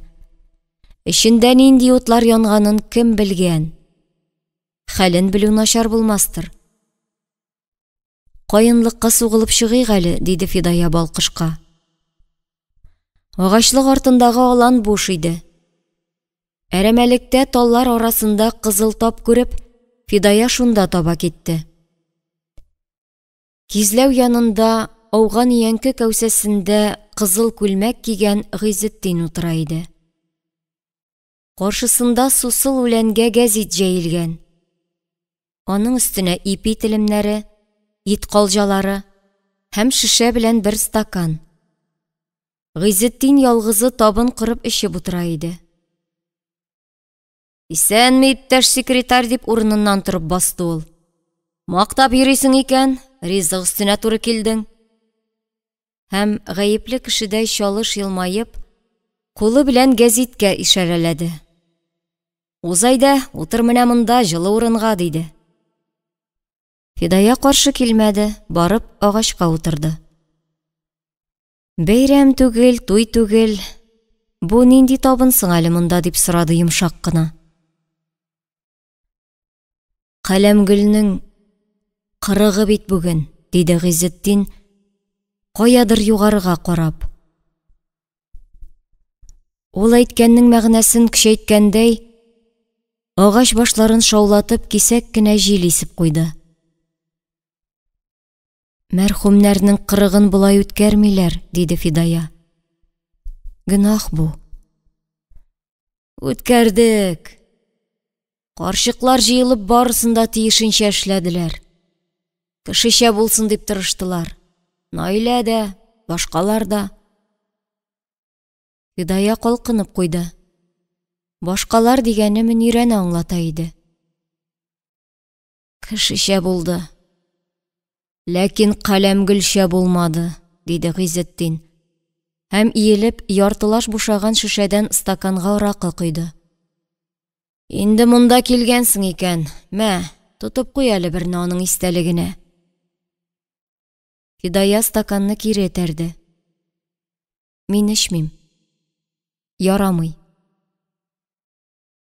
Speaker 1: Эчендә нинди утлар янганын кем белгән? Хәлен белү начар булмастыр. Каенлыкка сугылып чыгыйк әле, диде Фидая балкышка. Агачлык артындагы алан буш иде. Әрәмәлектә таллар арасында кызыл тап күреп, Фидая шунда таба китте. Кизләү янында ауган янкы кәүсәсендә кызыл күлмәк кигән Гыйзетдин утыра иде. Каршысында сусыл үләнгә гәзит җәелгән. Аның өстенә ипи телемнәре, ит калҗалары һәм шешә белән бер стакан. Гыйзетдин ялгызы табын кырып эчеп утыра иде. «Исәнме, иптәш секретарь?» дип урыныннан торып басты ул. «Мактап йөрисең икән, ризык өстенә туры килдең». Һәм гаепле кешедәй чалыш елмаеп, кулы белән гәзиткә ишарәләде. «Узайда, утыр менә монда, җылы урынга», диде. Фидая каршы килмәде, барып агачка утырды. «Бәйрәм түгел, туй түгел, бу нинди табынсың әле монда?» дип сорады йомшак кына. «Каләмгөлнең кырыгы бит бүген», диде Гыйзетдин, каядыр югарыга карап. Ул әйткәннең мәгънәсен көчәйткәндәй, агач башларын шаулатып кисәк кенә җил исеп куйды. «Мәрхүмнәрнең кырыгын булай үткәрмиләр», диде Фидая. «Гөнаһ бу». «Үткәрдек. Карчыклар җыелып барысында тиешенчә эшләделәр. Кешечә булсын дип тырыштылар. Наилә дә, башкалар да». Фидая калкынып куйды. Башкалар дигәне Мөнирәне аңлата иде. «Кешечә булды. Ләкин Каләмгөлчә булмады», диде Гыйзетдин. Һәм иелеп яртылаш бушаган шешәдән стаканга аракы койды. «Инде монда килгәнсең икән, мә, тотып куй әле берне аның истәлегенә». Фидая стаканны кире этәрде. «Мин эчмим. Ярамый».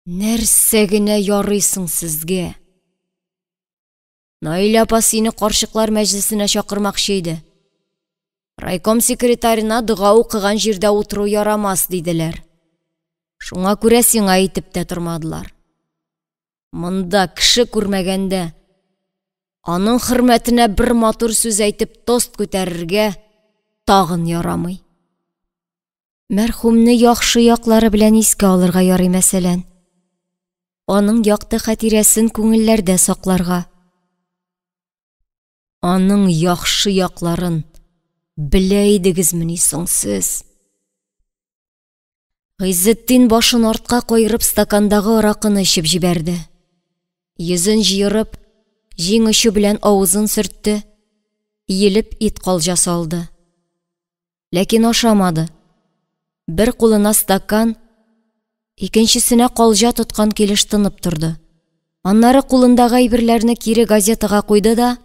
Speaker 1: «Нәрсә генә ярыйсың сезгә? Наилә апа сине карчыклар мәҗлесенә чакырмакчы иде. Райком секретарена дога укыган җирдә утыру ярамас диделәр. Шуңа күрә сиңа әйтеп тә тормадылар. Монда кеше күрмәгәндә, аның хөрмәтенә бер матур сүз әйтеп тост күтәрергә тагын ярамый. Мәрхүмне яхшы яклары белән искә алырга ярый мәсәлән. Аның якты хатирәсен күңелләрдә сакларга. Аның яхшы якларын белә идегезмени соң сез?» Гыйзетдин башын артка кайрып стакандагы аракыны эчеп җибәрде. Йөзен җыерып, җиң очы белән авызын сөртте, иелеп ит калҗа салды. Ләкин ашамады. Бер кулына стакан, икенчесенә калҗа тоткан килеш тынып торды. Аннары кулындагы әйберләрне кире газетага куйды да,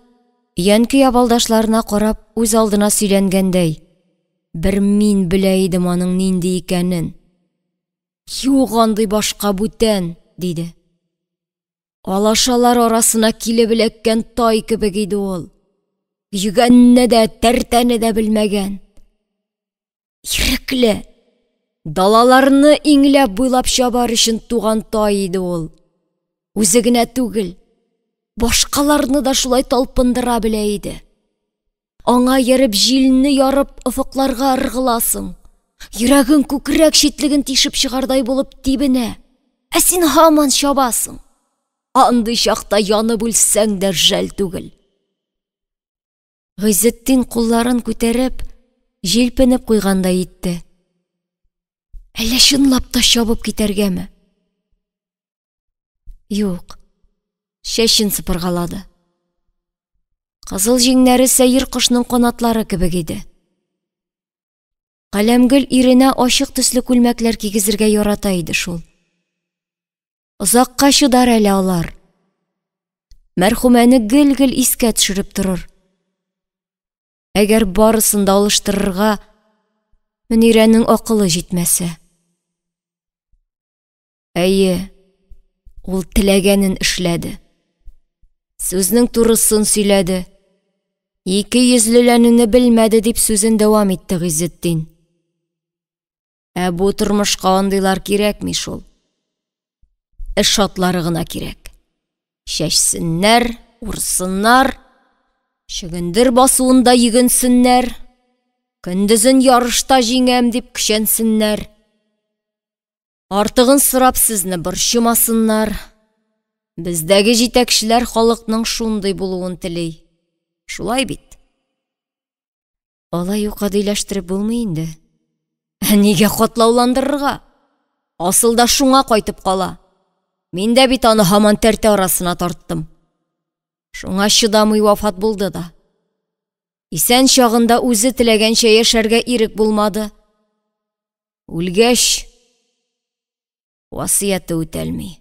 Speaker 1: янкы ябалдашларына карап үз алдына сөйләнгәндәй: «Бер мин белә идем аның нинди икәнен. Юк андый башка бүтән», диде. «Алашалар арасына килеп эләккән тай кебек иде ул. Йөгәнне дә, тәртәне дә белмәгән. Ирекле, Далаларны иңләп буйлап чабар өчен туган тай иде ул. Үзе генә түгел, башкаларны да шулай талпындыра белә иде. Аңа йөреп җилне ярып офыкларга ыргыласың. Йөрәгең күкрәк читлеген тишеп чыгардай булып тибенә. Ә син һаман чабасың. Андый чакта янып үлсәң дә жәл түгел. Гыйзетдин кулларын күтәреп, җилпенеп куйгандай итте. Әллә чынлап та чабып китәргәме? Юк. Чәчен сыпыргалады. Кызыл җиңнәре сәер кошның канатлары кебек иде. Каләмгөл иренә ачык төсле күлмәкләр кигезергә ярата иде шул. Озакка чыдар әле алар. Мәрхүмәне гел-гел искә төшереп торыр. Әгәр барысын да алыштырырга Мөнирәнең акылы җитмәсә. Әйе, ул теләгәнен эшләде. Сүзнең турысын сөйләде. Ике йөзлеләнүне белмәде дип сүзен дәвам итте Гыйзетдин. Ә бу тормышка андыйлар кирәкми шул. Эш атлары гына кирәк. Чәчсеннәр, урсыннар, чөгендер басуында йөгенсеннәр, көндезен ярышта җиңәм дип көчәнсеннәр. Артыгын сырап сезне борчымасыннар. Бездәге җитәкчеләр халыкның шундый булуын тели. Шулай бит. Алай ук гадиләштереп булмый инде. Нигә катлауландырырга? Асылда шуңа кайтып кала. Мин дә бит аны һаман тәртә арасына тарттым. Шуңа чыдамый вафат булды да. Исән чагында үзе теләгәнчә яшәргә ирек булмады. Үлгәч, васыяты үтәлми.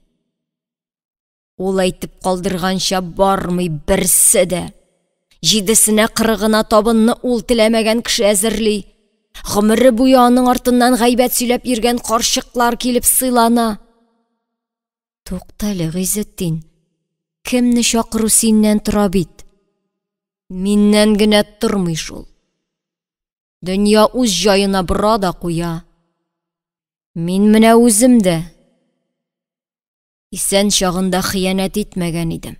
Speaker 1: Ул әйтеп калдырганча бармый берсе дә. 7-сенә 40-ына табынны ул теләмәгән кеше әзерли. Гомере буе аның артыннан гайбәт сөйләп йөргән карчыклар килеп сыйлана. Туктале, Гыйзетдин. Кемне чакыру синнән тора бит? Миннән генә тормый шул. Дөнья үз җаена бора да куя. Мин менә үзем дә исән чагында хыянәт итмәгән идем.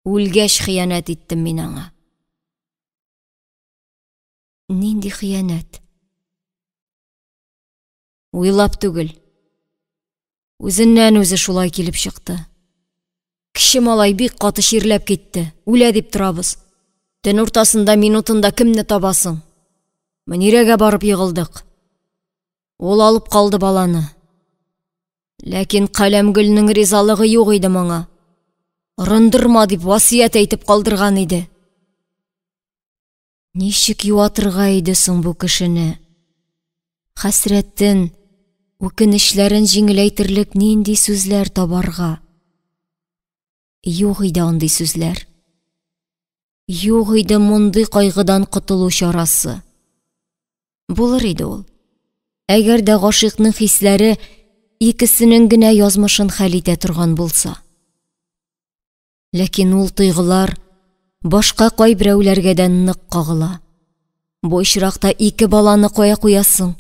Speaker 1: Үлгәч хыянәт иттем мин аңа. Нинди хыянәт? Уйлап түгел. Үзеннән үзе шулай килеп чыкты. Кеше малай бик каты чирләп китте. Үлә дип торабыз. Төн уртасында минутында кемне табасың? Мөнирәгә барып йыгылдык. Ул алып калды баланы. Ләкин Каләмгөлнең ризалыгы юк иде моңа. Рындырма дип васыят әйтеп калдырган иде. Ничек юатырга иде соң бу кешене? Хәсрәтен, үкенечләрен җиңеләйтерлек нинди сүзләр табарга? Юк иде андый сүзләр. Юк иде мондый кайгыдан котылу чарасы. Булыр иде ул. Әгәр дә гашыйкның хисләре икесенең генә язмышын хәл итә торган булса. Ләкин ул тойгылар башка кайберәүләргә дә нык кагыла. Бу очракта 2 баланы кая куясың?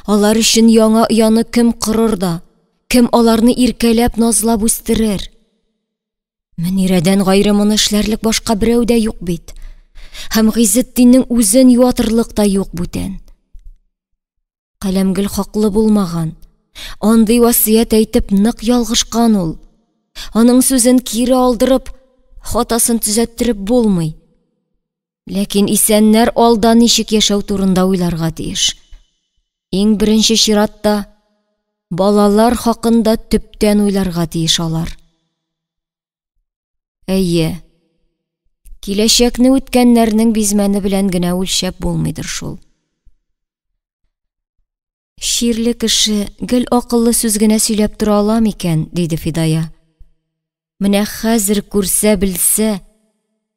Speaker 1: Алар өчен яңа ояны кем корыр да, кем аларны иркәләп назлап үстерер? Мөнирәдән гайры моны эшләрлек башка берәү дә юк бит. Һәм Гыйзетдиннең үзен юатырлык та юк бүтән. Каләмгөл хаклы булмаган. Андый васыят әйтеп нык ялгышкан ул. Аның сүзен кире алдырып, хатасын төзәттереп булмый. Ләкин исәннәр алда ничек яшәү турында уйларга тиеш. Иң беренче чиратта балалар хакында төптән уйларга тиеш алар. Әйе, киләчәкне үткәннәрнең бизмәне белән генә үлчәп булмыйдыр шул. Ширле кеше гел акыллы сүз генә сөйләп тора ала микән, диде Фидая. Менә хәзер күрсә белсә,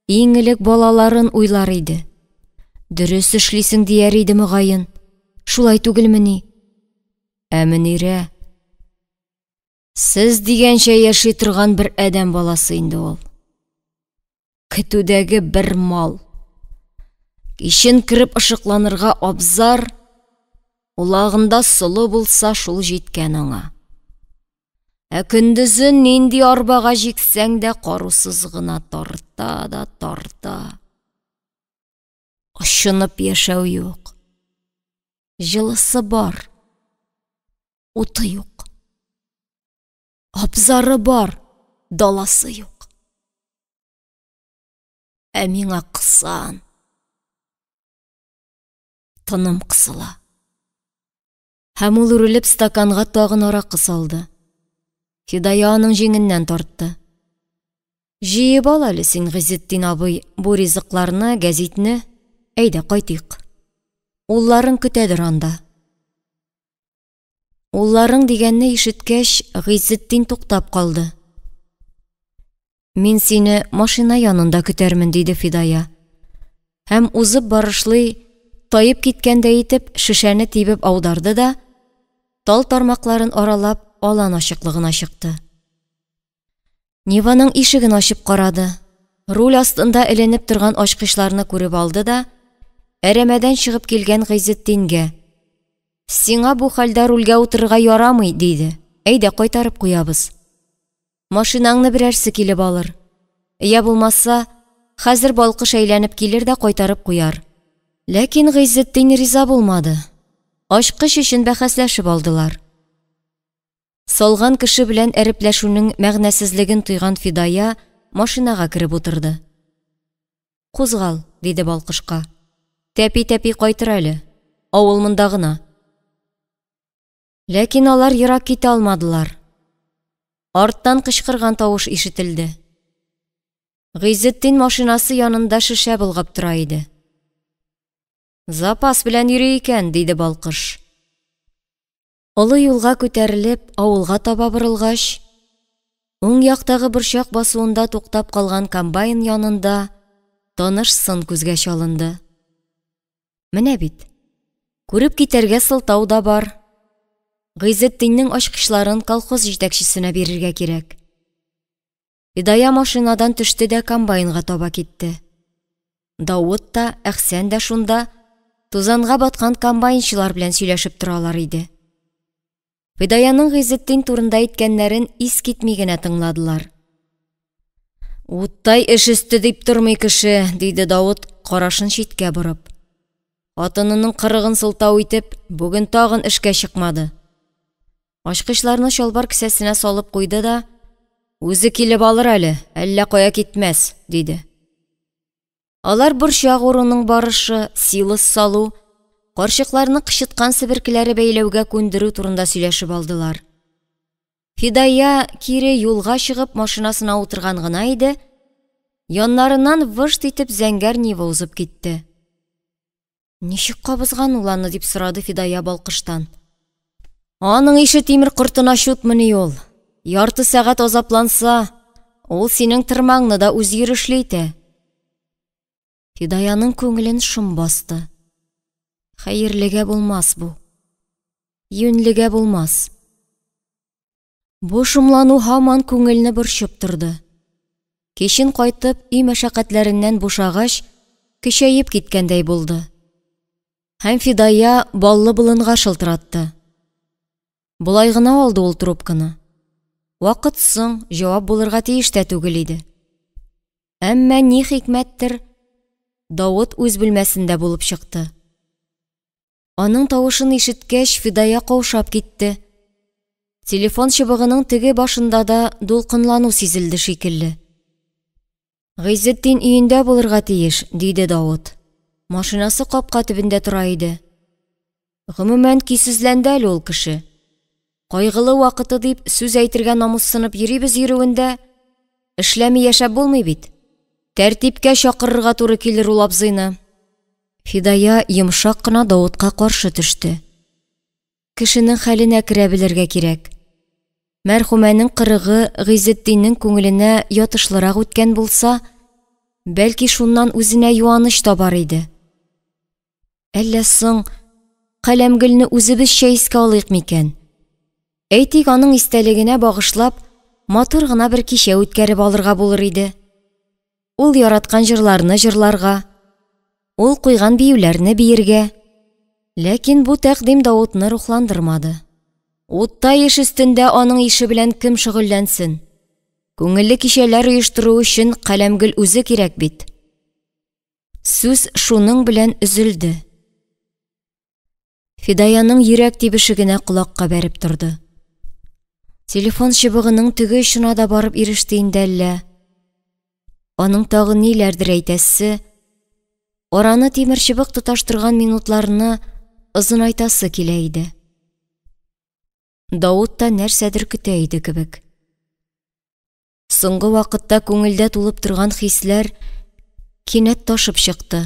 Speaker 1: иң элек балаларын уйлар иде. Дөрес эшлисең дияр иде мөгаен. Шулай түгелмени? Ә Мөнирә, сез дигәнчә яши торган бер адәм баласы инде ул. Көтүдәге бер мал. Кичен кирип ышыкланырга абзар, Улагында сылы булса шул җиткән аңа. Ә көндезен нинди арбага җиксәң дә карусыз гына тарта да тарта. Ашынып яшәү юк. Җылысы бар. Уты юк. Абзары бар. Даласы юк. Ә миңа кысан. Тыным кысыла. Һәм ул үрелеп стаканга тагын аракы салды. Фидая аның җиңеннән тартты. Җыеп ал әле син, Гыйзетдин абый, бу ризыкларны, гәзитне. Әйдә, кайтыйк. Улларың көтәдер анда. Улларың дигәнне ишеткәч, Гыйзетдин туктап калды. Мин сине машина янында көтәрмен, диде Фидая. Һәм узып барышлый, тайып киткәндә итеп, шешәне тибеп аударды да, тал тармакларын аралап, алан ачыклыгына чыкты. Ниваның ишеген ачып карады. Руль астында эленеп торган ачкычларны күреп алды да, әрәмәдән чыгып килгән Гыйзетдингә: "Сиңа бу хәлдә рульгә утырырга ярамый", диде. "Әйдә, кайтарып куябыз. Машинаңны берәрсе килеп алыр. Я булмаса, хәзер балкыш әйләнеп килер дә кайтарып куяр." Ләкин Гыйзетдин риза булмады. Ачкыч өчен бәхәсләшеп алдылар. Салган кеше белән әрепләшүнең мәгънәсезлеген тойган Фидая машинага кирип утырды. "Кузгал", диде балкышка. "Тәпи-тәпи кайтыр әле. Авыл монда гына." Ләкин алар ерак китә алмадылар. Арттан кычкырган тавыш ишетелде. Гыйзетдин машинасы янында шешә булгап тора иде. "Запас белән йөри икән", диде балкыш. Олы юлга күтәрелеп, авылга таба борылгач, уң яктагы борчак басуында туктап калган комбайн янында таныш сын күзгә чалынды. Менә бит, күреп китәргә сылтау да бар. Гыйзетдиннең ачкычларын колхоз җитәкчесенә бирергә кирәк. Фидая машинадан төште дә комбайнга таба китте. Давыт та, Әхсән дә шунда тузанга баткан комбайнчылар белән сөйләшеп торалар иде. Фидаяның Гыйзетдин турында әйткәннәрен ис китми генә тыңладылар. "Уттай эш өсте дип тормый кеше", диде Давыт, карашын читкә борып. Хатынының кырыгын сылтау итеп, бүген тагын эшкә чыкмады. Ачкычларны чалбар кесәсенә салып куйды да, "Үзе килеп алыр әле, әллә кая китмәс", диде. Алар борчак урынның барышы, силос салу, карчыкларны кычыткан себеркеләре бәйләүгә күндерү турында сөйләшеп алдылар. Фидая кире юлга чыгып машинасына утырган гына иде, яннарыннан вышт итеп зәңгәр Нива узып китте. "Ничек кабызган ул аны?" дип сорады Фидая балкыштан. "Аның ише тимер кортына чутмыни ул. Ярты сәгать азапланса, ул синең тырмаңны да үз йөрешләйтә." Фидаяның күңелен шом басты. Хәерлегә булмас бу. Юньлегә булмас. Бу шомлану һаман күңелне борчып торды. Кешен кайтып, өй мәшәкатьләреннән бушагач, көчәеп киткәндәй булды. Һәм Фидая баллы болынга шылтыратты. Булай гына алды ул трубканы. Вакыт соң җавап булырга тиеш тә түгел иде. Әмма ни хикмәттер, Давыт үз бүлмәсендә булып чыкты. Аның тавышын ишеткәч, Фидая каушап китте. Телефон чыбыгының теге башында да дулкынлану сизелде шикелле. "Гыйзетдин өендә булырга тиеш", диде Давыт. Машинасы капка төбендә тора иде. Гомумән кисезләнде әле ул кеше. Кайгылы вакыты дип сүз әйтергә намуссынып йөрибез йөрүендә, эшләми яшәп булмый бит. Тәртипкә чакырырга туры килер ул абзыйны. Фидая йомшак кына Давытка каршы төште. Кешенең хәленә керә белергә кирәк. Мәрхүмәнең кырыгы Гыйзетдиннең күңеленә ятышлырак үткән булса, бәлки шуннан үзенә юаныч табар иде. Әллә соң Каләмгөлне үзебезчә искә алыйк микән? Әйтик, аның истәлегенә багышлап, матур гына бер кичә үткәреп алырга булыр иде. Ул яраткан җырларны җырларга, ул куйган биюләрне биергә. Ләкин бу тәкъдим Давытны рухландырмады. Утта еш өстендә аның ише белән кем шөгыльләнсен? Күңелле кичәләр оештыру өчен Каләмгөл үзе кирәк бит. Сүз шуның белән өзелде. Фидаяның йөрәк тибеше генә колакка бәреп торды. Телефон чыбыгының теге очына да барып иреште инде әллә. Аның тагы ниләрдер әйтәсе, араны тимер чыбык тоташтырган минутларны озынайтасы килә иде. Давыт та нәрсәдер көтә иде кебек. Соңгы вакытта күңелдә тулып торган хисләр кинәт ташып чыкты.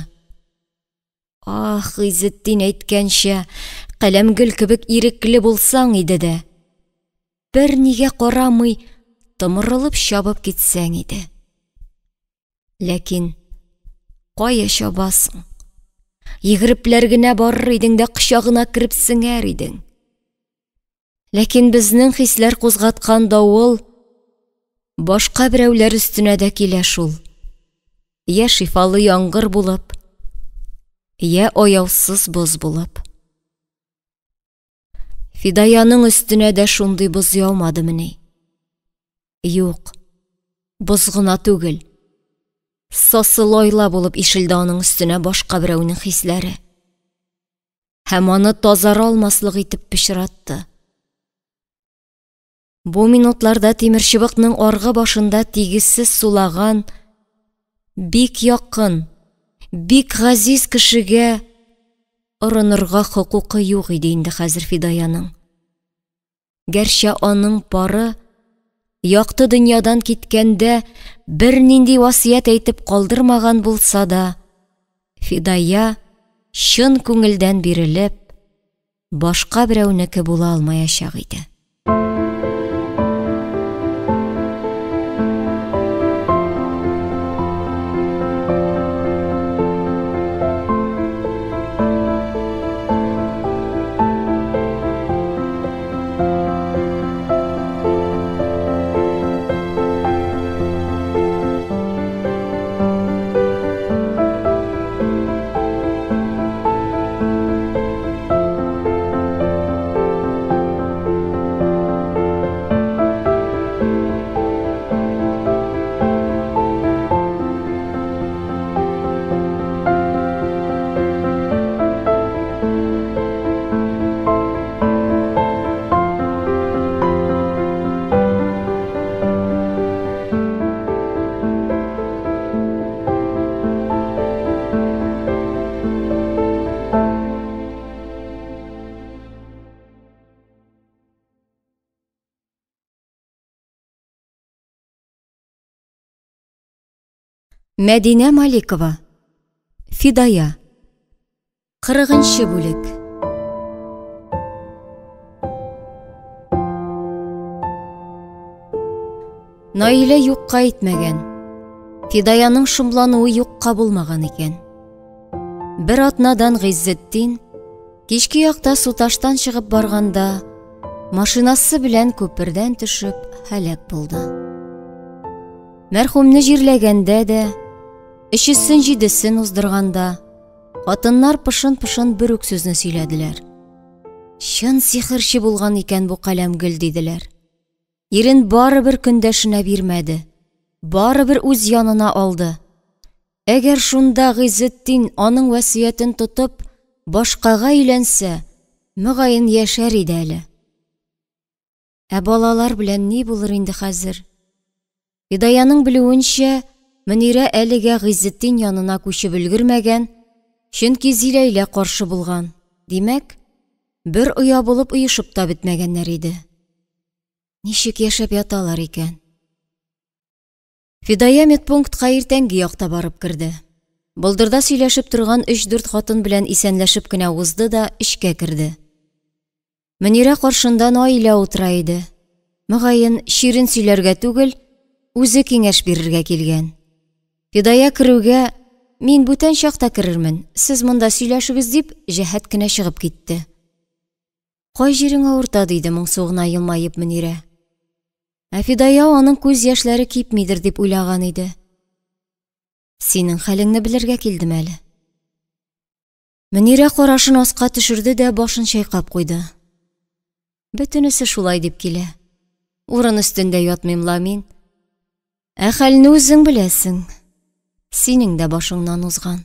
Speaker 1: Ах, Гыйзетдин әйткәнчә, Каләмгөл кебек ирекле булсаң иде дә. Бер нигә карамый, тымырылып чабып китсәң иде. Ләкин кая чабасың? Йөгерепләр генә барыр идең дә кычагына кереп сеңәр идең. Ләкин безнең хисләр кузгаткан давыл башка берәүләр өстенә дә килә шул. Я шифалы яңгыр булып, я аяусыз боз булып. Фидаяның өстенә дә шундый боз яумадымы ни? Юк, боз гына түгел. Сасылайла булып ишелде аның өстенә башка берәүнең хисләре. Һәм аны тазара алмаслык итеп пычратты. Бу минутларда тимер чыбыкның аргы башында тигезсез сулаган, бик якын, бик газиз кешегә орынырга хокукы юк иде инде хәзер Фидаяның. Гәрчә аның пары якты дөньядан киткәндә бер нинди васыят әйтеп калдырмаган булса да, Фидая чын күңелдән бирелеп, башка берәүнеке була алмаячак иде. Мәдинә Маликова. Фидая. 40-нчы бүлек. Наилә юкка итмәгән. Фидаяның шомлануы юкка булмаган икән. Бер атнадан Гыйзетдин кичке якта Суташтан чыгып барганда, машинасы белән күпердән төшеп һәлак булды. Мәрхүмне җирләгәндә дә, 3-7-сен уздырганда, хатыннар пышын-пышын бер үк сүзне сөйләделәр. Чын сихерче булган икән бу Каләмгөл диделәр. Ирен барыбер көндәшенә бирмәде, барыбер үз янына алды. Әгәр шунда Гыйзетдин аның васыятен тотып, башкага өйләнсә, мөгаен яшәр иде әле. Ә балалар белән ни булыр инде хәзер? Фидаяның белүенчә, Мөнирә әлегә Гыйзетдин янына күчеп өлгермәгән, чөнки Зиләйлә каршы булган. Димәк, бер оя булып оешып та бетмәгәннәр иде. Ничек яшәп яталар икән? Фидая медпунктка иртәнге якта барып керде. Болдырда сөйләшеп торган 3-4 хатын белән исәнләшеп кенә узды да эчкә керде. Мөнирә каршында Наилә утыра иде. Мөгаен ширин сөйләргә түгел, үзе киңәш бирергә килгән. Фидая керүгә, мин бүтән чакта керермен, сез монда сөйләшегез дип, җәһәт кенә чыгып китте. Кай җирең авырта диде моңсугына елмаеп Мөнирә. Ә Фидая аның күз яшьләре кипмидер дип уйлаган иде. Синең хәлеңне белергә килдем әле. Мөнирә карашын аска төшерде дә башын чайкап куйды. Бөтенесе шулай дип килә. Урын өстендә ятмыйм ла мин. Ә хәлне үзең беләсең. Синең дә башыңнан узган.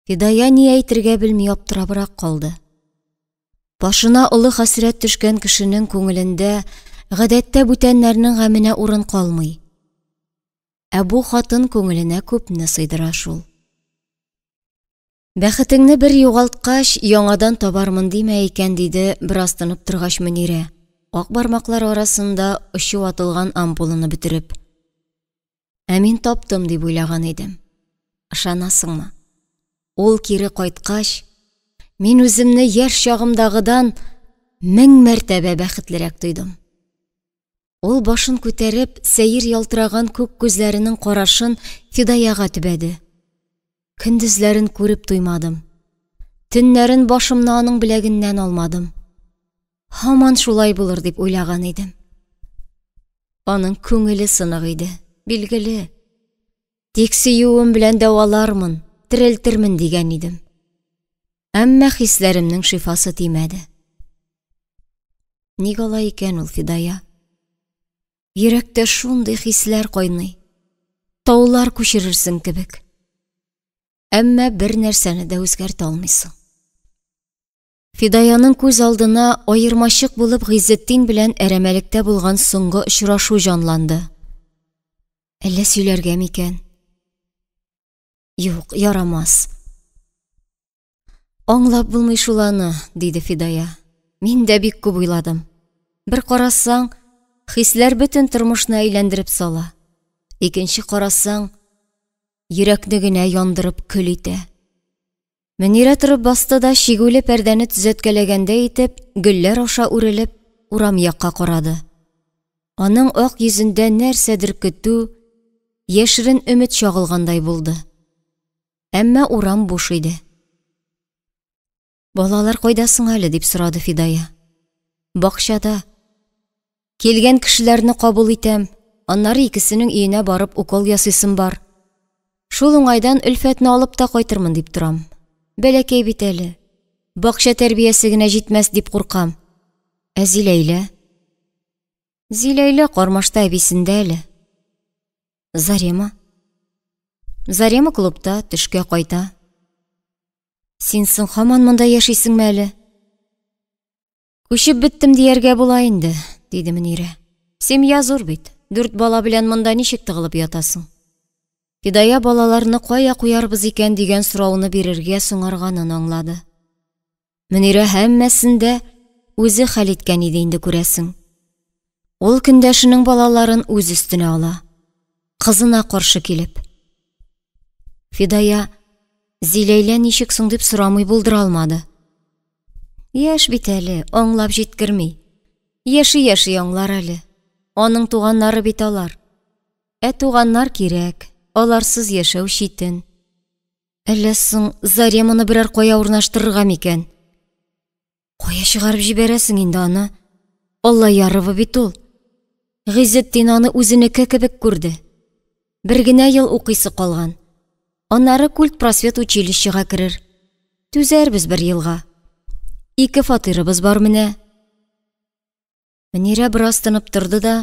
Speaker 1: Фидая ни әйтергә белми аптырабрак калды. Башына олы хәсрәт төшкән кешенең күңелендә гадәттә бүтәннәрнең гәменә урын калмый. Ә бу хатын күңеленә күпне сыйдыра шул. Бәхетеңне бер югалткач, яңадан табармын димә икән, диде бераз тынып торгач Мөнирә, ак бармаклар арасында очу атылган ампулыны бетереп. Ә мин таптым дип уйлаган идем. Ышанасыңмы? Ул кире кайткач, мин үземне яшь чагымдагыдан 1000 мәртәбә бәхетлерәк тойдым. Ул башын күтәреп, сәер ялтыраган күк күзләренең карашын Фидаяга төбәде. Көндезләрен күреп туймадым. Төннәрен башымны аның беләгеннән алмадым. Һаман шулай булыр дип уйлаган идем. Аның күңеле сынык иде, билгеле. Тик сөюем белән дәвалармын, терелтермен дигән идем. Әмма хисләремнең шифасы тимәде. Ник алай икән ул Фидая? Йөрәктә шундый хисләр кайный. Таулар күчерерсең кебек. Әмма бер нәрсәне дә үзгәртә алмыйсың. Фидаяның күз алдына аермачык булып Гыйззетдин белән әрәмәлектә булган соңгы очрашу җанланды. Әллә сөйләргә микән? Юк, ярамас. Аңлап булмый шул аны, диде Фидая. Мин дә бик күп уйладым. Бер карасаң, хисләр бөтен тормышны әйләндереп сала. Икенче карасаң, йөрәкне генә яндырып көл итә. Мөнирә торып басты да шигүле пәрдәне төзәткәләгәндә итеп, гөлләр аша үрелеп, урам якка карады. Аның ак йөзендә нәрсәдер көтү, яшерен өмет чагылгандай булды. Әмма урам буш иде. Балалар кайдасың әле, дип сорады Фидая. Бакчада. Келгән кешеләрне кабул итәм, аннары икесенең өенә барып укол ясыйсым бар. Шул уңайдан Өлфәтне алып та кайтырмын дип торам. Бәләкәй бит әле. Бакча тәрбиясе генә җитмәс дип куркам. Ә Зиләйлә? Зиләйлә кармашта әбисендә әле. Зарема? Зарема клубта, төшкә кайта. Син соң һаман монда яшисеңме әле? Күчеп беттем дияргә була инде, диде Мөнирә. Семья зур бит. 4 бала белән монда ничек тыгылып ятасың? Фидая балаларны кая куярбыз икән дигән сорауны бирергә соңарганын аңлады. Мөнирә һәммәсендә үзе хәл иткән иде инде, күрәсең. Ул көндәшенең балаларын үз өстенә ала, кызына каршы килеп. Фидая Зиләйлә ничек соң дип сорамый булдыра алмады. Яшь бит әле, аңлап җиткерми. Яши аңлар әле. Аның туганнары бит алар. Ә туганнар кирәк. Аларсыз яшәү читен. Әллә соң Зареманы берәр кая урнаштырырга микән? Кая чыгарып җибәрәсең инде аны? Алла ярыбы бит ул. Гыйззетдин аны үзенеке кебек күрде. Бер генә ел укыйсы калган. Аннары Культ просвет училищега керер. Түзәрбез бер елга. 2 фатирыбыз бар менә. Мөнирә бераз тынып торды да,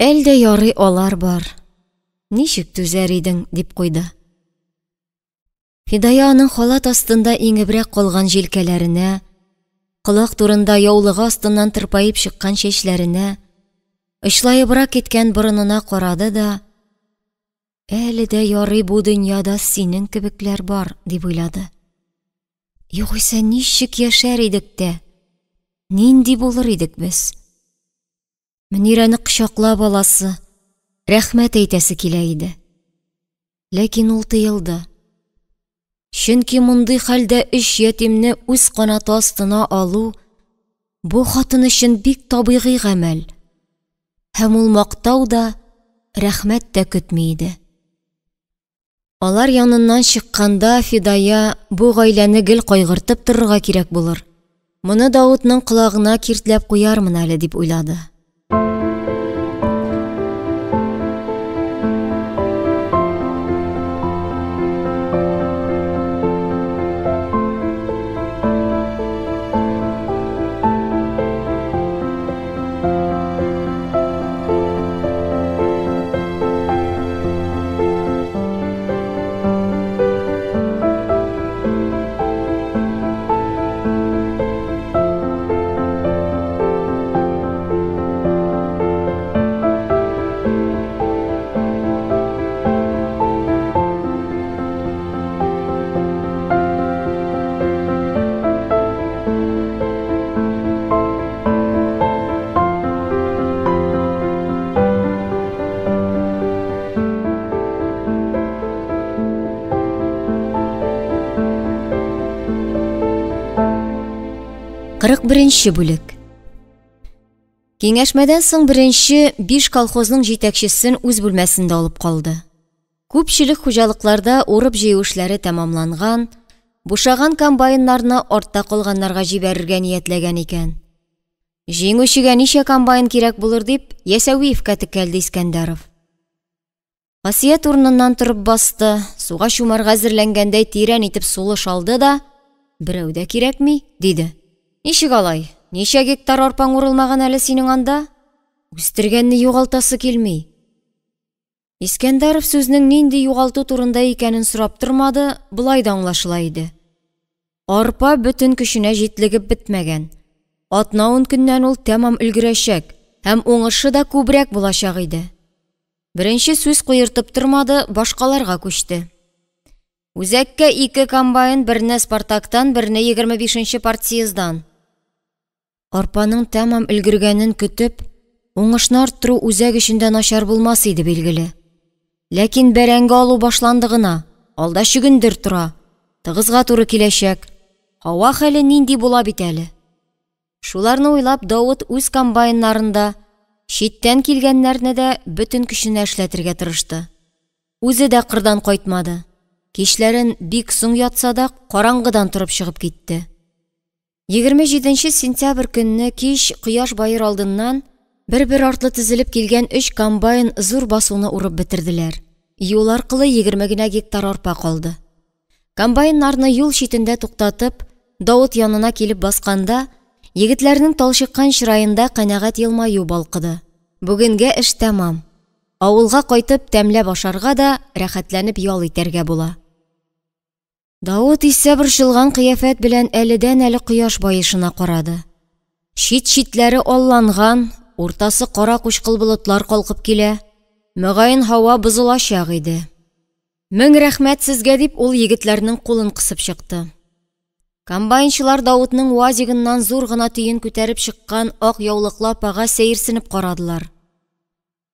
Speaker 1: әлдә ярый алар бар. Ничек түзәр идең, дип куйды. Фидая аның халат астында иңебрәк калган җилкәләренә, колак турында яулыгы астыннан тырпаеп чыккан чәчләренә, очлаебрак киткән борынына карады да, әле дә ярый бу дөньяда синең кебекләр бар, дип уйлады. Югыйсә ничек яшәр идек тә? Нинди булыр идек без? Мөнирәне кочаклап аласы, рәхмәт әйтәсе килә иде. Ләкин ул тыелды. Чөнки мондый хәлдә 3 ятимне үз канаты астына алу бу хатын өчен бик табигый гамәл. Һәм ул мактау да, рәхмәт тә көтми иде. Алар яныннан чыкканда Фидая бу гаиләне гел кайгыртып торырга кирәк булыр. Моны Даутның колагына киртләп куярмын әле, дип уйлады. 41-нче бүлек. Киңәшмәдән соң беренче 5 колхозның җитәкчесен үз бүлмәсендә алып калды. Күпчелек хуҗалыкларда урып җыю эшләре тәмамланган, бушаган комбайннарны артта калганнарга җибәрергә ниятләгән икән. Җиңүчегә ничә комбайн кирәк булыр дип, Ясәвиевкә текәлде Искәндәров. Васият урыныннан торып басты, суга чумарга әзерләнгәндәй тирән итеп сулыш алды да, «Берәү дә кирәкми», диде. «Ничек алай? Ничә гектар арпаң урылмаган әле синең анда? Үстергәнне югалтасы килми». Искәндәров сүзнең нинди югалту турында икәнен сорап тормады, булай да аңлашыла иде. Арпа бөтен көченә җитлегеп бетмәгән. Атна-10 көннән ул тәмам өлгерәчәк һәм уңышы да күбрәк булачак иде. Беренче сүз куертып тормады, башкаларга күчте. Үзәккә 2 комбайн, берне Спартактан, берне 25-нче партсъездан. Арпаның тәмам өлгергәнен көтеп, уңышны арттыру үзәк эчендә начар булмас иде билгеле. Ләкин бәрәңге алу башланды гына, алда чөгендер тора, тыгызга туры киләчәк. Һава хәле нинди була бит әле. Шуларны уйлап Давыт үз комбайннарында читтән килгәннәрне дә бөтен көченә эшләтергә тырышты. Үзе дә кырдан кайтмады. Кичләрен бик соң ятса да караңгыдан торып чыгып китте. 27 сентябрь көнне кич кояш байыр алдыннан бер артлы тезелеп килгән 3 комбайн зур басуны урып бетерделәр. Юл аркылы 20 генә гектар арпа калды. Комбайннарны юл читендә туктатып, Давыт янына килеп басканда, егетләрнең талчыккан чырайында канәгать елмаю балкыды. Бүгенгә эш тәмам. Авылга кайтып тәмләп ашарга да рәхәтләнеп ял итәргә була. Давыт исә борчылган кыяфәт белән әледән-әле кояш баешына карады. Чит-читләре алланган, уртасы кара кучкыл болытлар калкып килә. Мөгаен һава бозылачак иде. Мең рәхмәт сезгә дип ул егетләрнең кулын кысып чыкты. Комбайнчылар Давытның уазигыннан зур гына тиен күтәреп чыккан ак яулыклы апага сәерсенеп карадылар.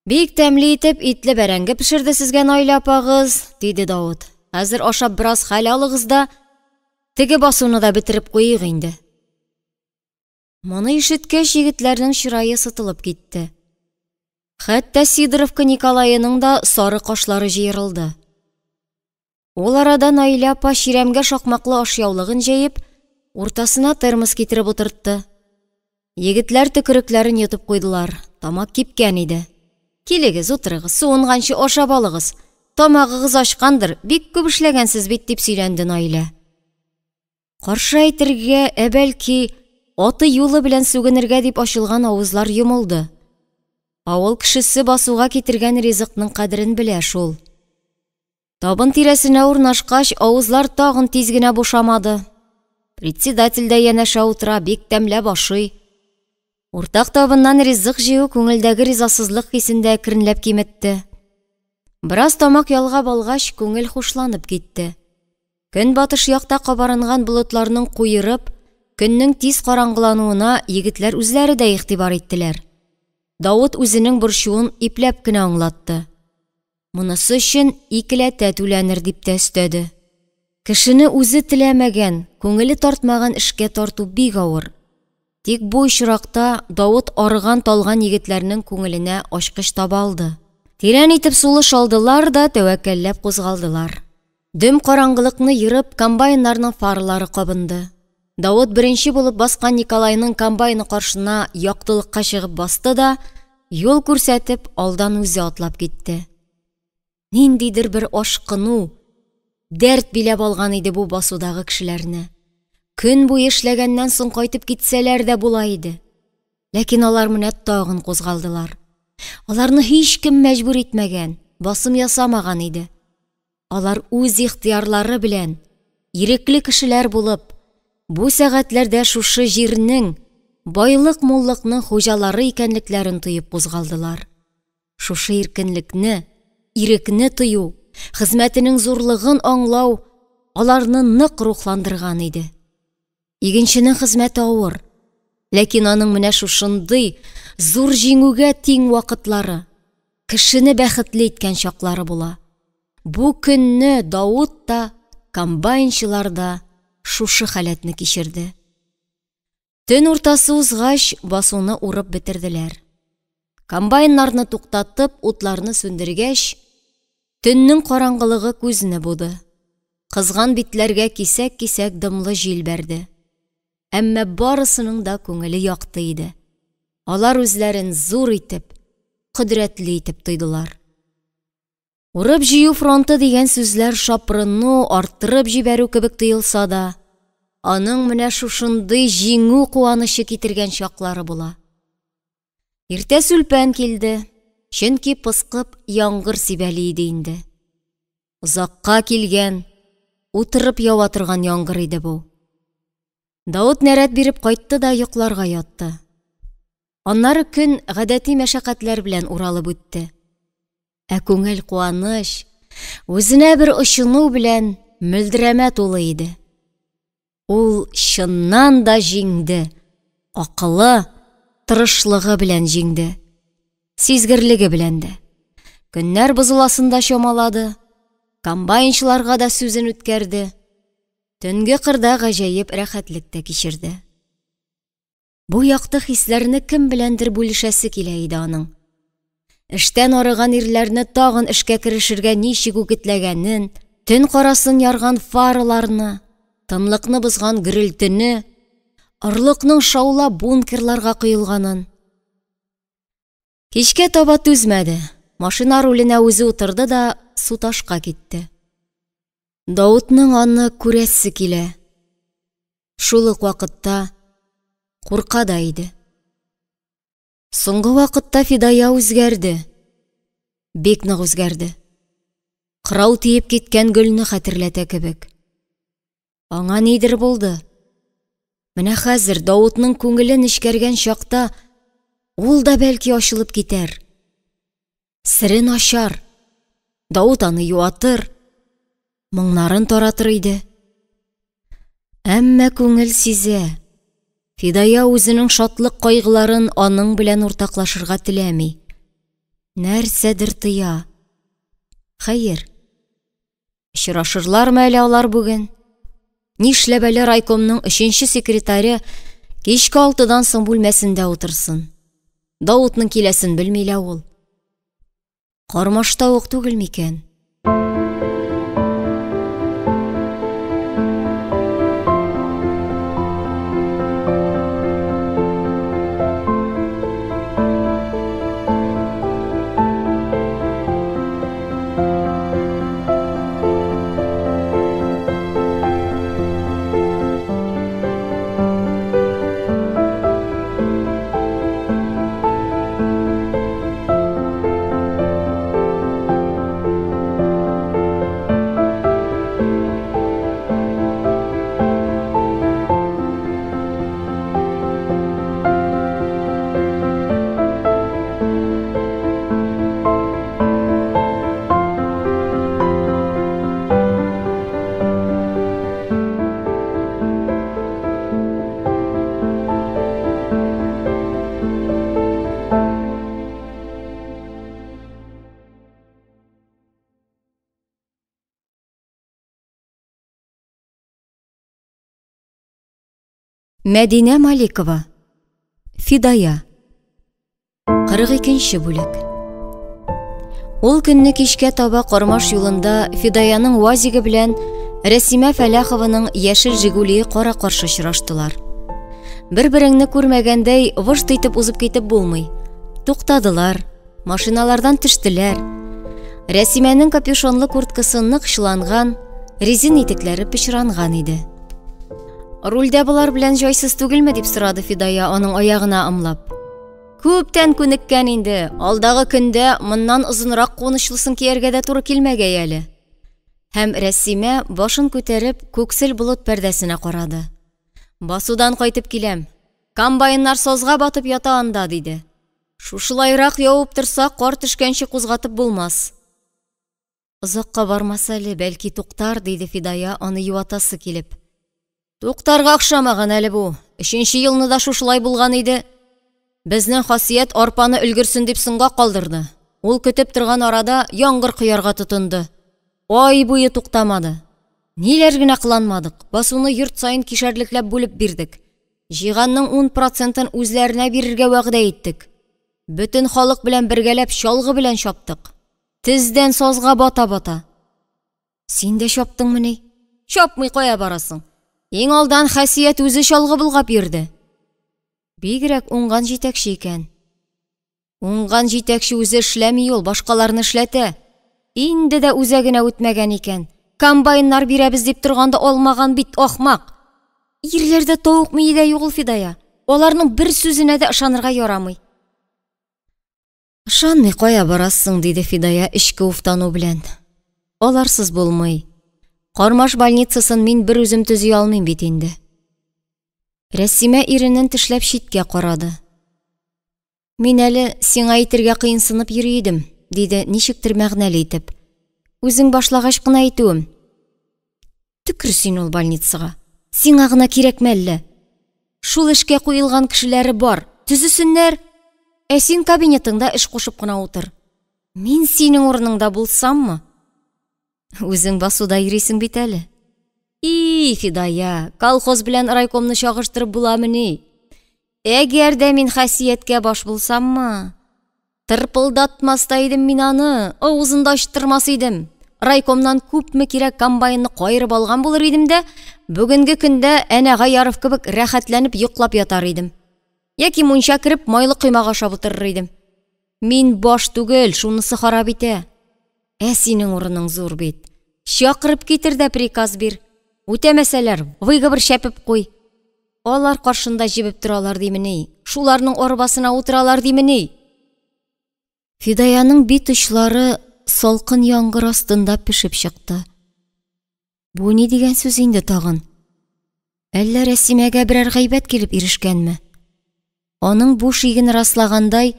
Speaker 1: «Бик тәмле итеп итле бәрәңге пешерде сезгә Наилә апагыз», диде Давыт. «Хәзер ашап бераз хәл алыгыз да, теге басуны да бетереп куйыйк инде». Моны ишеткәч, егетләрнең чырае сытылып китте. Хәтта Сидоровка Николаеның да сары кашлары җыерылды. Ул арада Наилә апа чирәмгә шакмаклы ашъяулыгын җәеп, уртасына термос китереп утыртты. Егетләр төкерекләрен йотып куйдылар, тамак кипкән иде. «Килегез, утырыгыз, суынганчы ашап алыгыз. Тамагыгыз ачкандыр, бик күп эшләгәнсез бит», дип сөйләнде Наилә. Каршы әйтергә, бәлки, аты юлы белән сүгенергә дип ачылган авызлар йомылды. Авыл кешесе басуга китергән ризыкның кадерен белә шул. Табын тирәсенә урнашкач, авызлар тагын тиз генә бушамады. Председатель дә янәшә утыра, бик тәмләп ашый. Уртак табыннан ризык җыю күңелдәге ризасызлык хисендә керенләп киметте. Бераз тамак ялгап алгач, күңел хушланып китте. Көн батыш якта кабарынган болытларның куерып, көннең тиз караңгылануына егетләр үзләре дә игътибар иттеләр. Давыт үзенең борчуын ипләп кенә аңлатты. Монысы өчен икеләтә түләнер дип тә өстәде. Кешене үзе теләмәгән, күңеле тартмаган эшкә тарту бик авыр. Тик бу очракта Давыт арыган-талган егетләрнең күңеленә ачкыч таба алды. Тирән итеп сулыш алдылар да тәвәккәлләп кузгалдылар. Дөм караңгылыкны йырып, комбайннарның фарлары кабынды. Давыт беренче булып баскан Николайның комбайны каршына яктылыкка чыгып басты да, юл күрсәтеп, алдан үзе атлап китте. Ниндидер бер ашкыну, дәрт биләп алган иде бу басудагы кешеләрне. Көн буе эшләгәннән соң кайтып китсәләр дә була иде. Ләкин алар менә тагын кузгалдылар. Аларны һич кем мәҗбүр итмәгән, басым ясамаган иде. Алар үз ихтиярлары белән, ирекле кешеләр булып, бу сәгатьләрдә шушы җирнең байлык-муллыкның хуҗалары икәнлекләрен тоеп кузгалдылар. Шушы иркенлекне, ирекне тою, хезмәтенең зурлыгын аңлау аларны нык рухландырган иде. Игенченең хезмәте авыр, ләкин аның менә шушындый зур җиңүгә тиң вакытлары, кешене бәхетле иткән чаклары була. Бу көнне Давыт та, комбайнчылар да шушы халәтне кичерде. Төн уртасы узгач, басуны урып бетерделәр. Комбайннарны туктатып, утларны сүндергәч, төннең караңгылыгы күзне буды. Кызган битләргә кисәк-кисәк дымлы җил бәрде. Әмма барысының да күңеле якты иде. Алар үзләрен зур итеп, кудрәтле итеп тойдылар. Урып җыю фронты дигән сүзләр шапырыну, арттырып җибәрү кебек тоелса да, аның менә шушындый җиңү куанышы китергән чаклары була. Иртә сүлпән килде, чөнки пыскып яңгыр сибәли иде инде. Узакка килгән, утырып ява торган яңгыр иде бу. Дауыт нәрәт биреп кайтты да йокларга ятты. Аннары көн гадәти мәшәкатьләр белән уралып үтте. Ә күңел куаныч, үзенә бер очыну белән мөлдерәмә тулы иде. Ул чыннан да җиңде. Акылы, тырышлыгы белән җиңде. Сизгерлеге белән дә. Көннәр бозыласында чамалады. Комбайнчыларга да сүзен үткәрде. Төнге кырда гаҗәеп рәхәтлектә кичерде. Бу якты хисләрне кем беләндер бүлешәсе килә иде аның. Эштән арыган ирләрне тагын эшкә керешергә ничек үгетләгәнен, төн карасын ярган фараларны, тынлыкны бозган гөрелтене, орлыкның шаулап бункерларга коелганын. Кичкә таба түзмәде. Машина руленә үзе утырды да суташка китте. Дауытның аны күрәсе килә. Шул ук вакытта курка да иде. Соңгы вакытта Фидая үзгәрде. Бик нык үзгәрде. Кырау тиеп киткән гөлне хәтерләтә кебек. Аңа нидер булды. Менә хәзер Дауытның күңелен эчкәргән чакта ул да бәлки ачылып китәр. Сирен ачар. Дауыт аны юатыр. Моңнарын таратыр иде. Әмма күңел сизә. Фидая үзенең шатлык кайгыларын аның белән уртаклашырга теләми. Нәрсәдер тыя. Хәер. Очрашырлармы әле алар бүген? Нишләп әле райкомның 3нче секретаре кичке 6дан соң бүлмәсендә утырсын? Дауытның киләсен белмилә ул. Кармашта ук түгел микән? Мәдинә Маликова. Фидая. 42-нче бүлек. Ул көнне кичкә таба Кармаш юлында Фидаяның УАЗиге белән Рәсимә Фәләхованың яшел Жигулие кара каршы очраштылар. Бер-береңне күрмәгәндәй вышт итеп узып китеп булмый. Туктадылар, машиналардан төштеләр. Рәсимәнең капюшонлы курткасы нык чыланган, резин итекләре пычранган иде. Рульдә булар белән җайсыз түгелме дип сорады Фидая аның аягына ымлап. Күптән күнеккән инде, алдагы көндә моннан озынрак кунычлысын кияргә дә туры килмәгәй әле. Һәм Рәсимә башын күтәреп күксел болыт пәрдәсенә карады. Басудан кайтып киләм. Комбайннар созга батып ята анда диде. Шушылайрак явып торса, кар төшкәнче кузгатып булмас. Озакка бармаса әле, бәлки туктар, диде Фидая аны юатасы килеп. Туктарга охшамаган әле бу. 3нче елны да шушылай булган иде. Безнең хасият арпаны өлгерсен дип сынга калдырды. Ул көтеп торган арада яңгыр кыярга тотынды. Ай буе туктамады. Ниләр генә кыланмадык. Басуны йорт сайын кишәрлекләп бүлеп бирдек. Җыйганның 10%-ын үзләренә бирергә вәгъдә иттек. Бөтен халык белән бергәләп чалгы белән чаптык. Тездән сазга бата-бата. Син дә чаптыңмы ни? Чапмый кая барасың? Иң алдан Хәсият үзе чалгы булгап йөрде. Бигрәк уңган җитәкче икән. Уңган җитәкче үзе эшләми ул, башкаларны эшләтә. Инде дә үзәгенә үтмәгән икән. Комбайннар бирәбез дип торганда алмаган бит, ахмак. Ирләрдә тавык миедә юк Фидая. Аларның бер сүзенә дә ышанырга ярамый. Ышанмый кая барасың, диде Фидая эчке уфтану белән. Аларсыз булмый. Кармаш больницасын мин бер үзем төзи алмыйм бит инде. Рәсимә иренен тешләп читкә карады. Мин әле сиңа әйтергә кыенсынып йөри идем, диде ничектер мәгънәле итеп. Үзең башлагач кына әйтүем. Төкер син ул больницага. Сиңа гына кирәкме әллә? Шул эшкә куелган кешеләре бар. Төзүсеннәр. Син кабинетыңда эш кушып кына утыр. Мин синең урыныңда булсаммы? Үзең басуда йөрисең бит әле. Фидая, колхоз белән райкомны чагыштырып буламы ни? Әгәр дә мин Хәсияткә баш булсаммы, тырпылдатмаста идем мин аны, авызында ачтырмас идем. Райкомнан күпме кирәк комбайнны кайрып алган булыр идем дә, бүгенге көндә әнә Гаяров кебек рәхәтләнеп йоклап ятар идем. Яки мунча кирип майлы коймага ашап утырыр идем. Мин баш түгел, шунысы харап итә. Синең урының зур бит. Чакырып китер дә приказ бир. Үтәмәсәләр, выговор шәпеп куй. Алар каршында җибеп торалар димени? Шуларның арбасына утыралар димени? Фидаяның бит очлары салкын яңгыр астында пешеп чыкты. Бу ни дигән сүз инде тагын? Әллә Рәсимәгә берәр гайбәт килеп ирешкәнме? Аның бу шиген раслагандай,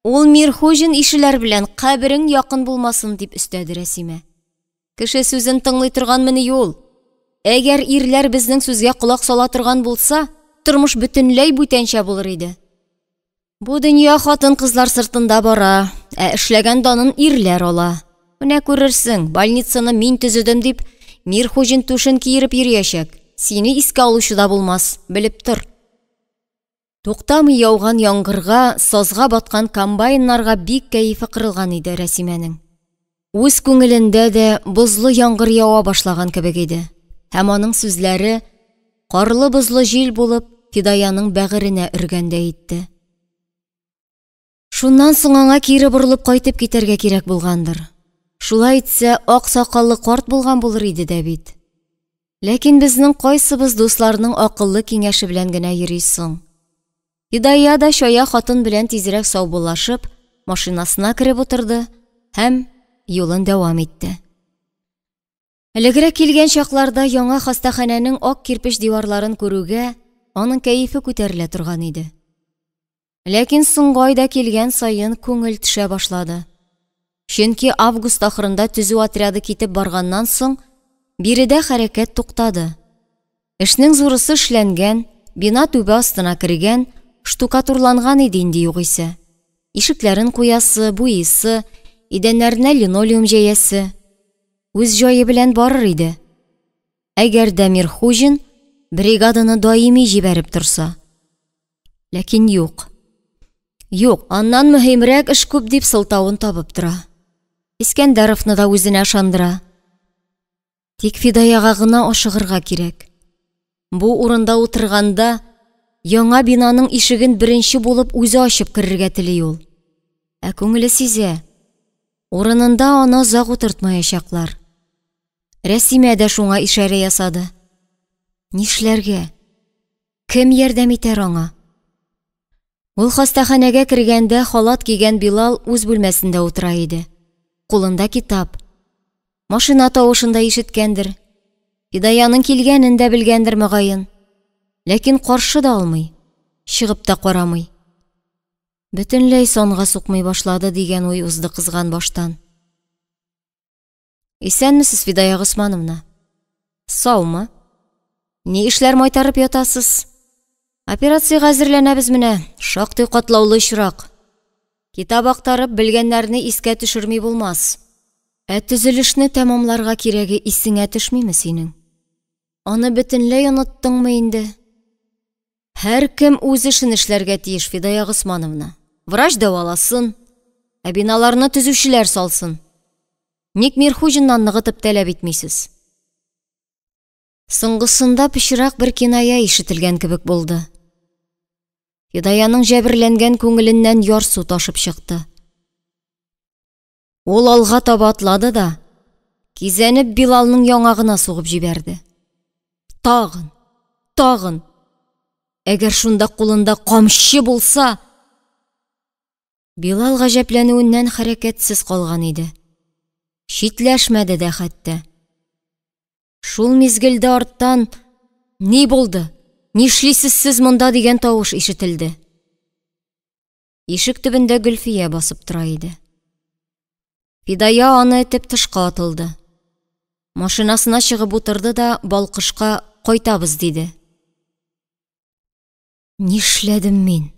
Speaker 1: ул Мирхуҗин ишеләр белән каберең якын булмасын дип өстәде Рәсимә. Кеше сүзен тыңлый торганмы ни ул? Әгәр ирләр безнең сүзгә колак сала торган булса, тормыш бөтенләй бүтәнчә булыр иде. Бу дөнья хатын-кызлар сыртында бара, эшләгән данын ирләр ала. Менә күрерсең, больницаны мин төзедем дип, Мирхуҗин түшен киереп йөриячәк. Сине искә алучы да булмас, белеп тор. Туктамый яуган яңгырга, сазга баткан комбайннарга бик кәефе кырылган иде Рәсимәнең. Үз күңелендә дә бозлы яңгыр ява башлаган кебек иде. Һәм аның сүзләре карлы-бозлы җил булып Фидаяның бәгыренә өргәндә итте. Шуннан соң аңа кире борылып кайтып китәргә кирәк булгандыр. Шулай итсә, ак сакаллы карт булган булыр иде дә бит. Ләкин безнең кайсыбыз дусларның акыллы киңәше белән генә йөрисең. Фидая да чая хатын белән тизрәк саубуллашып, машинасына кирип утырды һәм юлын дәвам итте. Элегрәк килгән чакларда яңа хастаханәнең ак кирпеч диварларын күрүгә аның кәефе күтәрелә торган иде. Ләкин соңгы айда килгән сайын күңел төшә башлады. Чөнки август ахырында төзү отряды китеп барганнан соң биредә хәрәкәт туктады. Эшнең зурысы эшләнгән, бина түбә астына кергән, штукатурланган иде инде югыйсә. Ишекләрен куясы, буйысы, идәннәренә линолеум җәясе. Үз җайы белән барыр иде. Әгәр дә Мирхуҗин бригаданы даими җибәреп торса. Ләкин юк. Юк, аннан мөһимрәк эш күп дип сылтавын табып тора. Искәндәровны да үзенә ышандыра. Тик Фидаяга гына ашыгырга кирәк. Бу урында утырганда яңа бинаның ишеген беренче булып үзе ачып кирергә тели ул. Күңеле сизә. Урынында аны озак утыртмаячаклар. Рәсимә дә шуңа ишарә ясады. Нишләргә? Кем ярдәм итәр аңа? Ул хастаханәгә кергәндә халат кигән Билал үз бүлмәсендә утыра иде. Кулында китап. Машина тавышында ишеткәндер. Фидаяның килгәнен дә белгәндер мөгаен. Ләкин каршы да алмый, чыгып та карамый. Бөтенләй сонга сукмый башлады дигән уй узды кызган баштан. Исәнмесез, Фидая Госмановна? Саумы? Ни эшләр майтарып ятасыз? Операциягә әзерләнәбез менә, шактый катлаулы очрак. Китап актарып белгәннәрне искә төшерми булмас. Төзелешне тәмамларга кирәге, исеңә төшмиме синең? Аны бөтенләй оныттыңмы инде? Һәр кем үз эшен эшләргә тиеш, Фидая Госмановна. Врач дәваласын, ә биналарны төзүчеләр салсын. Ник Мирхуҗиннан ныгытып таләп итмисез? Соңгысында пычрак бер киная ишетелгән кебек булды. Фидаяның җәберләнгән күңеленнән ярсу ташып чыкты. Ул алга таба атлады да, кизәнеп Билалның яңагына сугып җибәрде. Тагын. Әгәр шунда кулында камчы булса... Билал гаҗәпләнүеннән хәрәкәтсез калган иде. Шитләшмәде дә хәтта. Шул мизгелдә арттан «Ни булды? Нишлисез сез монда?» дигән тавыш ишетелде. Ишек төбендә Гөлфия басып тора иде. Фидая аны этеп тышка атылды. Машинасына чыгып утырды да балкышка «Кайтабыз» диде. Нишләдем мин?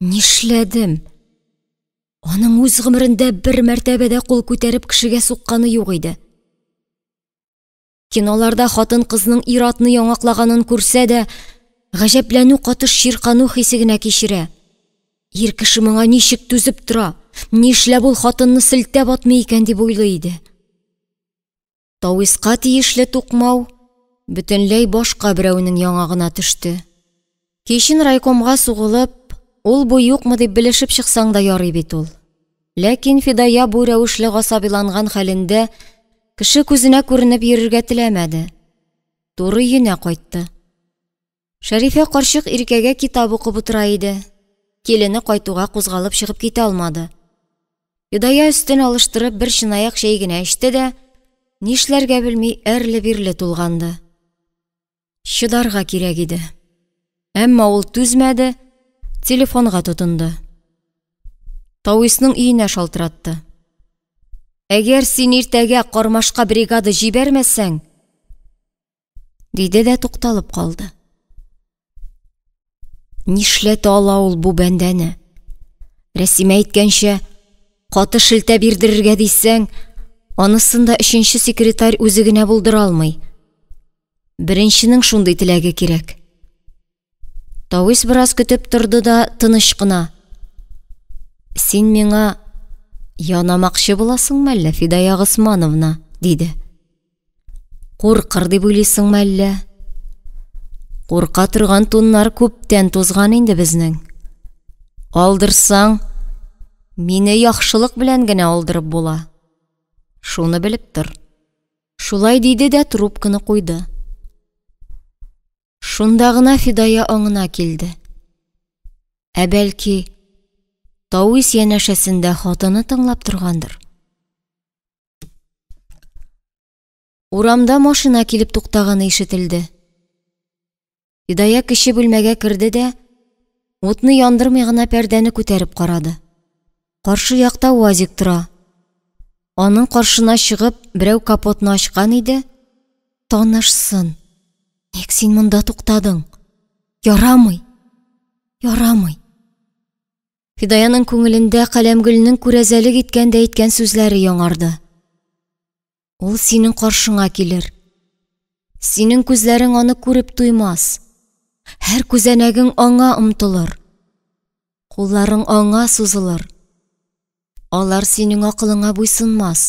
Speaker 1: Нишләдем? Аның үз гомерендә бер мәртәбәдә кул күтәреп кешегә сукканы юк иде. Киноларда хатын кызның ир-атны яңаклаганын күрсә дә, гаҗәпләнү катыш чиркану хисе генә кичерә. Ир кеше моңа ничек түзеп тора? Нишләп ул хатынны селтәп атмый икән дип уйлый иде. Тавыска тиешле тукмау бөтенләй башка берәүнең яңагына төште. Кичен райкомга сугылып, ул бу юкмы дип белешеп чыксаң да ярый бит ул. Ләкин Фидая бу рәвешле гасабиланган хәлендә кеше күзенә күренеп йөрергә теләмәде. Туры өенә кайтты. Шәрифә карчык иркәгә китап укып утыра иде. Килене кайтуга кузгалып чыгып китә алмады. Фидая өстен алыштырып бер чынаяк чәй генә эчте дә, нишләргә белми әрле-бирле тулганды. Чыдарга кирәк иде. Әмма ул түзмәде, телефонга тотынды. Тауисның өенә шалтыратты. Әгәр син иртәгә кармашка бригада җибәрмәсәң, диде дә тукталып калды. Нишләтә ала ул бу бәндәне? Рәсимә әйткәнчә, каты шелтә бирдерергә дисәң, анысында 3нче секретарь үзе генә булдыра алмый. Беренченең шундый теләге кирәк. Тавис бераз көтеп торды да тыныч кына. Син миңа янамакчы буласыңмы әллә, Фидая Госмановна, диде. Куркыр дип уйлыйсыңмы әллә? Курка торган туннар күптән тузган инде безнең. Алдырсаң, мине яхшылык белән генә алдырып була. Шуны белеп тор. Шулай диде дә трубканы куйды. Шунда гына Фидая аңына килде. Ә бәлки, Тауис янәшәсендә хатыны тыңлап торгандыр. Урамда машина килеп туктаганы ишетелде. Фидая кеше бүлмәгә керде дә, утны яндырмый гына пәрдәне күтәреп карады. Каршы якта УАЗик тора. Аның каршына чыгып, берәү капотны ачкан иде. Танышсын. Ник син монда туктадың? Ярамый. Фидаяның күңелендә Каләмгөлнең күрәзәлек иткәндә әйткән сүзләре яңарды. Ул синең каршыңа килер. Синең күзләрең аны күреп туймас. Һәр күзәнәгең аңа омтылыр. Кулларың аңа сузылыр. Алар синең акылыңа буйсынмас.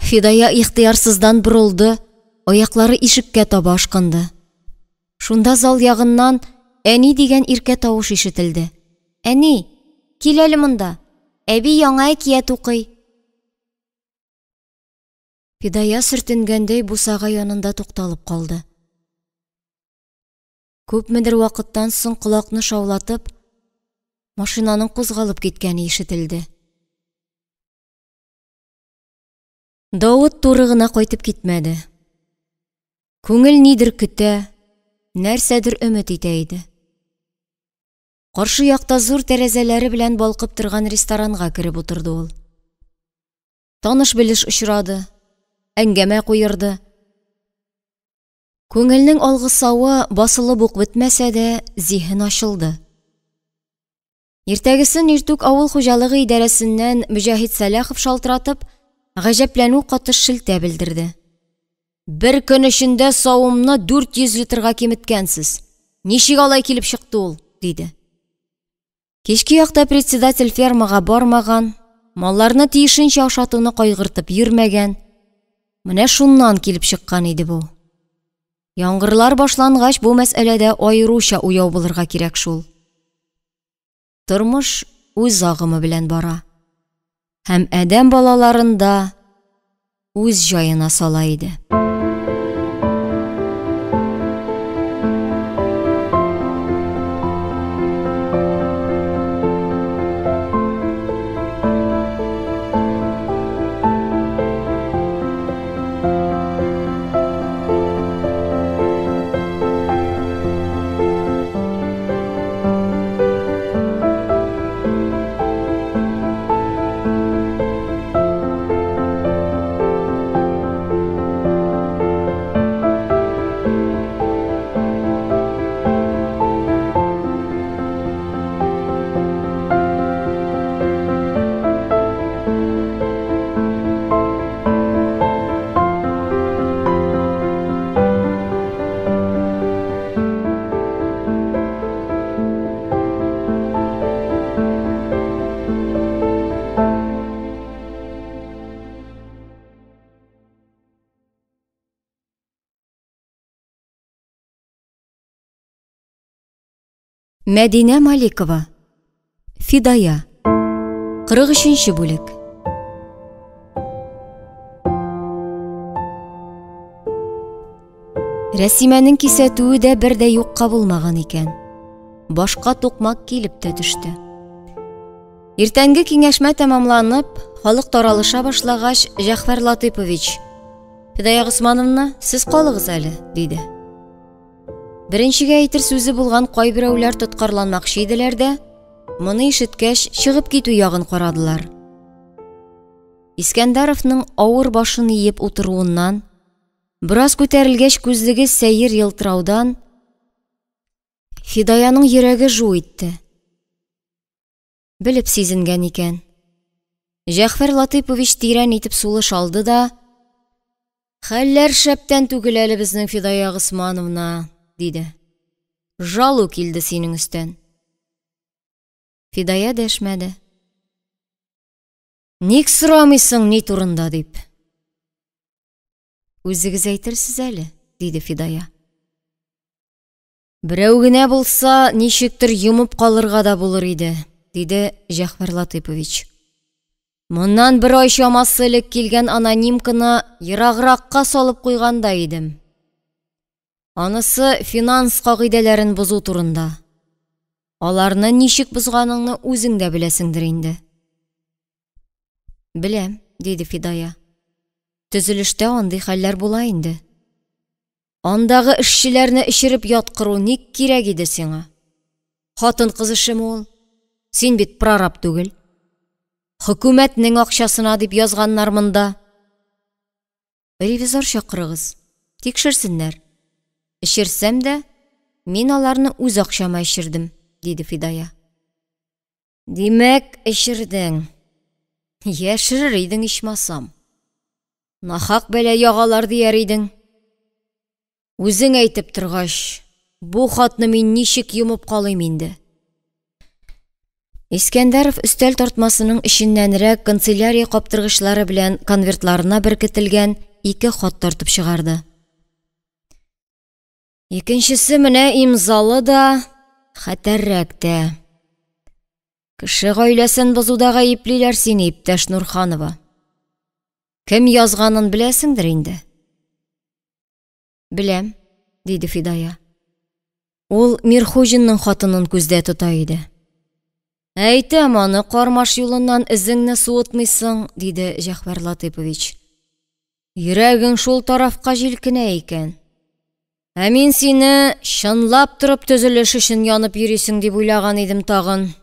Speaker 1: Фидая ихтыярсыздан борылды, аяклары ишеккә таба ашкынды. Шунда зал ягыннан әни дигән иркә тавыш ишетелде. Әни, кил әле монда. Әби яңа әкият укый. Фидая сөртенгәндәй бусага янында тукталып калды. Күпмедер вакыттан соң колакны шаулатып, машинаның кузгалып киткәне ишетелде. Давыт туры гына кайтып китмәде. Күңел нидер көтә, нәрсәдер өмет итә иде. Каршы якта зур тәрәзәләре белән балкып торган ресторанга кереп утырды ул. Таныш белеш очрады, әңгәмә куерды. Күңелнең алгысавы басылып ук бетмәсә дә, зиһен ачылды. Иртәгесен иртүк авыл хуҗалыгы идарәсеннән Мөҗәһит Сәләхов шалтыратып, гаҗәпләнү катыш шелтә белдерде. Бір көн ішінде сауымны 400 литрға кеміткенсіз. Нешік алай келіп шықты ол, дейді. Кешке яқта председатель фермаға бармаған, малларны тиешінше ашатуны қайғыртып йөрмәгән. Менә шуннан килеп шыққан иде бу. Яңгырлар башлангач, бу мәсьәләдә айруша уяу булырга кирәк шул. Тормыш үз агымы белән бара. Һәм адәм балаларында үз җаена сала иде. Мәдинә Маликова. Фидая. 43-нче бүлек. Рәсимәнең кисәтүе дә бер дә юкка булмаган икән. Башка тукмак килеп тә төште. Иртәнге киңәшмә тәмамланып, халык таралыша башлагач, Җәгъфәр Латыйпович: "Фидая Госмановна, сез калыгыз әле", диде. Беренчегә әйтер сүзе булган кайберәүләр тоткарланмакчы иделәр дә, моны ишеткәч, чыгып китү ягын карадылар. Искәндәровның авыр башын иеп утыруыннан, бераз күтәрелгәч күзлеге сәер елтыраудан, Фидаяның йөрәге жу итте. Белеп сизенгән икән. Җәгъфәр Латыйпович тирән итеп сулыш алды да: "Хәлләр шәптән түгел әле безнең Фидая Госмановна", диде. "Жалу килде синең өстән." Фидая дәшмәде. "Ник сорамыйсың ни турында?" дип. "Үзегез әйтерсез әле", диде Фидая. "Берәү генә булса, ничектер йомып калырга да булыр иде", диде Җәгъфәр Латыйпович. "Моннан бер ай чамасы элек килгән анонимканы ерагракка салып куйганда идем. Анысы финанс кагыйдәләрен бозу турында. Аларны ничек бозганыңны үзең дә беләсеңдер инде." "Беләм", диде Фидая. "Төзелештә андый хәлләр була инде. Андагы эшчеләрне эчереп яткыру ник кирәк иде сиңа? Хатын-кыз эшеме ул? Син бит прораб түгел. Хөкүмәтнең акчасына дип язганнар монда. Ревизор чакырыгыз, тикшерсеннәр. Эчерсәм дә, мин аларны үз акчама эчердем", диде Фидая. "Димәк, эчердең. Яшерер идең ичмасам. Нахак бәлә ягалар дияр идең. Үзең әйтеп торгач, бу хатны мин ничек йомып калыйм инде?" Искәндәров өстәл тартмасының эченнәнрәк канцелярия каптыргычлары белән конвертларына беркетелгән 2 хат тартып чыгарды. "Икенчесе менә имзалы да, хәтәррәк тә. Кеше гаиләсен бозуда гаеплиләр сине, иптәш Нурханова. Кем язганын беләсеңдер инде?" "Беләм", диде Фидая. Ул Мирхуҗинның хатынын күздә тота иде. "Әйтәм, аны кармаш юлыннан эзеңне суытмыйсың", диде Җәгъфәр Латыйпович. "Йөрәгең шул тарафка җилкенә икән. Ә мин сине чынлап торып төзелеш өчен янып йөрисең дип уйлаган идем тагын."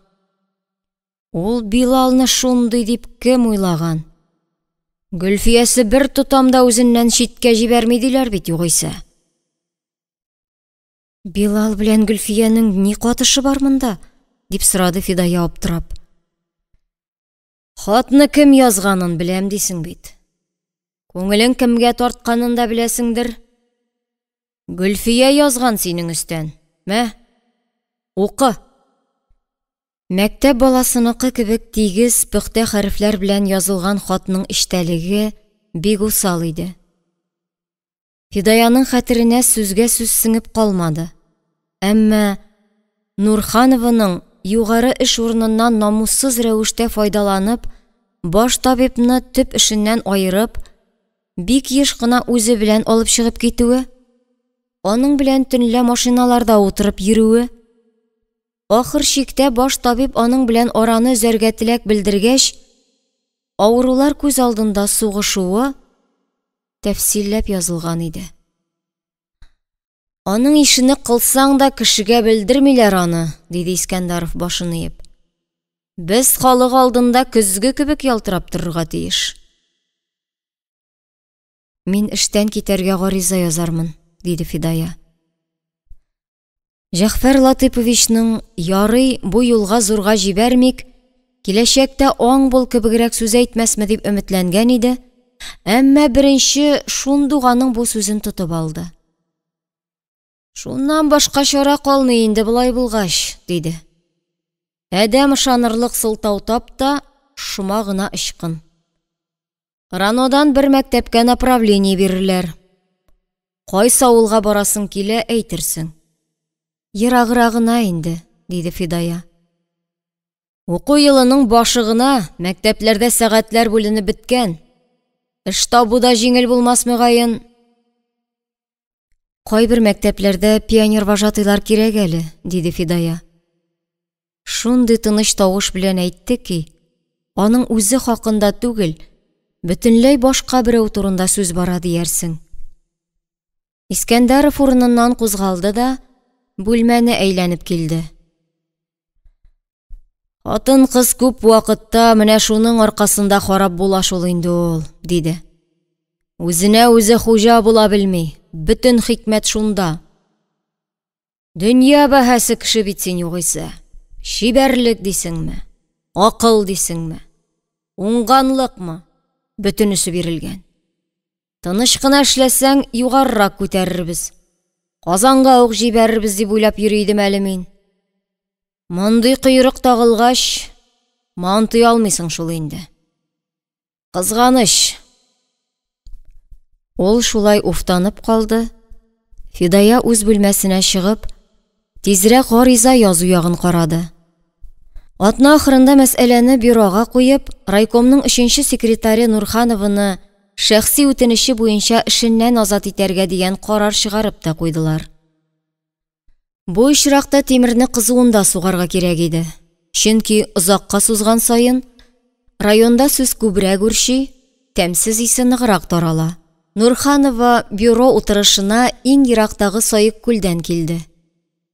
Speaker 1: Ул Билалны шундый дип кем уйлаган? Гөлфиясе бер тутамда үзеннән читкә җибәрми диләр бит югыйсә. "Билал белән Гөлфиянең ни катышы бар монда?" дип сорады Фидая аптырап. "Хатны кем язганын беләм дисең бит. Күңелең кемгә тартканын да беләсеңдер. Гөлфия язган синең өстән. Мә, уқы. Мәктәп баласыныкы кебек тигез, пөхтә хәрефләр белән язылган хатның эчтәлеге бик усал иде. Фидаяның хәтеренә сүзгә сүз сеңеп калмады. Әмма Нурханованың югары эш урыныннан намуссыз рәвештә файдаланып, баш табибны төп эшеннән айырып, бик еш кына үзе белән алып чыгып китүе, аның белән төнлә машиналарда утырып йөрүе, ахыр чиктә баш табиб аның белән араны өзәргә теләк белдергәч, авырулар күз алдында сугышуы тәфсилләп язылган иде. Аның ишене кылсаң да кешегә белдермиләр аны, диде Искәндәров башын иеп. Без халык алдында көзге кебек ялтырап торырга тиеш. Мин эштән китәргә гариза язармын, диде Фидая. Җәгъфәр Латыйповичның ярый бу юлга зурга җибәрмик, киләчәктә аң бул кебегрәк сүз әйтмәсме дип өметләнгән иде, әмма беренче шундуганың бу сүзен тотып алды. Шуннан башка чара калмый инде булай булгач, диде. Әдәм ышанырлык сылтау тап та, шума гына ычкын. Ранодан бер мәктәпкә направление бирерләр. Кайсы авылга барасың килә әйтерсең. Ераграгына инде, диде Фидая. Уку елының башы гына мәктәпләрдә сәгатьләр бүленеп беткән. Эш табуда җиңел булмас мөгаен. Кайбер мәктәпләрдә пионер-вожатыйлар кирәк әле, диде Фидая. Шундый тыныч тавыш белән әйтте ки, аның үзе хакында түгел, бөтенләй башка берәү турында сүз бара диярсең. Искәндәров урыныннан кузгалды да бүлмәне әйләнеп килде. Атын кыз күп вакытта менә шуның аркасында харап була шул инде ул, диде. Үзенә үзе хуҗа була белми, бөтен хикмәт шунда. Дөнья бәһәсе кеше бит син югыйсә. Шибәрлек дисеңме? Акыл дисеңме? Уңганлыкмы? Бөтенесе бирелгән. Тыныч кына эшләсәң, югарырак күтәрербез. Казанга ук җибәрербез дип уйлап йөри идем әле мин. Мондый койрык тагылгач, мантый алмыйсың шул инде. Кызганыч. Ул шулай уфтанып калды. Фидая үз бүлмәсенә чыгып, тизрәк гариза язу ягын карады. Атна ахырында мәсьәләне бюрога куеп, райкомның 3нче секретаре Нурханованы шәхси үтенече буенча эшеннән азат итәргә дигән карар чыгарып та куйдылар. Бу очракта тимерне кызуында сугарга кирәк иде. Чөнки озакка сузган сайын районда сүз күбрәк үрчи, тәмсез исе ныграк тарала. Нурханова бюро утырышына иң ерактагы Саек күлдән килде.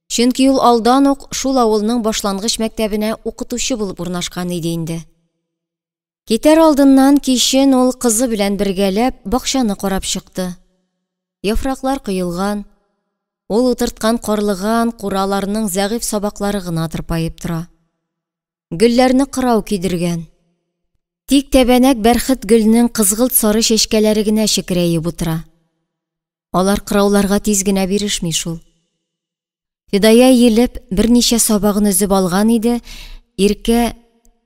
Speaker 1: Чөнки ул алдан ук шул авылның башлангыч мәктәбенә укытучы булып урнашкан иде инде. Китәр алдыннан кичен ул кызы белән бергәләп бакчаны карап чыкты. Яфраклар кыелган, ул утырткан карлыган кураларның зәгыйф сабаклары гына тырпаеп тора. Гөлләрне кырау кидергән. Тик тәбәнәк бәрхет гөлнең кызгылт сары чәчкәләре генә чекрәеп утыра. Алар кырауларга тиз генә бирешми шул. Фидая елеп берничә сабагын өзеп алган иде, иркә: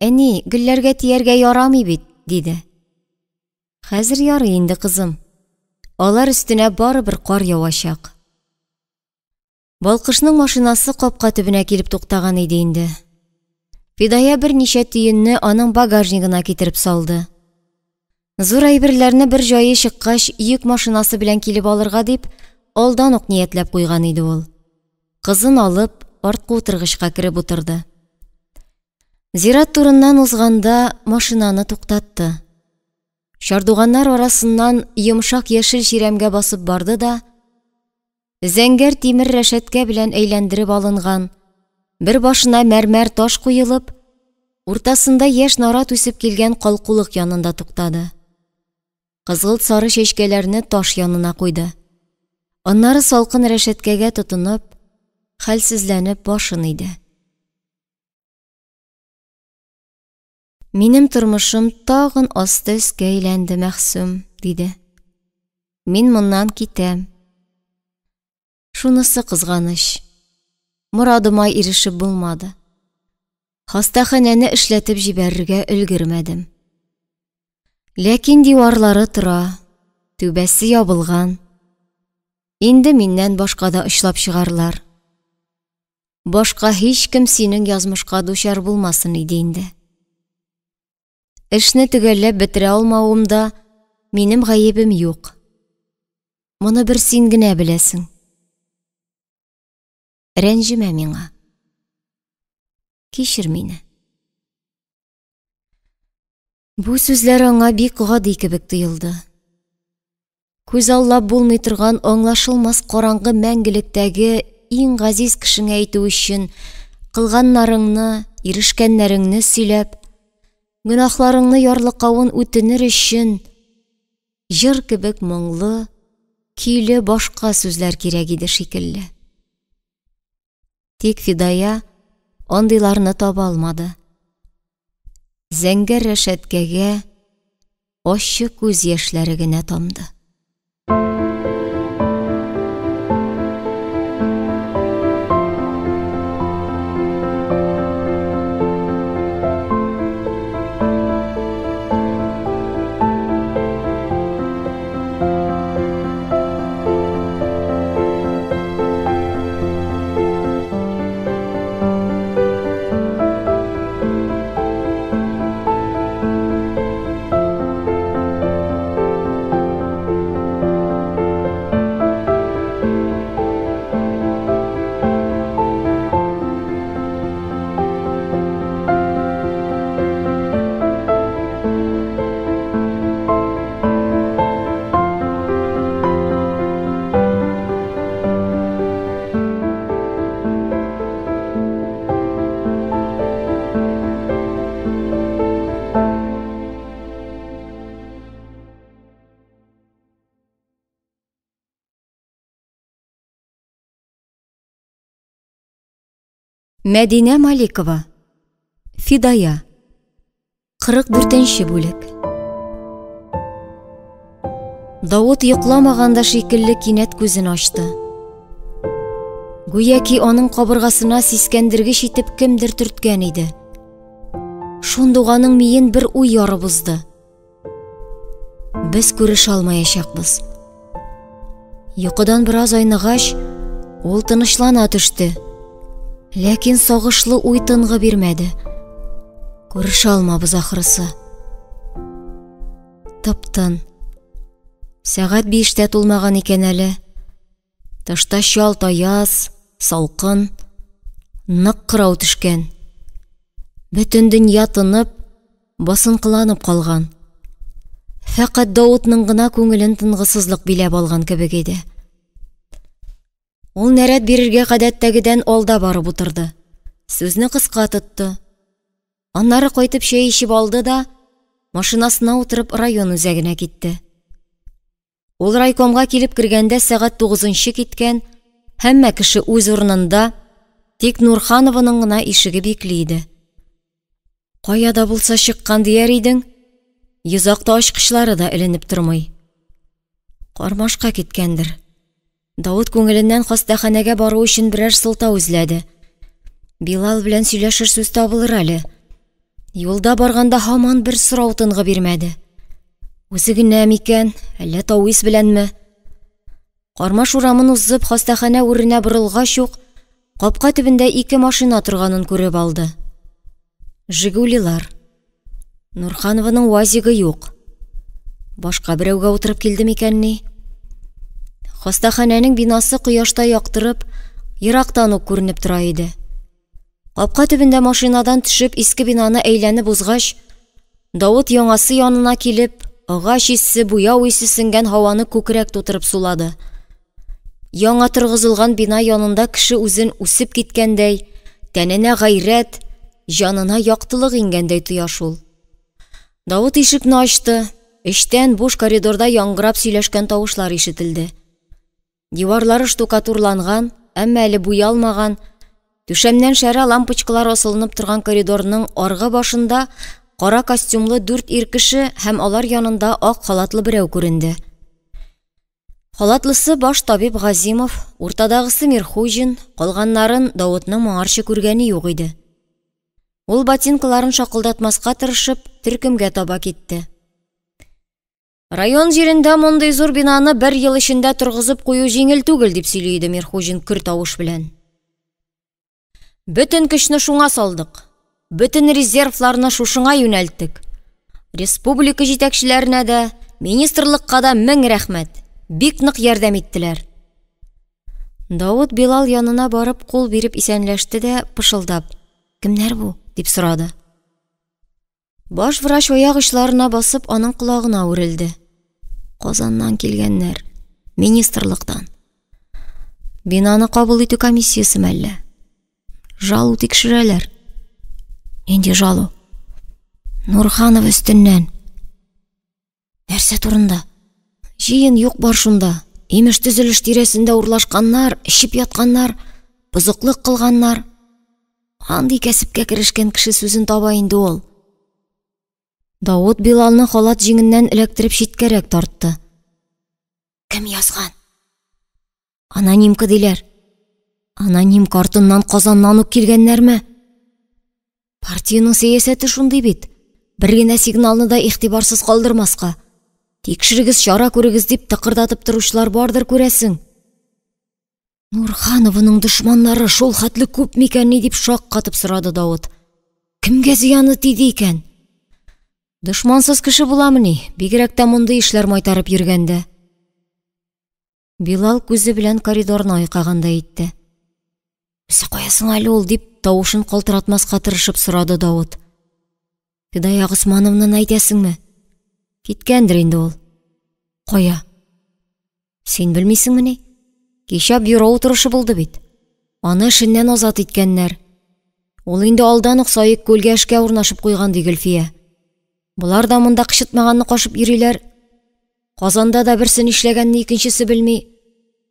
Speaker 1: "Әни, гөлләргә тияргә ярамый бит", диде. "Хәзер ярый инде, кызым. Алар өстенә барыбер кар явачак." Балкышның машинасы капка төбенә килеп туктаган иде инде. Фидая берничә тиенне аның багажнигына китереп салды. Зур әйберләрне бер җае чыккач, йөк машинасы белән килеп алырга дип, алдан ук ниятләп куйган иде ул. Кызын алып, арткы утыргычка кирип утырды. Зират турыннан узганда машинаны туктатты. Чардуганнар арасыннан йомшак яшел чирәмгә басып барды да, зәңгәр тимер рәшәткә белән әйләндереп алынган, бер башына мәрмәр таш куелып, уртасында яшь нарат үсеп килгән калкулык янында туктады. Кызгылт сары чәчкәләрне таш янына куйды. Аннары салкын рәшәткәгә тотынып, хәлсезләнеп башын иде. Минем тормышым тагын асты өскә әйләнде, Мәхсүм, диде. Мин моннан китәм. Шунысы кызганыч. Морадыма ирешеп булмады. Хастаханәне эшләтеп җибәрергә өлгермәдем. Ләкин диварлары тора, түбәсе ябылган. Инде миннән башка да очлап чыгарлар. Башка һич кем синең язмышка дучар булмасын иде инде. Эшне төгәлләп бетерә алмавымда минем гаебем юк. Моны бер син генә беләсең. Рәнҗемә миңа. Кичер мине. Бу сүзләр аңа бик гади кебек тоелды. Күз аллап булмый торган аңлашылмас караңгы мәңгелектәге иң газиз кешеңә әйтү өчен кылганнарыңны, ирешкәннәреңне сөйләп, гөнаһларыңны ярлыкавын үтенер өчен җыр кебек моңлы, көйле башка сүзләр кирәк иде шикелле. Тик Фидая андыйларны таба алмады. Зәңгәр рәшәткәгә ачы күз яшьләре генә тамды. Мәдинә Маликова. Фидая. 44-нче бүлек. Давыт йокламаганда шикелле кинәт күзен ачты. Гүяки аның кабыргасына сискәндергеч итеп кемдер төрткән иде. Шундуганың миен бер уй ярып узды. Без күрешә алмаячакбыз. Йокыдан бераз айныгач, ул тынычлана төште. Ләкин сагышлы уй тынғы бирмәде. Күрешә алмабыз ахрысы. Тыптын. Сәгать 5-тә тулмаган икән әле. Тышта шал таяз, салкын, нык кырау төшкән. Бөтен дөнья тынып, басынкыланып калган. Фәкать Давытның гына күңелен тынгысызлык биләп алган кебек иде. Ул нәрәт бирергә гадәттәгедән алда барып утырды. Сүзне кыска тотты. Аннары кайтып чәй ичеп алды да, машинасына утырып район үзәгенә китте. Ул райкомга килеп кергәндә сәгать 9-нчы киткән, һәммә кеше үз урынында, тик Нурханованың гына ишеге бикли иде. Каяда булса чыккан дияр идең, йозакта ачкычлары да эленеп тормый. Кармашка киткәндер. Давыт күңеленнән хастаханәгә бару өчен берәр сылтау эзләде. Билал белән сөйләшер сүз табылыр әле. Юлда барганда һаман бер сорау тынғы бирмәде. Үзе генә микән, әллә Тауис беләнме? Кармаш урамын узып хастаханә үренә борылгач ук, капка төбендә 2 машина торганын күреп алды. Жигулилар. Нурханованың УАЗиге юк. Башка берәүгә утырып килде микәнни? Хастаханәнең бинасы кояшта яктырып, ерактан ук күренеп тора иде. Капка төбендә машинадан төшеп иске бинаны әйләнеп узгач, Давыт яңасы янына килеп, агач исе, буяу исе сеңгән һаваны күкрәк тутырып сулады. Яңа торгызылган бина янында кеше үзен үсеп киткәндәй, тәненә гайрәт, җанына яктылык ингәндәй тоя шул. Давыт ишекне ачты. Эчтән буш коридорда яңгырап сөйләшкән тавышлар ишетелде. Диварлары штукатурланган, әмма әле буялмаган, түшәмнән шәрә лампочкалар асылынып торган коридорның аргы башында кара костюмлы 4 ир кеше һәм алар янында ак халатлы берәү күренде. Халатлысы баш табиб Газимов, уртадагысы Мирхуҗин, калганнарын Давытның моңарчы күргәне юк иде. Ул ботинкаларын шакылдатмаска тырышып, төркемгә таба китте. Район җирендә мондый зур бинаны 1 ел эчендә торгызып кую җиңел түгел дип сөйли иде Мирхуҗин көр тавыш белән. Бөтен көчне шуңа салдык. Бөтен резервларны шушыңа юнәлттек. Республика җитәкчеләренә дә, министрлыкка да 1000 рәхмәт. Бик нык ярдәм иттеләр. Давыт Билал янына барып кул биреп исәнләште дә пышылдап: "Кемнәр бу?" дип сорады. Баш врач аяк очларына басып аның колагына үрелде. "Казаннан килгәннәр, министрлыктан. Бинаны кабул итү комиссиясе мәллә. Жалу тикшерәләр." "Нинди жалу?" "Нурханов өстеннән." "Нәрсә турында?" "Җыен юк бар шунда. Имеш төзелеш тирәсендә урлашканнар, ичеп ятканнар, бузыклык кылганнар. Андый кәсепкә керешкән кеше сүзен таба инде ул." Давыт Билалны халат җиңеннән эләктереп читкәрәк тартты. "Кем язган?" "Анонимка диләр." "Аноним картыннан Казаннан ук килгәннәрме?" "Партияның сәясәте шундый бит. Бер генә сигналны да игътибарсыз калдырмаска. Тикшерегез, чара күрегез дип тыкырдатып торучылар бардыр күрәсең." "Нурхановның дошманнары шул хәтле күп микән ни?" дип шаккатып сорады Давыт. "Кемгә зыяны тиде икән?" "Дошмансыз кеше буламы ни, бигрәк тә мондый эшләр майтарып йөргәндә." Билал күзе белән коридорны айкаганда әйтте. "Үзе каясың әле ул?" дип тавышын калтыратмаска тырышып сорады Давыт. "Фидая Госмановны әйтәсеңме?" "Киткәндер инде ул." "Кая?" "Син белмисеңме ни? Кичә бюро утырышы булды бит. Аны эшеннән азат иткәннәр. Ул инде алдан ук Саек күлгә эшкә урнашып куйган ди Гөлфия. Булар да монда кычытмаганны кашып йөриләр. Казанда да берсен эшләгәнне икенчесе белми.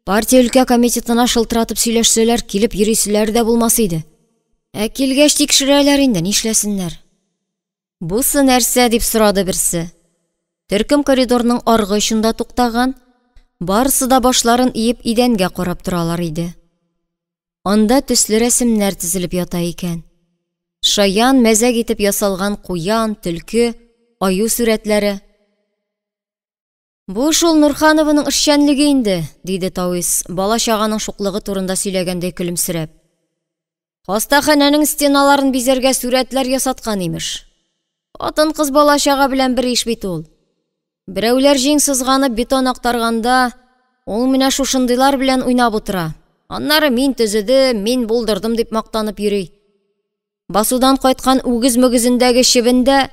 Speaker 1: Партия өлкә комитетына шылтыратып сөйләшсәләр, килеп йөриселәр дә булмас иде. Килгәч тикшерәләр инде, нишләсеннәр?" "Бусы нәрсә?" дип сорады берсе. Төркем коридорның аргы очында туктаган, барысы да башларын иеп идәнгә карап торалар иде. Анда төсле рәсемнәр тезелеп ята икән. Шаян мәзәк итеп ясалган куян, төлке, аю сүрәтләре. "Бу шул Нурхановның эшчәнлеге инде", диде Тавис, бала чаганың шуклыгы турында сөйләгәндәй көлемсерәп. "Хастаханәнең стеналарын бизәргә сүрәтләр ясаткан имеш. Атын-кыз бала чага белән бер иш бит ул. Берәүләр җиң сызганып бетон актарганда, ул менә шушындыйлар белән уйнап утыра. Аннары мин төзедем, мин булдырдым дип мактанып йөри. Басудан кайткан үгез мөгезендәге чебендә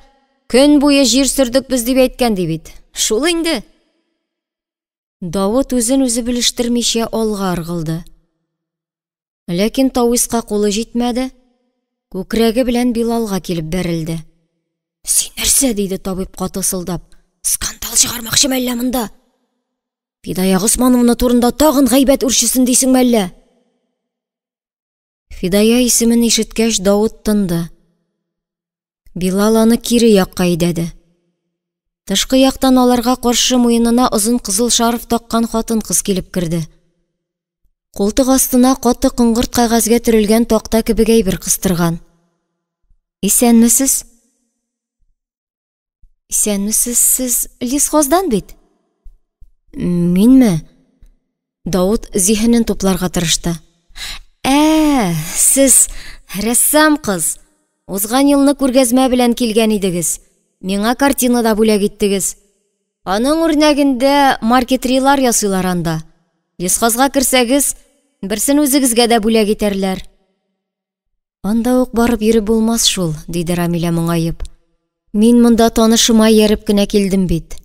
Speaker 1: көн буе җир сөрдек без дип әйткән ди бит. Шул инде." Давыт үзен үзе белештермичә алга ыргылды. Ләкин Тависка кулы җитмәде. Күкрәге белән Билалга килеп бәрелде. "Син нәрсә?" диде табиб каты сылдап. "Скандал чыгармакчы мәллә монда? Фидая Госмановна турында тагын гайбәт үрчесен дисең мәллә?" Фидая исемен ишеткәч Давыт тынды. Билал аны кире якка идәде. Тышкы яктан аларга каршы муенына озын кызыл шарф таккан хатын-кыз килеп керде. Култык астына каты кыңгырт кагазгә төрелгән такта кебек әйбер кыстырган. "Исәнмесез?" "Исәнмесез, сез лесхоздан бит?" "Минме?" Давыт зиһенен тупларга тырышты. Сез рәссам кыз. Узган елны күргәзмә белән килгән идегез. Миңа картина да бүләк иттегез. Аның үрнәгендә маркетрилар ясыйлар анда. Лесхозга керсәгез, берсен үзегезгә дә бүләк итәрләр." "Анда ук барып йөреп булмас шул", диде Рамилә моңаеп. "Мин монда танышыма ярып кенә килдем бит.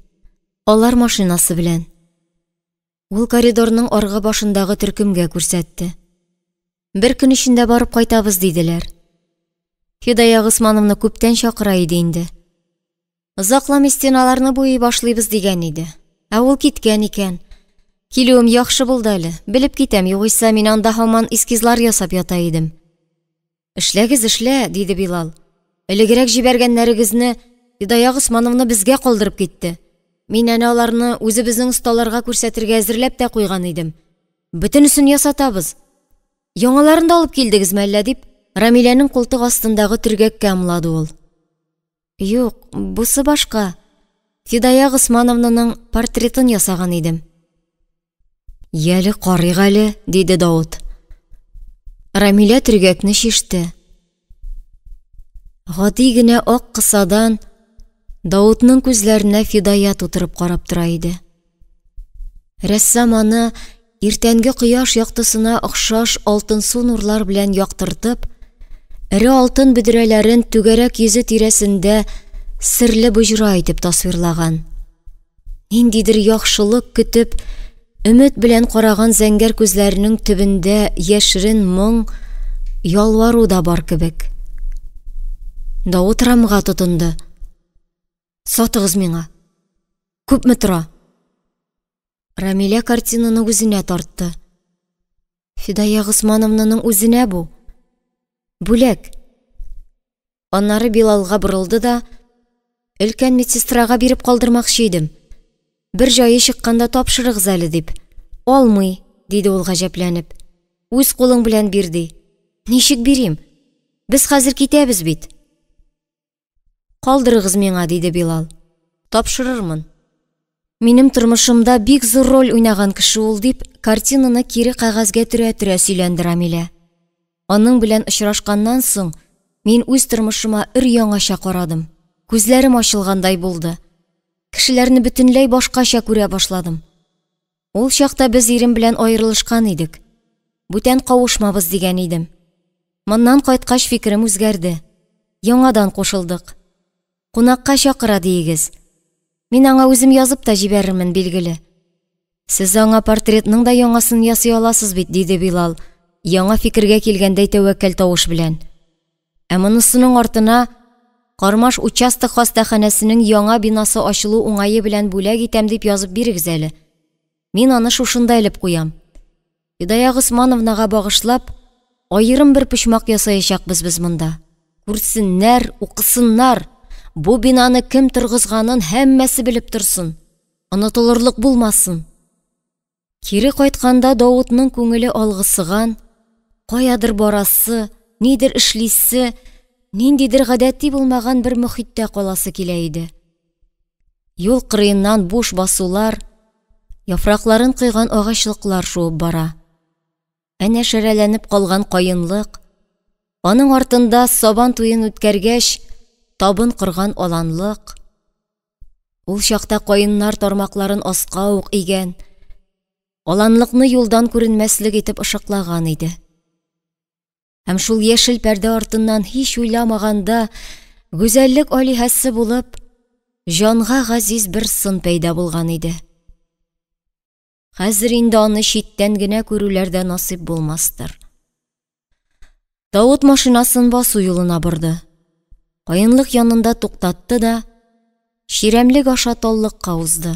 Speaker 1: Алар машинасы белән." Ул коридорның аргы башындагы төркемгә күрсәтте. "Бер көн эчендә барып кайтабыз", диделәр. Фидая Госмановны күптән чакыра иде инде. Озакламый стеналарны буй башлыйбыз дигән иде. Ул киткән икән. Килүем яхшы булды әле. Белеп китәм, югыйсә мин анда һаман эскизлар ясап ята идем. "Эшләгез, эшлә", диде Билал. Элегрәк җибәргәннәрегезне Фидая Госмановна безгә калдырып китте. Мин әнә аларны үзебезнең осталарга күрсәтергә әзерләп тә куйган идем. Бөтенесен ясатабыз. Яңаларын да алып килдегезме әллә дип, Рамиләнең култык астындагы төргәккә ымлады ул. Юк, бусы башка. Фидая Госмановнаның портретын ясаган идем. Яле карыйк әле, диде Давыт. Рамилә төргәкне шиште. Гади генә ак кысадан Давытның күзләренә Фидая тутырып карап тора иде. Рәссам аны иртәнге кояш яктысына охшаш алтын су нурлар белән яктыртып, эре алтын бидрәләрен түгәрәк йөзе тирәсендә серле буҗра итеп тасвирлаган. Ниндидер яхшылык көтеп, өмет белән караган зәңгәр күзләренең төбендә яшерен моң, ялвару да бар кебек. Давыт рамга тотынды. Сатыгыз миңа. Күпме тора? Рамилә картинаны үзенә тартты. Фидая Госмановнаның үзенә бу. Бүләк. Аннары Билалга борылды да, өлкән медсестрага биреп калдырмакчы идем. Бер җае чыкканда тапшырыгыз әле дип. Алмый, диде ул гаҗәпләнеп. Үз кулың белән бирди. Ничек бирим? Без хәзер китәбез бит. Калдырыгыз миңа, диде Билал. Тапшырырмын. Минем тормышымда бик зур роль уйнаган кеше ул дип, картинаны кире кагазгә төрә-төрә сөйләнде Рамилә. Аның белән очрашканнан соң, мин үз тормышыма өр-яңача карадым. Күзләрем ачылгандай булды. Кешеләрне бөтенләй башкача күрә башладым. Ул чакта без ирем белән аерылышкан идек. Бүтән кавышмабыз дигән идем. Моннан кайткач фикерем үзгәрде. Яңадан кушылдык. Кунакка чакыра диегез. Мин аңа үзем язып та җибәрермен, билгеле. Сез аңа портретның да яңасын ясый аласыз бит, диде Билал, яңа фикергә килгәндәй тәвәккәл тавыш белән. Ә монысының артына Кармаш участок хастаханәсенең яңа бинасы ачылу уңайы белән бүләк итәм дип язып бирегез әле. Мин аны шушында элеп куям. Фидая Госмановнага багышлап, аерым бер почмак ясаячакбыз без монда. Күрсеннәр, укысыннар. Бу бинаны кем торгызганын һәммәсе белеп торсын. Онытылырлык булмасын. Кире кайтканда Давытның күңеле алгысыган, каядыр барасы, нидер эшлисе, ниндидер гадәти булмаган бер мөхиттә каласы килә иде. Юл кырыеннан буш басулар, яфракларын кыйган агачлыклар шуып бара. Әнә шәрәләнеп калган каенлык, аның артында сабан туен үткәргәч, табын кырган аланлык. Ул чакта каеннар тармакларын аска ук игән, аланлыкны юлдан күренмәслек итеп ышыклаган иде. Һәм шул яшел пәрдә артыннан һич уйламаганда гүзәллек алиһәсе булып, җанга газиз бер сын пәйда булган иде. Хәзер инде аны читтән генә күрүләрдә насыйп булмастыр. Давыт машинасын басу юлына борды. Каенлык янында туктатты да, ширәмлек аша таллыкка узды.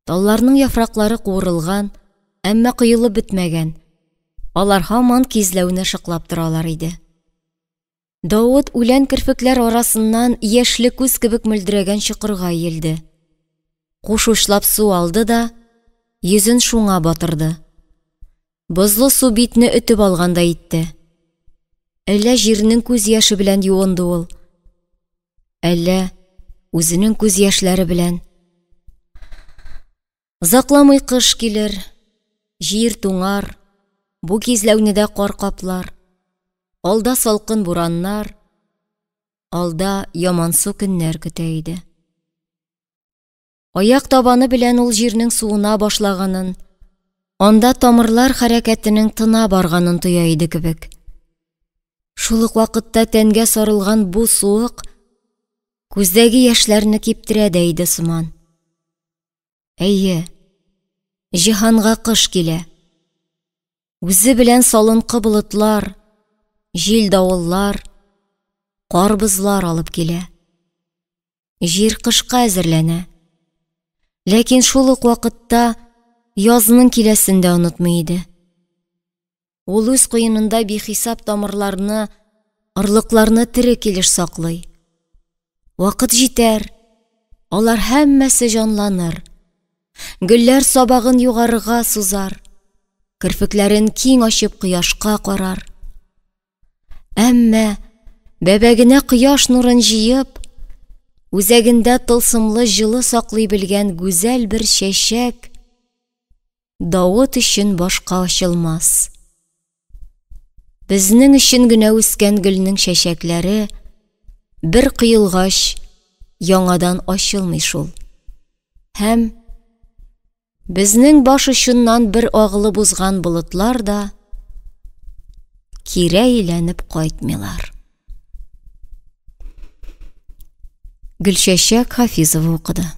Speaker 1: Талларның яфраклары куырылган, әмма кыелып бетмәгән. Алар һаман кизләүне шыклап торалар иде. Давыт үлән керфекләр арасыннан яшьле күз кебек мөлдерәгән чокырга иелде. Куш учлап су алды да, йөзен шуңа батырды. Бозлы су битне өтеп алгандай итте. Әллә җирнең күз яше белән юынды ул, әллә үзенең күз яшьләре белән. Озакламый кыш килер, җир туңар, бу кизләүне дә кар каплар. Алда салкын бураннар, алда ямансу көннәр көтә иде. Аяк табаны белән ул җирнең суына башлаганын, анда тамырлар хәрәкәтенең тына барганын тоя иде кебек. Шул ук вакытта тәнгә сарылган бу суык күздәге яшьләрне киптерә дә иде сыман. Әйе, җиһанга кыш килә. Үзе белән салынкы болытлар, җил давыллар, кар бозлар алып килә. Җир кышка әзерләнә. Ләкин шул ук вакытта язның киләсен дә онытмый иде. Ул үз кыенында бихисап тамырларны орлыкларны тере килеш саклый. Вакыт җитәр, алар һәммәсе җанланыр. Гөлләр сабагын югарыга сузар, кирпекләрен киң ачып кояшка карар. Әмма бәбәгенә кояш нурын җыеп, үзәгендә тылсымлы җылы саклый белгән гүзәл бер чәчәк Давыт өчен башка ачылмас. Безнең өчен генә үскән гөлнең чәчәкләре бер кыелгач яңадан ачылмый шул. Һәм безнең баш очыннан бер агылып узган болытлар да кире әйләнеп кайтмыйлар. Гөлчәчәк Хафизова укыды.